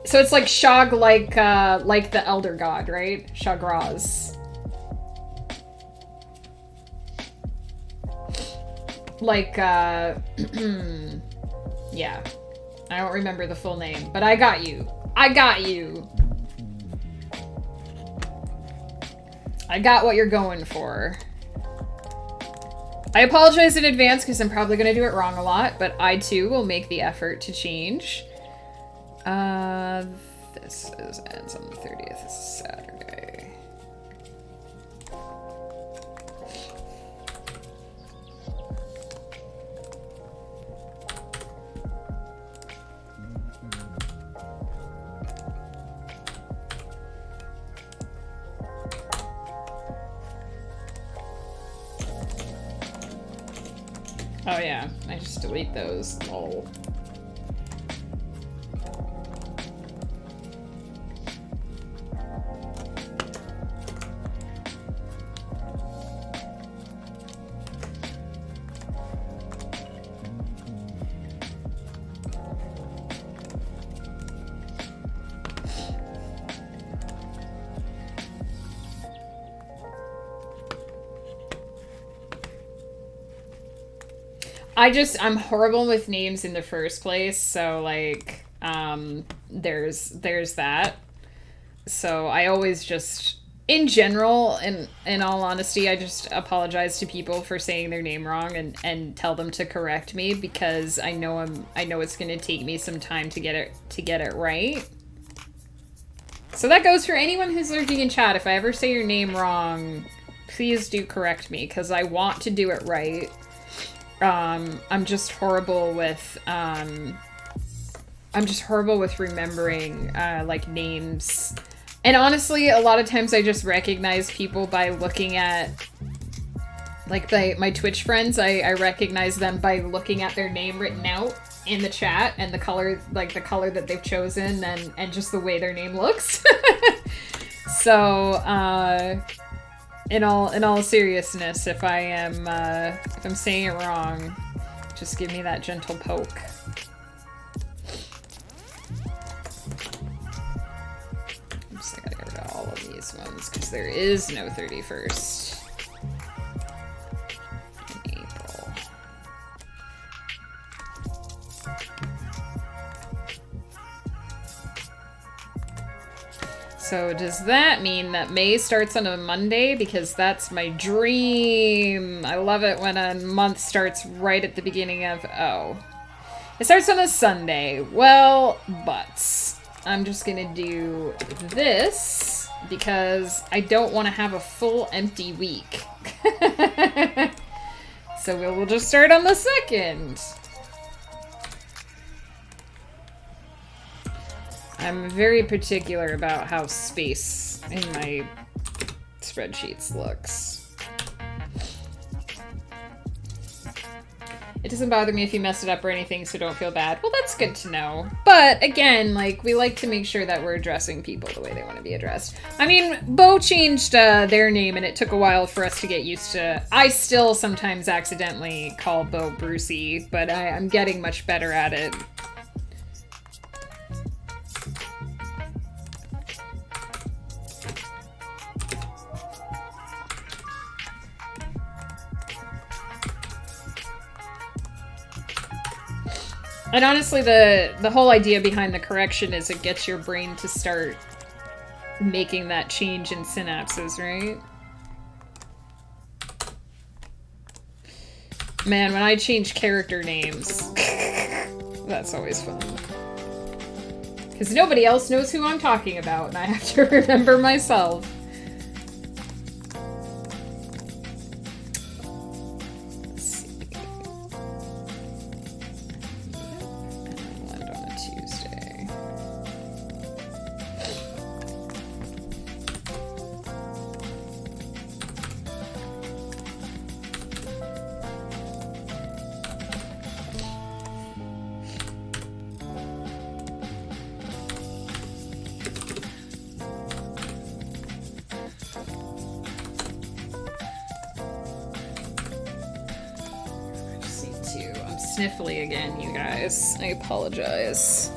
So it's like Shag, like the elder god, right? Shagraz. Like, yeah. I don't remember the full name, but I got you. I got you. I got what you're going for. I apologize in advance because I'm probably going to do it wrong a lot, but I too will make the effort to change. This ends on the 30th. This is Saturday. Oh yeah, I just delete those. Lol. I'm horrible with names in the first place, so like, there's that. So I always just, in general, in all honesty, I just apologize to people for saying their name wrong and tell them to correct me because I know it's gonna take me some time to get it right. So that goes for anyone who's lurking in chat. If I ever say your name wrong, please do correct me because I want to do it right. I'm just horrible with remembering, like, names. And honestly, a lot of times I just recognize people by looking at, like, my Twitch friends, I recognize them by looking at their name written out in the chat and the color that they've chosen and just the way their name looks. So, in all seriousness, if I'm saying it wrong, just give me that gentle poke. I'm just gonna get rid of all of these ones because there is no 31st in April. So does that mean that May starts on a Monday? Because that's my dream. I love it when a month starts right at the beginning of... Oh. It starts on a Sunday. Well, but I'm just gonna do this because I don't want to have a full empty week. So we'll just start on the 2nd. I'm very particular about how space in my spreadsheets looks. It doesn't bother me if you mess it up or anything, so don't feel bad. Well, that's good to know. But again, like, we like to make sure that we're addressing people the way they want to be addressed. I mean, Bo changed their name, and it took a while for us to get used to. I still sometimes accidentally call Bo Brucey, but I'm getting much better at it. And honestly, the whole idea behind the correction is it gets your brain to start making that change in synapses, right? Man, when I change character names, that's always fun. Because nobody else knows who I'm talking about, and I have to remember myself. Let's see. Land on a Tuesday. Sniffly again, you guys. I apologize.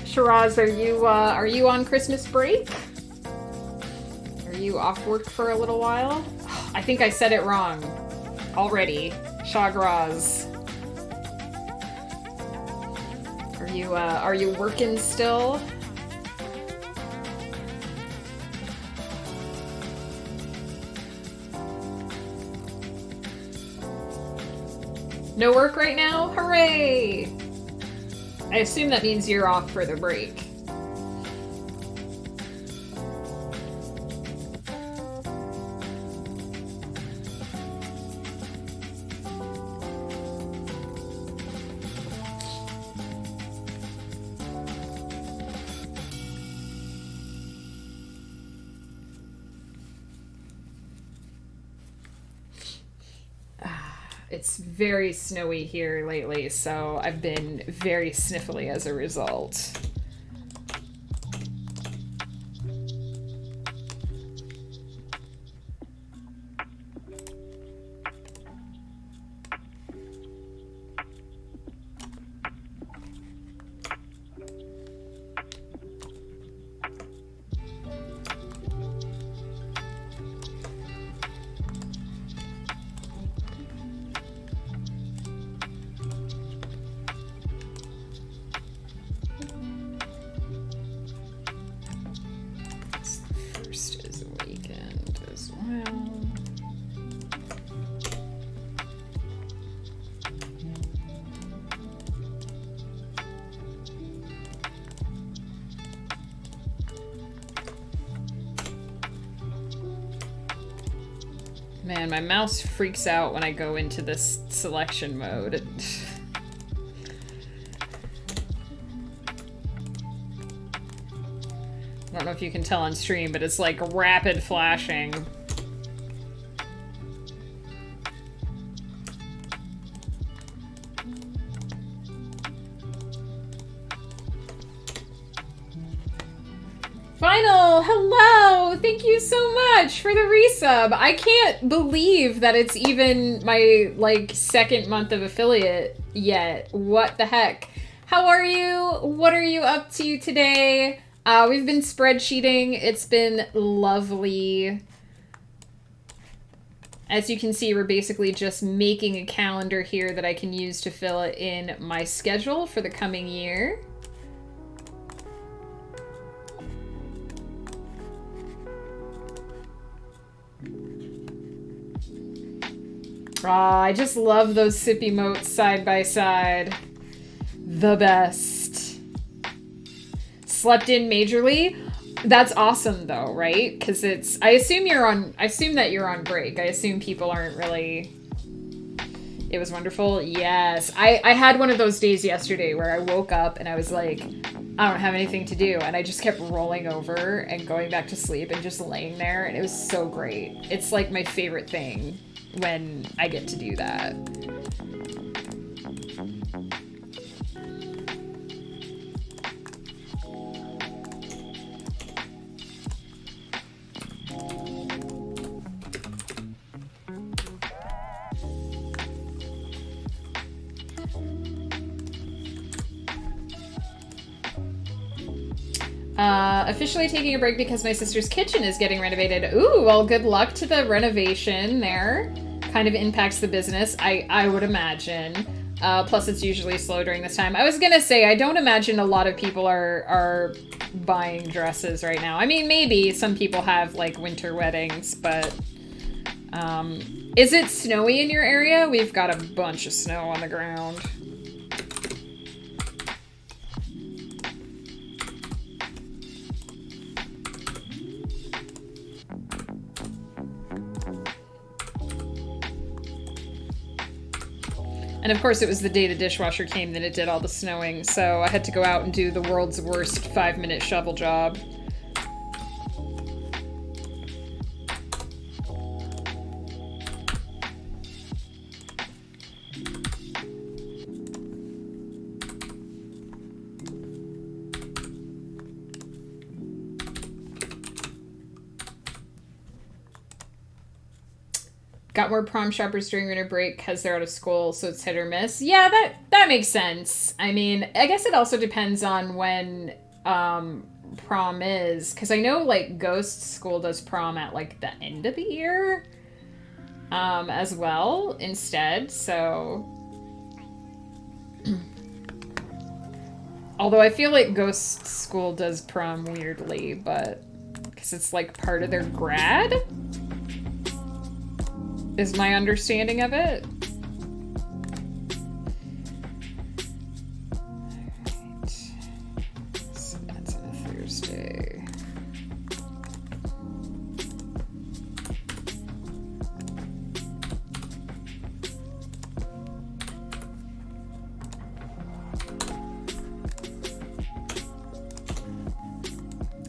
Shiraz, are you on Christmas break? Are you off work for a little while? I think I said it wrong already. Shagraz. Are you working still? No work right now? Hooray! I assume that means you're off for the break. It's very snowy here lately, so I've been very sniffly as a result. Man, my mouse freaks out when I go into this selection mode. I don't know if you can tell on stream, but it's like rapid flashing. Final, hello! Thank you so much for the resub. I can't believe that it's even my, like, second month of affiliate yet. What the heck? How are you? What are you up to today? We've been spreadsheeting. It's been lovely. As you can see, we're basically just making a calendar here that I can use to fill in my schedule for the coming year. I just love those sip emotes side by side. The best. Slept in majorly. That's awesome though, right? Because it's, I assume that you're on break. I assume people aren't really. It was wonderful. Yes. I had one of those days yesterday where I woke up and I was like, I don't have anything to do. And I just kept rolling over and going back to sleep and just laying there. And it was so great. It's like my favorite thing when I get to do that. Officially taking a break because my sister's kitchen is getting renovated. Ooh, well, good luck to the renovation there. kind of impacts the business, I would imagine. Plus, it's usually slow during this time. I was gonna say, I don't imagine a lot of people are buying dresses right now. I mean, maybe some people have, like, winter weddings, but... is it snowy in your area? We've got a bunch of snow on the ground. And of course it was the day the dishwasher came that it did all the snowing, so I had to go out and do the world's worst 5-minute shovel job. Got more prom shoppers during winter break because they're out of school, so it's hit or miss. Yeah, that makes sense. I mean, I guess it also depends on when prom is, because I know, like, Ghost School does prom at, like, the end of the year as well instead, so... Although I feel like Ghost School does prom weirdly, but... because it's, like, part of their grad? Is my understanding of it. Alright. So that's on a Thursday.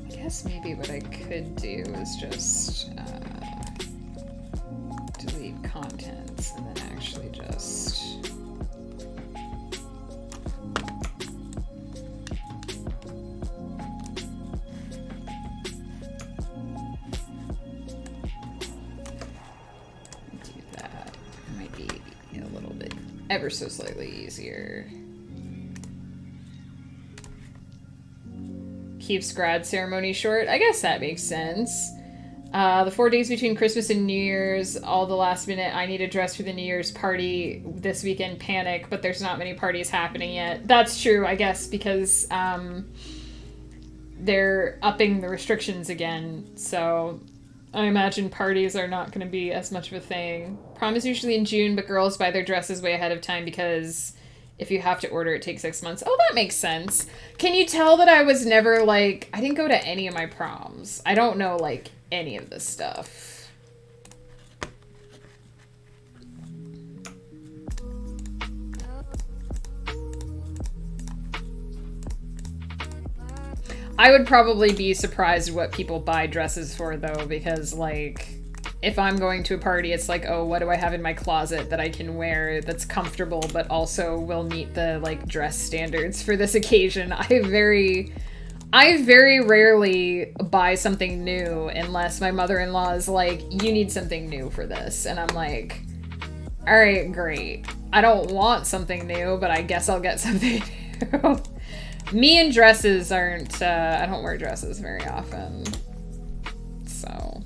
I guess maybe what I could do is just delete contents and then actually just do that. It might be a little bit ever so slightly easier. Keeps grad ceremony short. I guess that makes sense. The 4 days between Christmas and New Year's, all the last minute, I need a dress for the New Year's party this weekend, panic, but there's not many parties happening yet. That's true, I guess, because they're upping the restrictions again, so I imagine parties are not going to be as much of a thing. Prom is usually in June, but girls buy their dresses way ahead of time because if you have to order, it takes 6 months. Oh, that makes sense. Can you tell that I was never, like, I didn't go to any of my proms. I don't know, like, any of this stuff. I would probably be surprised what people buy dresses for, though, because, like, if I'm going to a party, it's like, oh, what do I have in my closet that I can wear that's comfortable but also will meet the, like, dress standards for this occasion? I very rarely buy something new unless my mother-in-law is like, you need something new for this. And I'm like, all right, great. I don't want something new, but I guess I'll get something new. Me and dresses aren't, I don't wear dresses very often. So...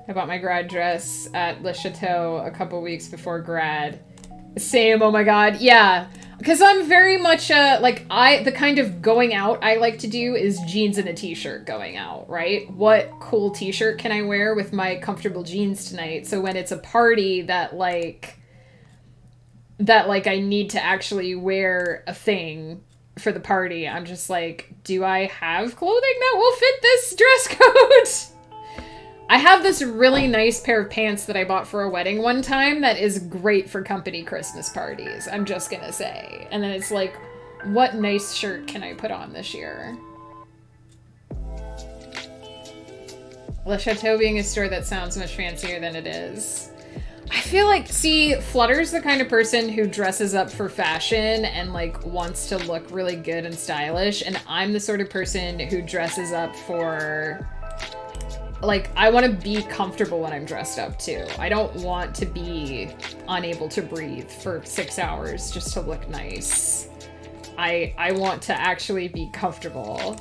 I bought my grad dress at Le Chateau a couple weeks before grad. Same, oh my god, yeah. Because I'm very much, the kind of going out I like to do is jeans and a t-shirt going out, right? What cool t-shirt can I wear with my comfortable jeans tonight? So when it's a party that I need to actually wear a thing for the party, I'm just like, do I have clothing that will fit this dress code? I have this really nice pair of pants that I bought for a wedding one time that is great for company Christmas parties, I'm just gonna say. And then it's like, what nice shirt can I put on this year? Le Chateau being a store that sounds much fancier than it is. I feel like, see, Flutter's the kind of person who dresses up for fashion and, like, wants to look really good and stylish, and I'm the sort of person who dresses up for... like, I want to be comfortable when I'm dressed up too. I don't want to be unable to breathe for 6 hours just to look nice. I want to actually be comfortable.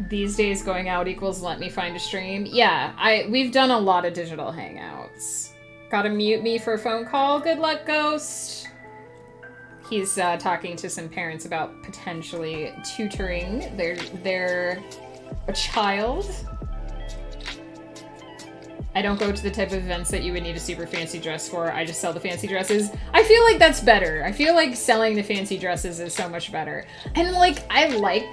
These days going out equals let me find a stream. Yeah, we've done a lot of digital hangouts. Gotta mute me for a phone call. Good luck, Ghost. He's talking to some parents about potentially tutoring their a child. I don't go to the type of events that you would need a super fancy dress for. I just sell the fancy dresses. I feel like that's better. I feel like selling the fancy dresses is so much better. And like, I like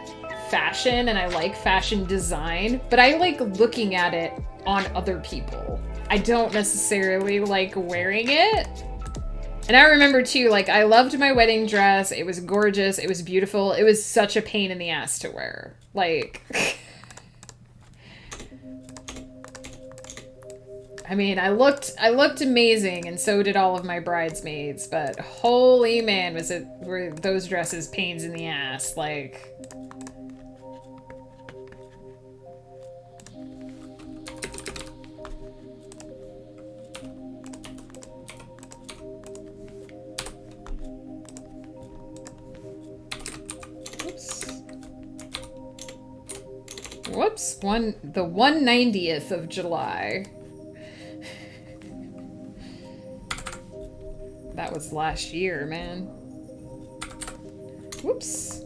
fashion and I like fashion design, but I like looking at it on other people. I don't necessarily like wearing it. And I remember too, like, I loved my wedding dress. It was gorgeous. It was beautiful. It was such a pain in the ass to wear. Like, I mean, I looked amazing, and so did all of my bridesmaids, but holy man, were those dresses pains in the ass, like. Whoops, the 190th of July. That was last year, man. Whoops.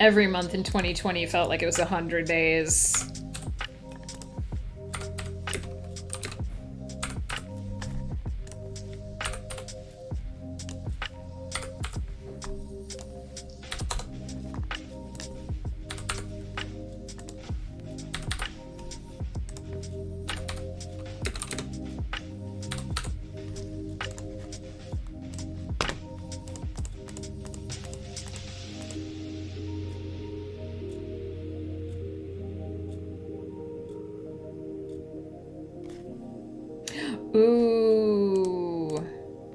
Every month in 2020 felt like it was 100 days. Ooh.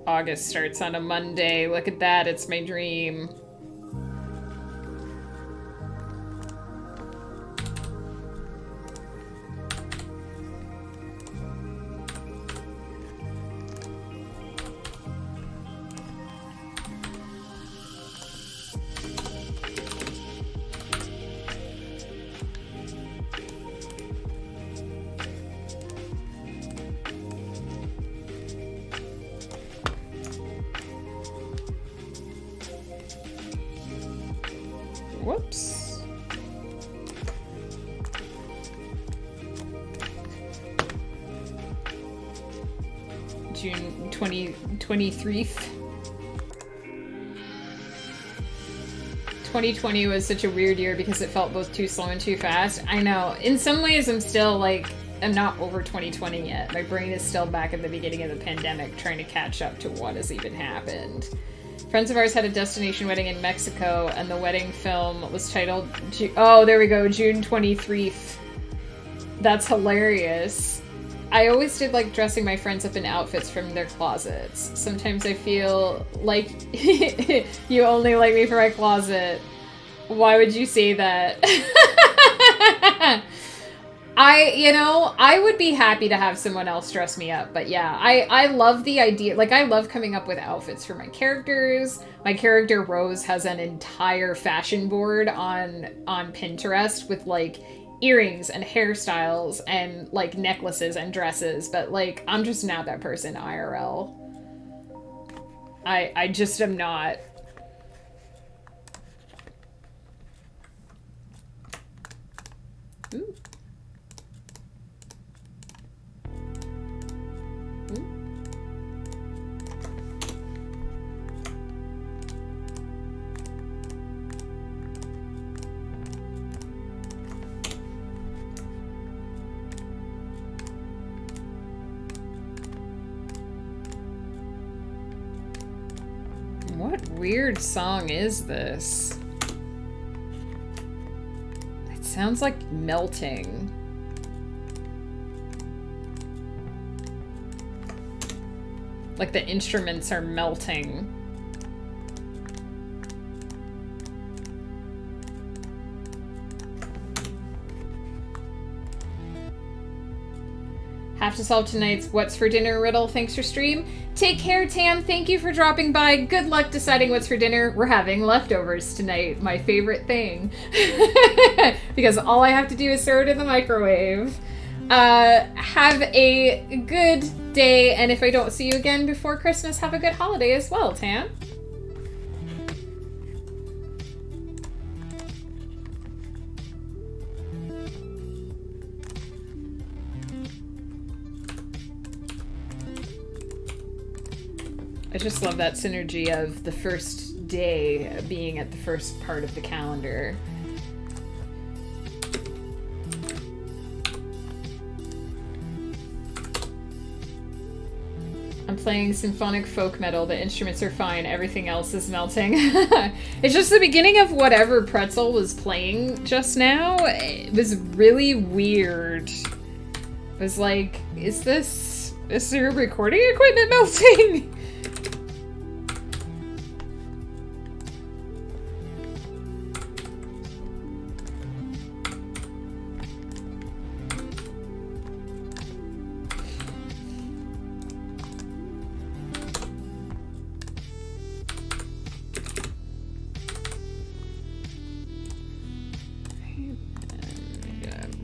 August starts on a Monday. Look at that. It's my dream. Whoops. June 2023. 2020 was such a weird year because it felt both too slow and too fast. I know. In some ways, I'm not over 2020 yet. My brain is still back at the beginning of the pandemic trying to catch up to what has even happened. Friends of ours had a destination wedding in Mexico, and the wedding film was titled... Oh, there we go, June 23rd. That's hilarious. I always did like dressing my friends up in outfits from their closets. Sometimes I feel like you only like me for my closet. Why would you say that? I would be happy to have someone else dress me up, but yeah, I love the idea. Like, I love coming up with outfits for my characters. My character Rose has an entire fashion board on Pinterest with like earrings and hairstyles and like necklaces and dresses, but like, I'm just not that person IRL. I just am not. Ooh. weird song is this? It sounds like melting. Like the instruments are melting. Have to solve tonight's what's for dinner riddle. Thanks for stream. Take care, Tam. Thank you for dropping by. Good luck deciding what's for dinner. We're having leftovers tonight. My favorite thing. Because all I have to do is throw it in the microwave. Have a good day. And if I don't see you again before Christmas, have a good holiday as well, Tam. I just love that synergy of the first day being at the first part of the calendar. I'm playing symphonic folk metal. The instruments are fine. Everything else is melting. It's just the beginning of whatever Pretzel was playing just now. It was really weird. It was like, is your recording equipment melting?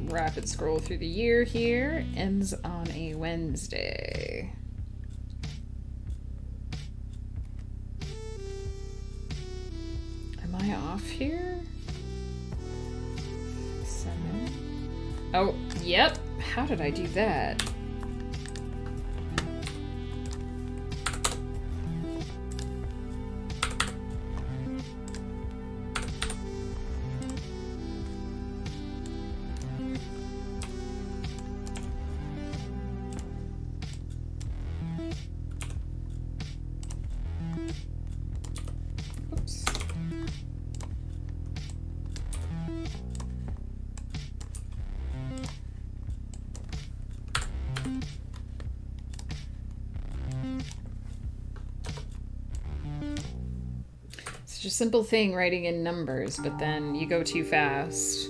Rapid scroll through the year here. Ends on a Wednesday. Am I off here? 7. Oh, yep. How did I do that? Just a simple thing, writing in numbers, but then you go too fast.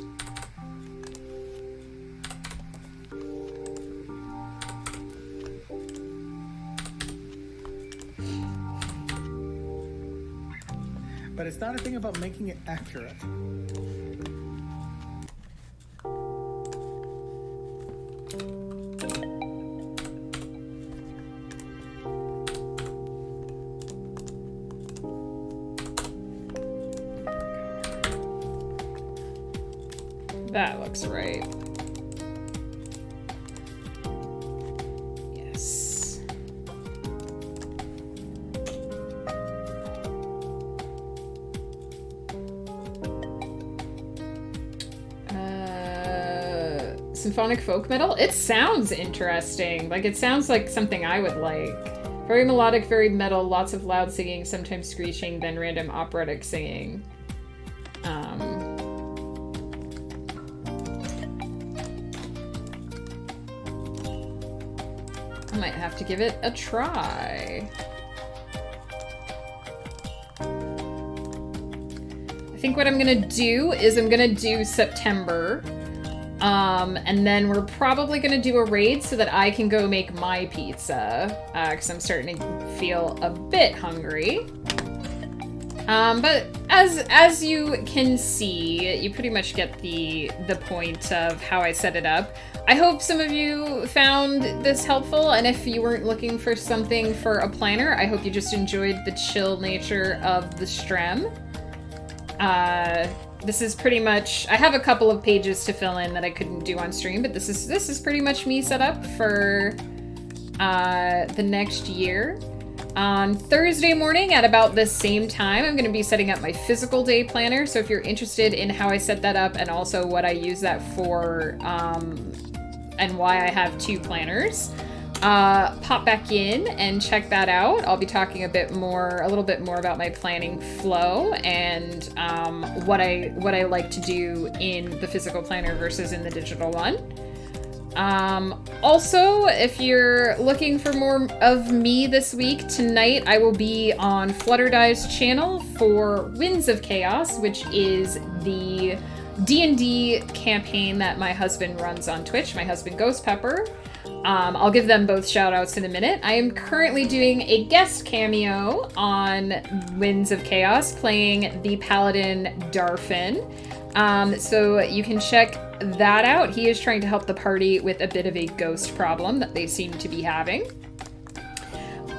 But it's not a thing about making it accurate. That looks right. Yes. Symphonic folk metal? It sounds interesting. Like, it sounds like something I would like. Very melodic, very metal, lots of loud singing, sometimes screeching, then random operatic singing. I might have to give it a try. I think what I'm gonna do is I'm gonna do September. And then we're probably gonna do a raid so that I can go make my pizza. Because I'm starting to feel a bit hungry. But as you can see, you pretty much get the point of how I set it up. I hope some of you found this helpful, and if you weren't looking for something for a planner, I hope you just enjoyed the chill nature of the Strem. This is pretty much, I have a couple of pages to fill in that I couldn't do on stream, but this is pretty much me set up for the next year. On Thursday morning at about the same time, I'm going to be setting up my physical day planner. So if you're interested in how I set that up and also what I use that for, and why I have 2 planners, pop back in and check that out. I'll be talking a little bit more about my planning flow and what I like to do in the physical planner versus in the digital one. Also, if you're looking for more of me this week, tonight I will be on Flutterdie's channel for Winds of Chaos, which is the D&D campaign that my husband runs on Twitch, my husband Ghost Pepper. I'll give them both shout outs in a minute. I am currently doing a guest cameo on Winds of Chaos, playing the Paladin Darfin. So you can check that out. He is trying to help the party with a bit of a ghost problem that they seem to be having.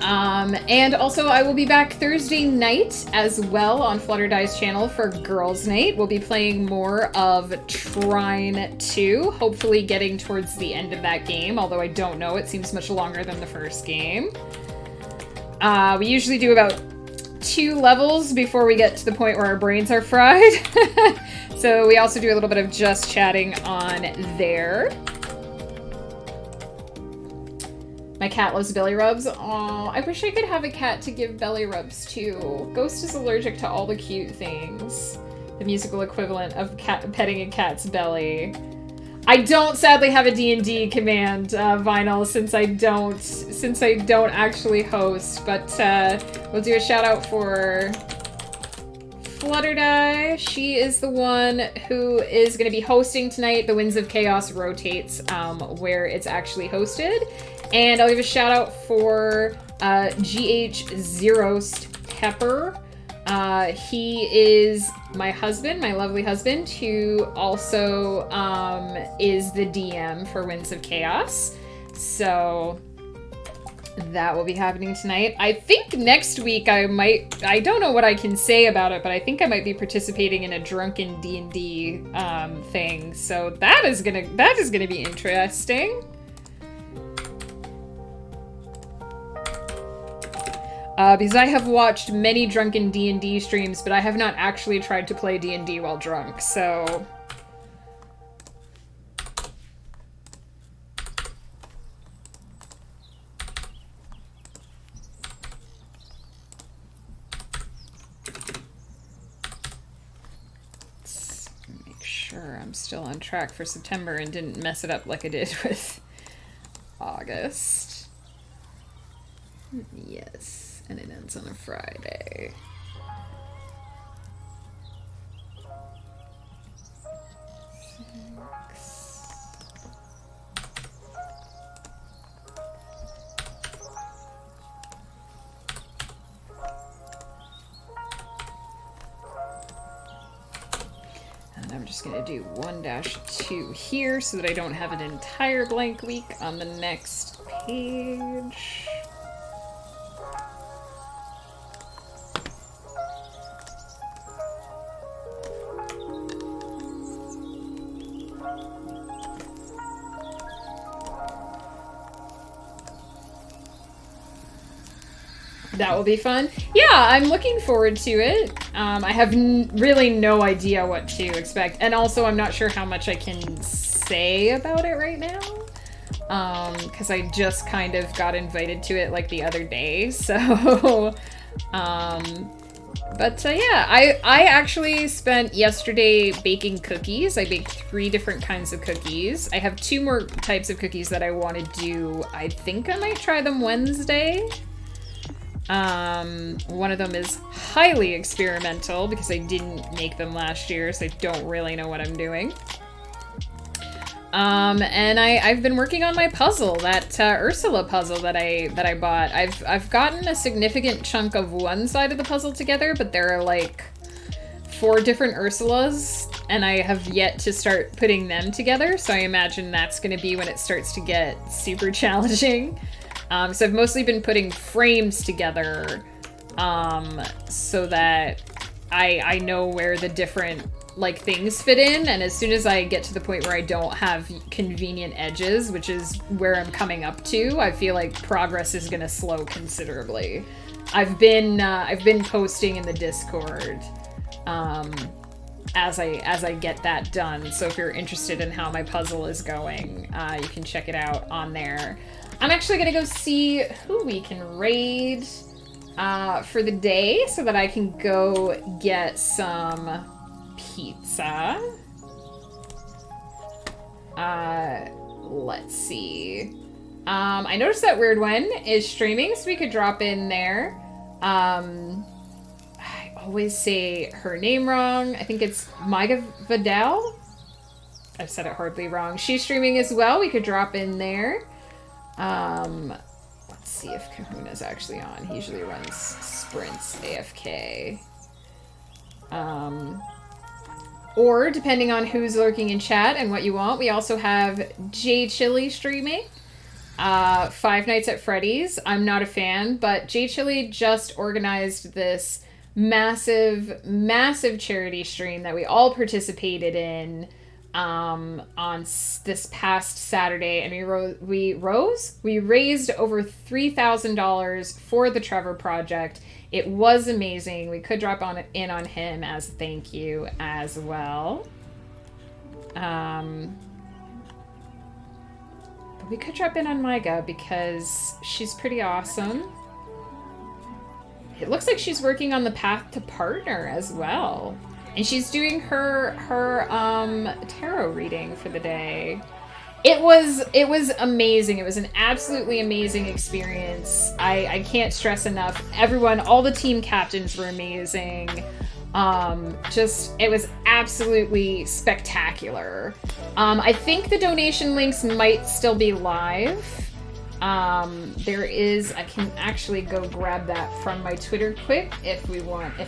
And also I will be back Thursday night as well on Flutterdie's channel for Girls Night. We'll be playing more of Trine 2, hopefully getting towards the end of that game, although I don't know, it seems much longer than the first game. We usually do about 2 levels before we get to the point where our brains are fried. So we also do a little bit of just chatting on there. My cat loves belly rubs. Aw, I wish I could have a cat to give belly rubs to. Ghost is allergic to all the cute things. The musical equivalent of petting a cat's belly. I don't sadly have a D&D command, Vinyl, since I don't actually host, but we'll do a shout out for Flutterdie. She is the one who is going to be hosting tonight. The Winds of Chaos rotates where it's actually hosted. And I'll give a shout out for GH Zerost Pepper. He is my husband, my lovely husband, who also is the DM for Winds of Chaos. So that will be happening tonight. I think next week I don't know what I can say about it, but I think I might be participating in a drunken D&D thing. So that is gonna be interesting. Because I have watched many drunken D&D streams, but I have not actually tried to play D&D while drunk, so... Let's make sure I'm still on track for September and didn't mess it up like I did with August. Yes. And it ends on a Friday. And I'm just going to do 1-2 here so that I don't have an entire blank week on the next page. That will be fun. Yeah, I'm looking forward to it. I have really no idea what to expect. And also, I'm not sure how much I can say about it right now. Because I just kind of got invited to it like the other day. So, yeah, I actually spent yesterday baking cookies. I baked 3 different kinds of cookies. I have 2 more types of cookies that I want to do. I think I might try them Wednesday. One of them is highly experimental because I didn't make them last year, so I don't really know what I'm doing. And I've been working on my puzzle, that Ursula puzzle that I bought. I've gotten a significant chunk of one side of the puzzle together, but there are like 4 different Ursulas, and I have yet to start putting them together, so I imagine that's going to be when it starts to get super challenging. So I've mostly been putting frames together, so that I know where the different, like, things fit in, and as soon as I get to the point where I don't have convenient edges, which is where I'm coming up to, I feel like progress is gonna slow considerably. I've been posting in the Discord, as I get that done, so if you're interested in how my puzzle is going, you can check it out on there. I'm actually gonna go see who we can raid for the day so that I can go get some pizza. Let's see. I noticed that Weird One is streaming, so we could drop in there. I always say her name wrong. I think it's Maiga Vidal. I've said it horribly wrong. She's streaming as well. We could drop in there. Let's see if Kahuna's actually on. He usually runs sprints AFK. Or, depending on who's lurking in chat and what you want, we also have J Chili streaming. Five Nights at Freddy's. I'm not a fan, but J Chili just organized this massive, massive charity stream that we all participated in on this past Saturday, and we raised over $3,000 for the Trevor Project. It was amazing. We could drop in on him as a thank you as well. But we could drop in on Maiga because she's pretty awesome. It looks like she's working on the path to partner as well. And she's doing her tarot reading for the day. It was amazing. It was an absolutely amazing experience. I can't stress enough. Everyone, all the team captains were amazing. It was absolutely spectacular. I think the donation links might still be live. I can actually go grab that from my Twitter quick if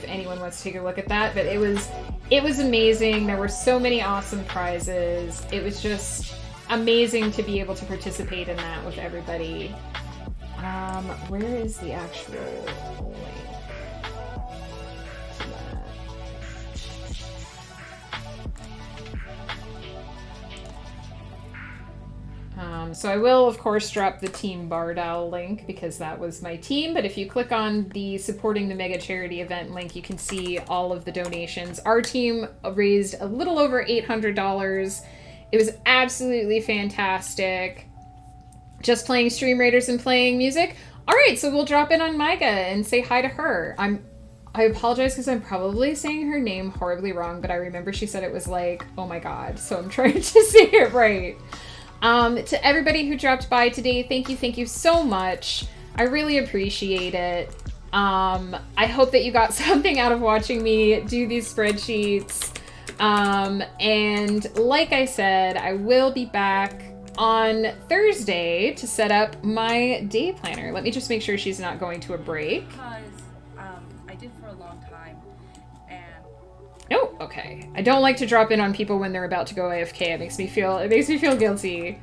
anyone wants to take a look at that. But it was amazing. There were so many awesome prizes. It was just amazing to be able to participate in that with everybody. Where is the actual link to that? So I will, of course, drop the Team Bardal link because that was my team. But if you click on the Supporting the Mega Charity Event link, you can see all of the donations. Our team raised a little over $800. It was absolutely fantastic. Just playing Stream Raiders and playing music. All right, so we'll drop in on Maiga and say hi to her. I apologize because I'm probably saying her name horribly wrong, but I remember she said it was like, oh my god, so I'm trying to say it right. To everybody who dropped by today, thank you so much. I really appreciate it. I hope that you got something out of watching me do these spreadsheets. And like I said, I will be back on Thursday to set up my day planner. Let me just make sure she's not going to a break. Because I did for a long time, and Oh, okay. I don't like to drop in on people when they're about to go AFK. It makes me feel guilty.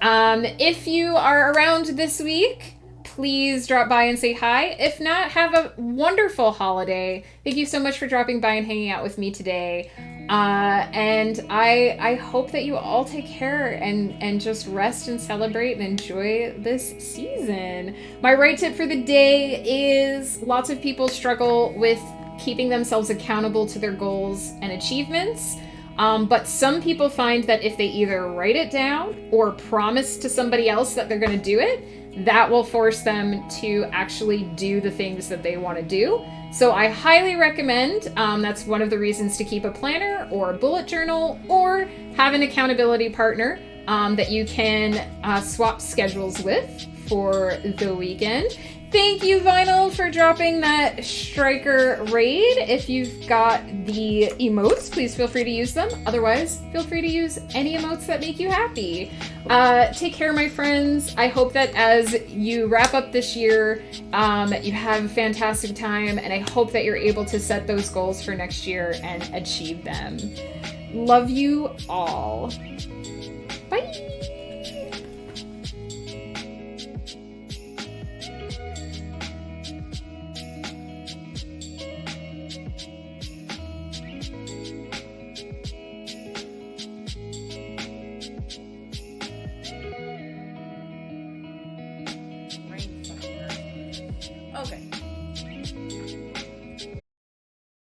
If you are around this week, please drop by and say hi. If not, have a wonderful holiday. Thank you so much for dropping by and hanging out with me today. And I hope that you all take care and just rest and celebrate and enjoy this season. My right tip for the day is lots of people struggle with keeping themselves accountable to their goals and achievements. But some people find that if they either write it down or promise to somebody else that they're going to do it, that will force them to actually do the things that they want to do. So I highly recommend, that's one of the reasons to keep a planner or a bullet journal or have an accountability partner that you can swap schedules with for the weekend. Thank you, Vinyl, for dropping that Striker raid. If you've got the emotes, please feel free to use them. Otherwise, feel free to use any emotes that make you happy. Take care, my friends. I hope that as you wrap up this year, you have a fantastic time, and I hope that you're able to set those goals for next year and achieve them. Love you all. Bye.